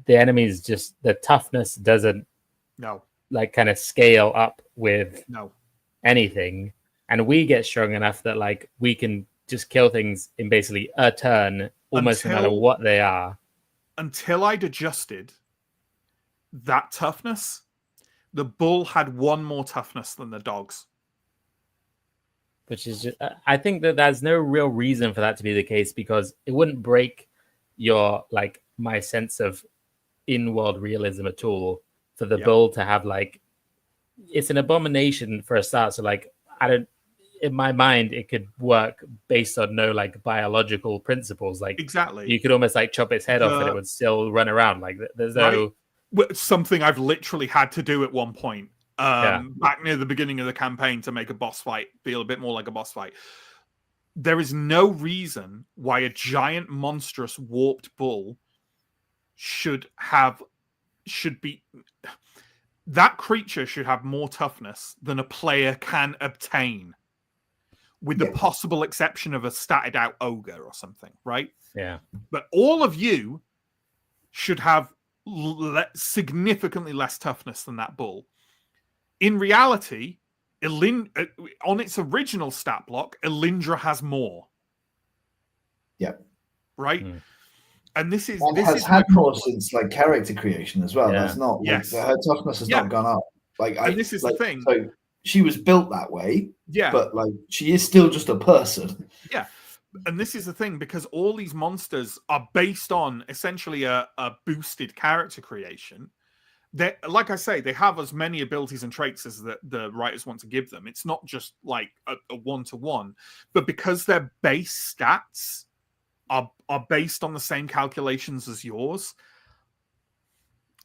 Speaker 5: the enemies just, the toughness doesn't like kind of scale up with anything, and we get strong enough that like we can just kill things in basically a turn, almost no matter what they are.
Speaker 1: Until I'd adjusted that toughness, the bull had 1 more toughness than the dogs.
Speaker 5: Which is just, I think that there's no real reason for that to be the case, because it wouldn't break your, like, my sense of in-world realism at all for the bull to have, like, it's an abomination for a start. So, like, in my mind, it could work based on no, like, biological principles. Like,
Speaker 1: exactly,
Speaker 5: you could almost, like, chop its head off and it would still run around. Like, there's no...
Speaker 1: Something I've literally had to do at one point. Back near the beginning of the campaign, to make a boss fight feel a bit more like a boss fight. There is no reason why a giant, monstrous, warped bull that creature should have more toughness than a player can obtain, with the possible exception of a statted out ogre or something, right?
Speaker 5: Yeah.
Speaker 1: But all of you should have significantly less toughness than that bull. In reality, on its original stat block, Elindra has more.
Speaker 3: Yeah.
Speaker 1: Right? And this is
Speaker 3: had more since like character creation as well.
Speaker 5: Yeah.
Speaker 3: That's not her toughness has not gone up. Like,
Speaker 1: and this is the thing.
Speaker 3: So she was built that way.
Speaker 1: Yeah.
Speaker 3: But like she is still just a person.
Speaker 1: Yeah. And this is the thing, because all these monsters are based on essentially a boosted character creation. They, like I say, they have as many abilities and traits as the writers want to give them. It's not just like a one-to-one, but because their base stats are based on the same calculations as yours,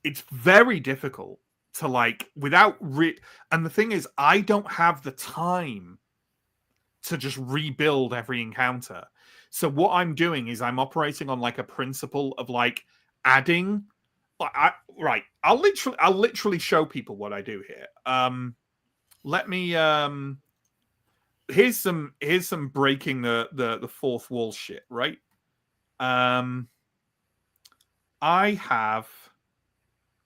Speaker 1: it's very difficult to like and the thing is, I don't have the time to just rebuild every encounter. So what I'm doing is I'm operating on like a principle of like adding. I'll literally show people what I do here. Let me here's some breaking the fourth wall shit, right? I have,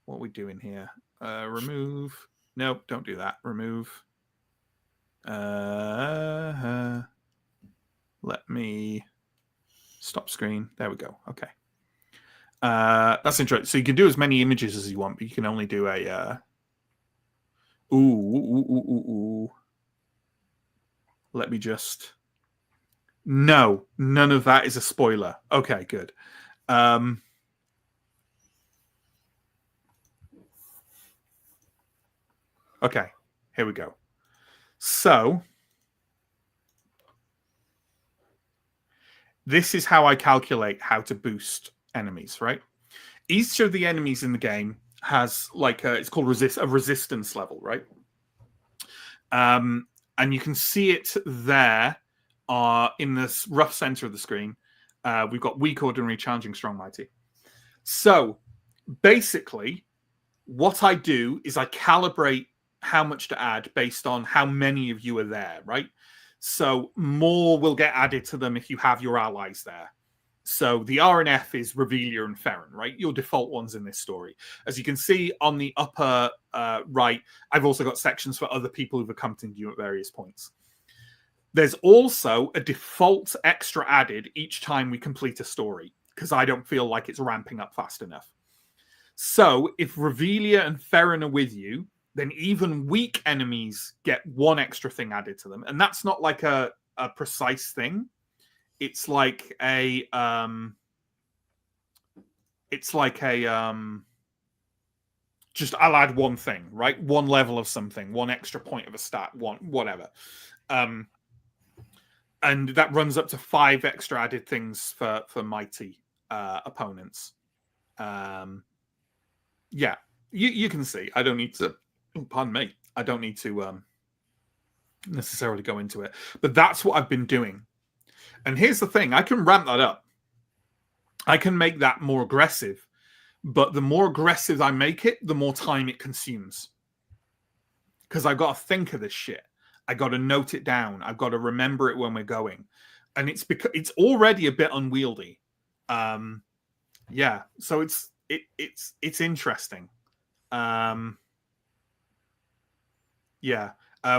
Speaker 1: what are we doing here? Remove. Nope, don't do that. Remove. Let me stop screen. There we go. Okay. That's interesting. So you can do as many images as you want, but you can only do a Let me just... No, none of that is a spoiler. Okay, good. Okay, here we go. So this is how I calculate how to boost enemies, right? Each of the enemies in the game has like it's called a resistance level, right? And you can see it there in this rough center of the screen. We've got weak, ordinary, challenging, strong, mighty. So basically, what I do is I calibrate how much to add based on how many of you are there, right? So more will get added to them if you have your allies there. So the RNF is Revelia and Ferren, right? Your default ones in this story. As you can see on the upper right, I've also got sections for other people who've accompanied you at various points. There's also a default extra added each time we complete a story, because I don't feel like it's ramping up fast enough. So if Revelia and Ferren are with you, then even weak enemies get one extra thing added to them. And that's not like a precise thing. It's like a just I'll add one thing, right? One level of something, one extra point of a stat, one whatever. And that runs up to 5 extra added things for mighty opponents. Yeah, you can see. I don't need to. Pardon me. I don't need to necessarily go into it, but that's what I've been doing. And here's the thing: I can ramp that up. I can make that more aggressive, but the more aggressive I make it, the more time it consumes. Because I've got to think of this shit. I got to note it down. I've got to remember it when we're going, and it's because it's already a bit unwieldy. Yeah, so it's interesting. Yeah,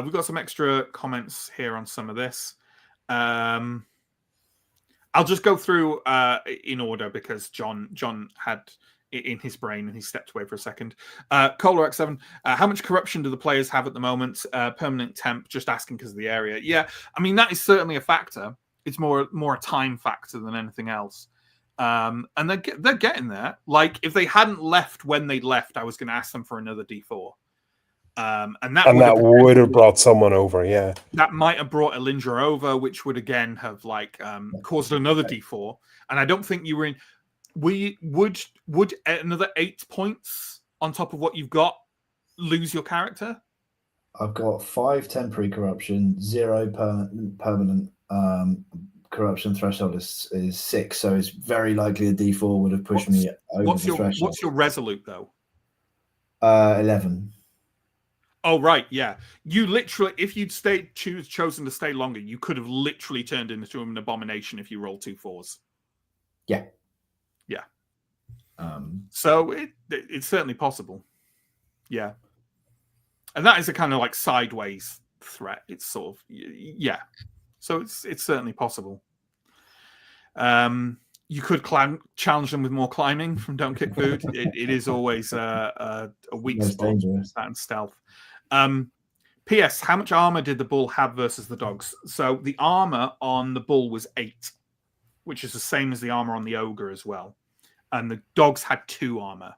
Speaker 1: we've got some extra comments here on some of this. I'll just go through in order because John had it in his brain and he stepped away for a second. Cola X7, how much corruption do the players have at the moment? Permanent temp, just asking because of the area. Yeah, I mean, that is certainly a factor. It's more a time factor than anything else. And they're getting there. Like, if they hadn't left when they left, I was going to ask them for another D4. And that would have
Speaker 2: brought someone over, yeah.
Speaker 1: That might have brought Elindra over, which would again have caused another D4. And I don't think you were in. We would another 8 points on top of what you've got lose your character?
Speaker 3: I've got 5 temporary corruption, 0 permanent corruption threshold is 6, so it's very likely a D4 would have pushed me over the threshold.
Speaker 1: What's your resolute though?
Speaker 3: 11.
Speaker 1: Oh right, yeah. You literally, if you'd chosen to stay longer, you could have literally turned into an abomination if you rolled 2 4s.
Speaker 3: Yeah.
Speaker 1: Yeah. So it's certainly possible. Yeah. And that is a kind of like sideways threat. It's sort of, yeah. So it's certainly possible. You could challenge them with more climbing from Don't Kick Food. It is always a weak spot and stealth. P.S. How much armor did the bull have versus the dogs? So the armor on the bull was 8, which is the same as the armor on the ogre as well. And the dogs had 2 armor.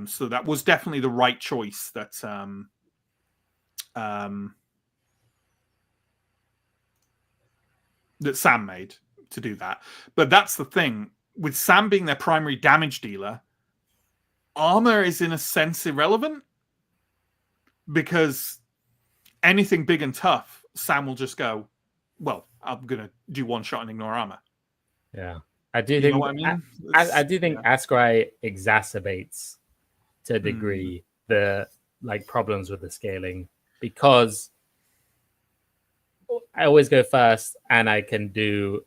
Speaker 1: So that was definitely the right choice that that Sam made to do that. But that's the thing. With Sam being their primary damage dealer, armor is in a sense irrelevant because anything big and tough, Sam will just go, well, I'm going to do one shot and ignore armor.
Speaker 5: Yeah. I do think Ascari exacerbates to a degree the problems with the scaling because I always go first and I can do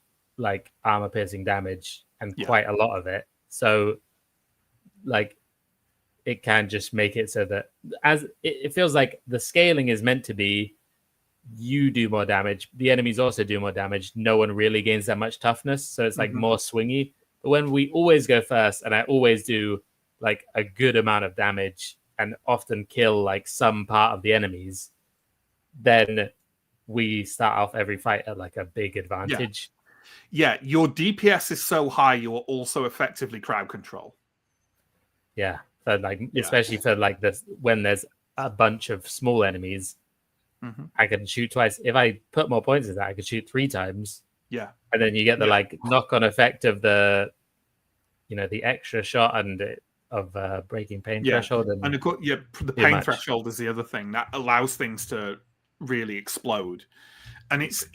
Speaker 5: armor piercing damage and quite a lot of it. So it can just make it so that as it feels like the scaling is meant to be, you do more damage, the enemies also do more damage, no one really gains that much toughness, so it's more swingy. But when we always go first and I always do a good amount of damage and often kill some part of the enemies, then we start off every fight at a big advantage.
Speaker 1: Yeah, your DPS is so high you're also effectively crowd control.
Speaker 5: Yeah, so especially for this when there's a bunch of small enemies, I can shoot twice. If I put more points in that, I could shoot 3 times.
Speaker 1: Yeah,
Speaker 5: and then you get the knock-on effect of the the extra shot and of breaking pain threshold.
Speaker 1: And of course, the pain threshold is the other thing that allows things to really explode. And it's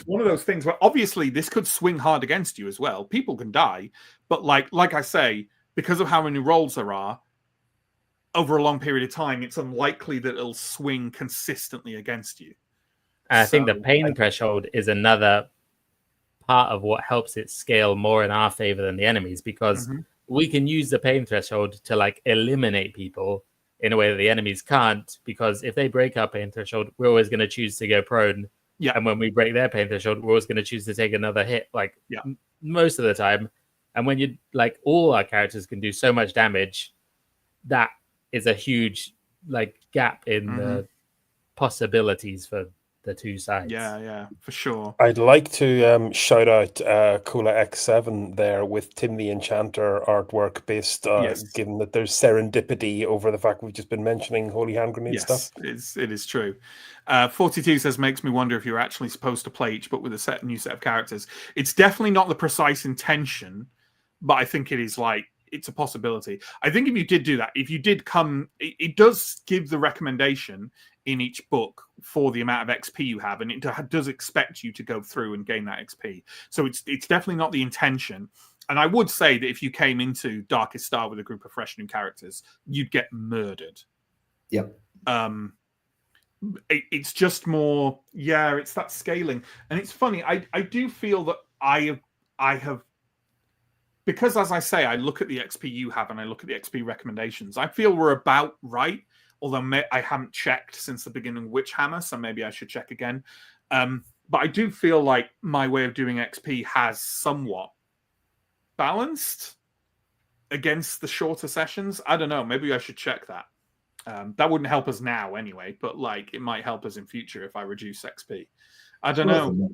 Speaker 1: one of those things where obviously this could swing hard against you as well. People can die, but like I say, because of how many rolls there are over a long period of time, it's unlikely that it'll swing consistently against you.
Speaker 5: And I think the pain threshold is another part of what helps it scale more in our favor than the enemies, because we can use the pain threshold to eliminate people in a way that the enemies can't, because if they break our pain threshold, we're always going to choose to go prone.
Speaker 1: Yeah.
Speaker 5: And when we break their pain threshold, we're always going to choose to take another hit, most of the time. And when you all our characters can do so much damage, that is a huge gap in the possibilities for the two sides.
Speaker 1: Yeah, for sure.
Speaker 2: I'd like to shout out Kula X7 there with Tim the Enchanter artwork based, given that there's serendipity over the fact we've just been mentioning Holy Hand Grenade stuff.
Speaker 1: Yes, it is true. 42 says, makes me wonder if you're actually supposed to play each book with a new set of characters. It's definitely not the precise intention, but I think it is it's a possibility. I think if you did do that, if you did come, it does give the recommendation in each book for the amount of XP you have, and it does expect you to go through and gain that XP. So it's definitely not the intention. And I would say that if you came into Darkest Star with a group of fresh new characters, you'd get murdered.
Speaker 3: Yep.
Speaker 1: It's just more, it's that scaling. And it's funny, I do feel that I have, because as I say, I look at the XP you have and I look at the XP recommendations, I feel we're about right, although I haven't checked since the beginning of Witchhammer, so maybe I should check again. But I do feel like my way of doing XP has somewhat balanced against the shorter sessions. I don't know, maybe I should check that. That wouldn't help us now anyway, but it might help us in future if I reduce XP. I don't know.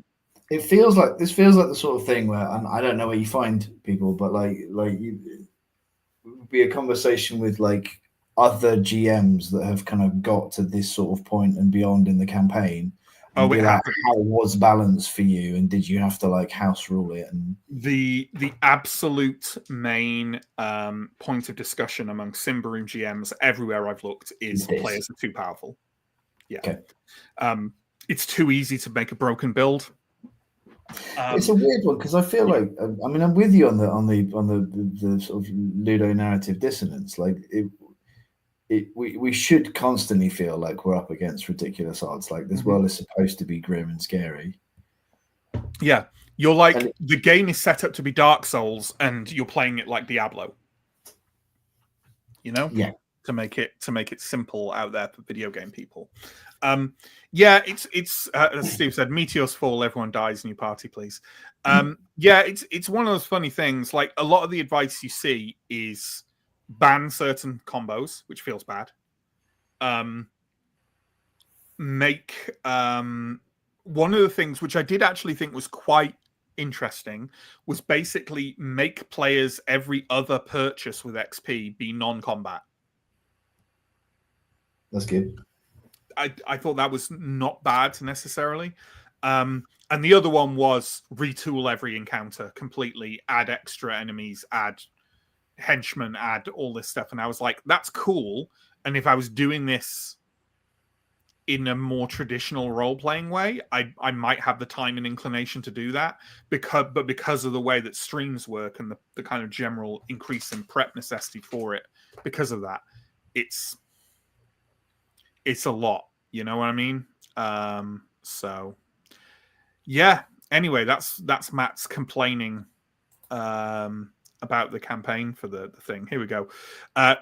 Speaker 3: It feels like the sort of thing where, and I don't know where you find people, but it would be a conversation with other GMs that have kind of got to this sort of point and beyond in the campaign. And how was balance for you, and did you have to house rule it? And
Speaker 1: the absolute main point of discussion among Symbaroum GMs everywhere I've looked is players are too powerful. Yeah, okay. It's too easy to make a broken build.
Speaker 3: It's a weird one because I feel like I'm with you on the sort of ludo narrative dissonance. We should constantly feel like we're up against ridiculous odds. This world is supposed to be grim and scary.
Speaker 1: Yeah, you're the game is set up to be Dark Souls, and you're playing it like Diablo.
Speaker 3: Yeah.
Speaker 1: To make it simple out there for video game people. It's as Steve said, meteors fall, everyone dies, new party, please. It's one of those funny things. A lot of the advice you see is ban certain combos, which feels bad. Make one of the things which I did actually think was quite interesting was basically make players every other purchase with XP be non-combat.
Speaker 3: That's good.
Speaker 1: I thought that was not bad necessarily. And the other one was retool every encounter completely, add extra enemies, add henchmen, add all this stuff. And I was like, that's cool. And if I was doing this in a more traditional role-playing way, I might have the time and inclination to do that. Because of the way that streams work and the kind of general increase in prep necessity for it, because of that, it's a lot, you know what I mean? So yeah, anyway, that's Matt's complaining about the campaign for the thing. Here we go.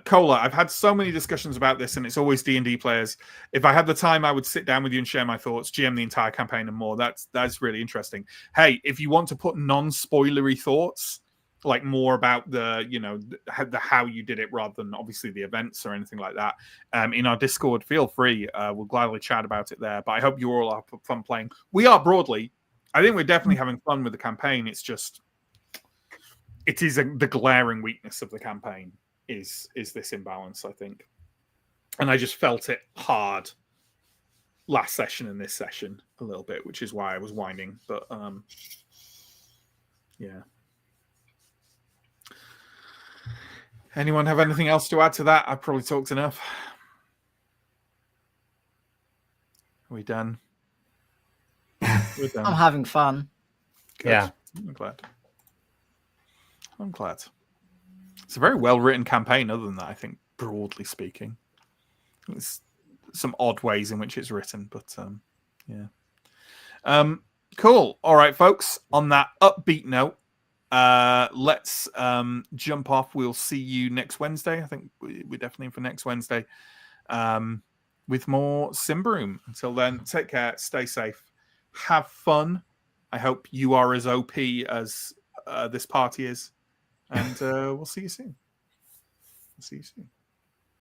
Speaker 1: Cola, I've had so many discussions about this, and it's always D&D players. If I had the time, I would sit down with you and share my thoughts, GM the entire campaign and more. That's really interesting. Hey, if you want to put non-spoilery thoughts, more about the how you did it rather than obviously the events or anything like that, in our Discord, feel free. We'll gladly chat about it there. But I hope you all have fun playing. We are broadly. I think we're definitely having fun with the campaign. It's just, it is the glaring weakness of the campaign is this imbalance, I think. And I just felt it hard last session and this session a little bit, which is why I was whining. But yeah. Anyone have anything else to add to that? I've probably talked enough. Are we done? We're done.
Speaker 4: I'm having fun.
Speaker 1: Good.
Speaker 5: Yeah.
Speaker 1: I'm glad. It's a very well-written campaign, other than that, I think, broadly speaking. There's some odd ways in which it's written, but yeah. Cool. All right, folks. On that upbeat note, let's jump off. We'll see you next Wednesday. I think we're definitely in for next Wednesday with more Symbaroum. Until then, take care, stay safe, have fun. I hope you are as OP as this party is, and we'll see you soon.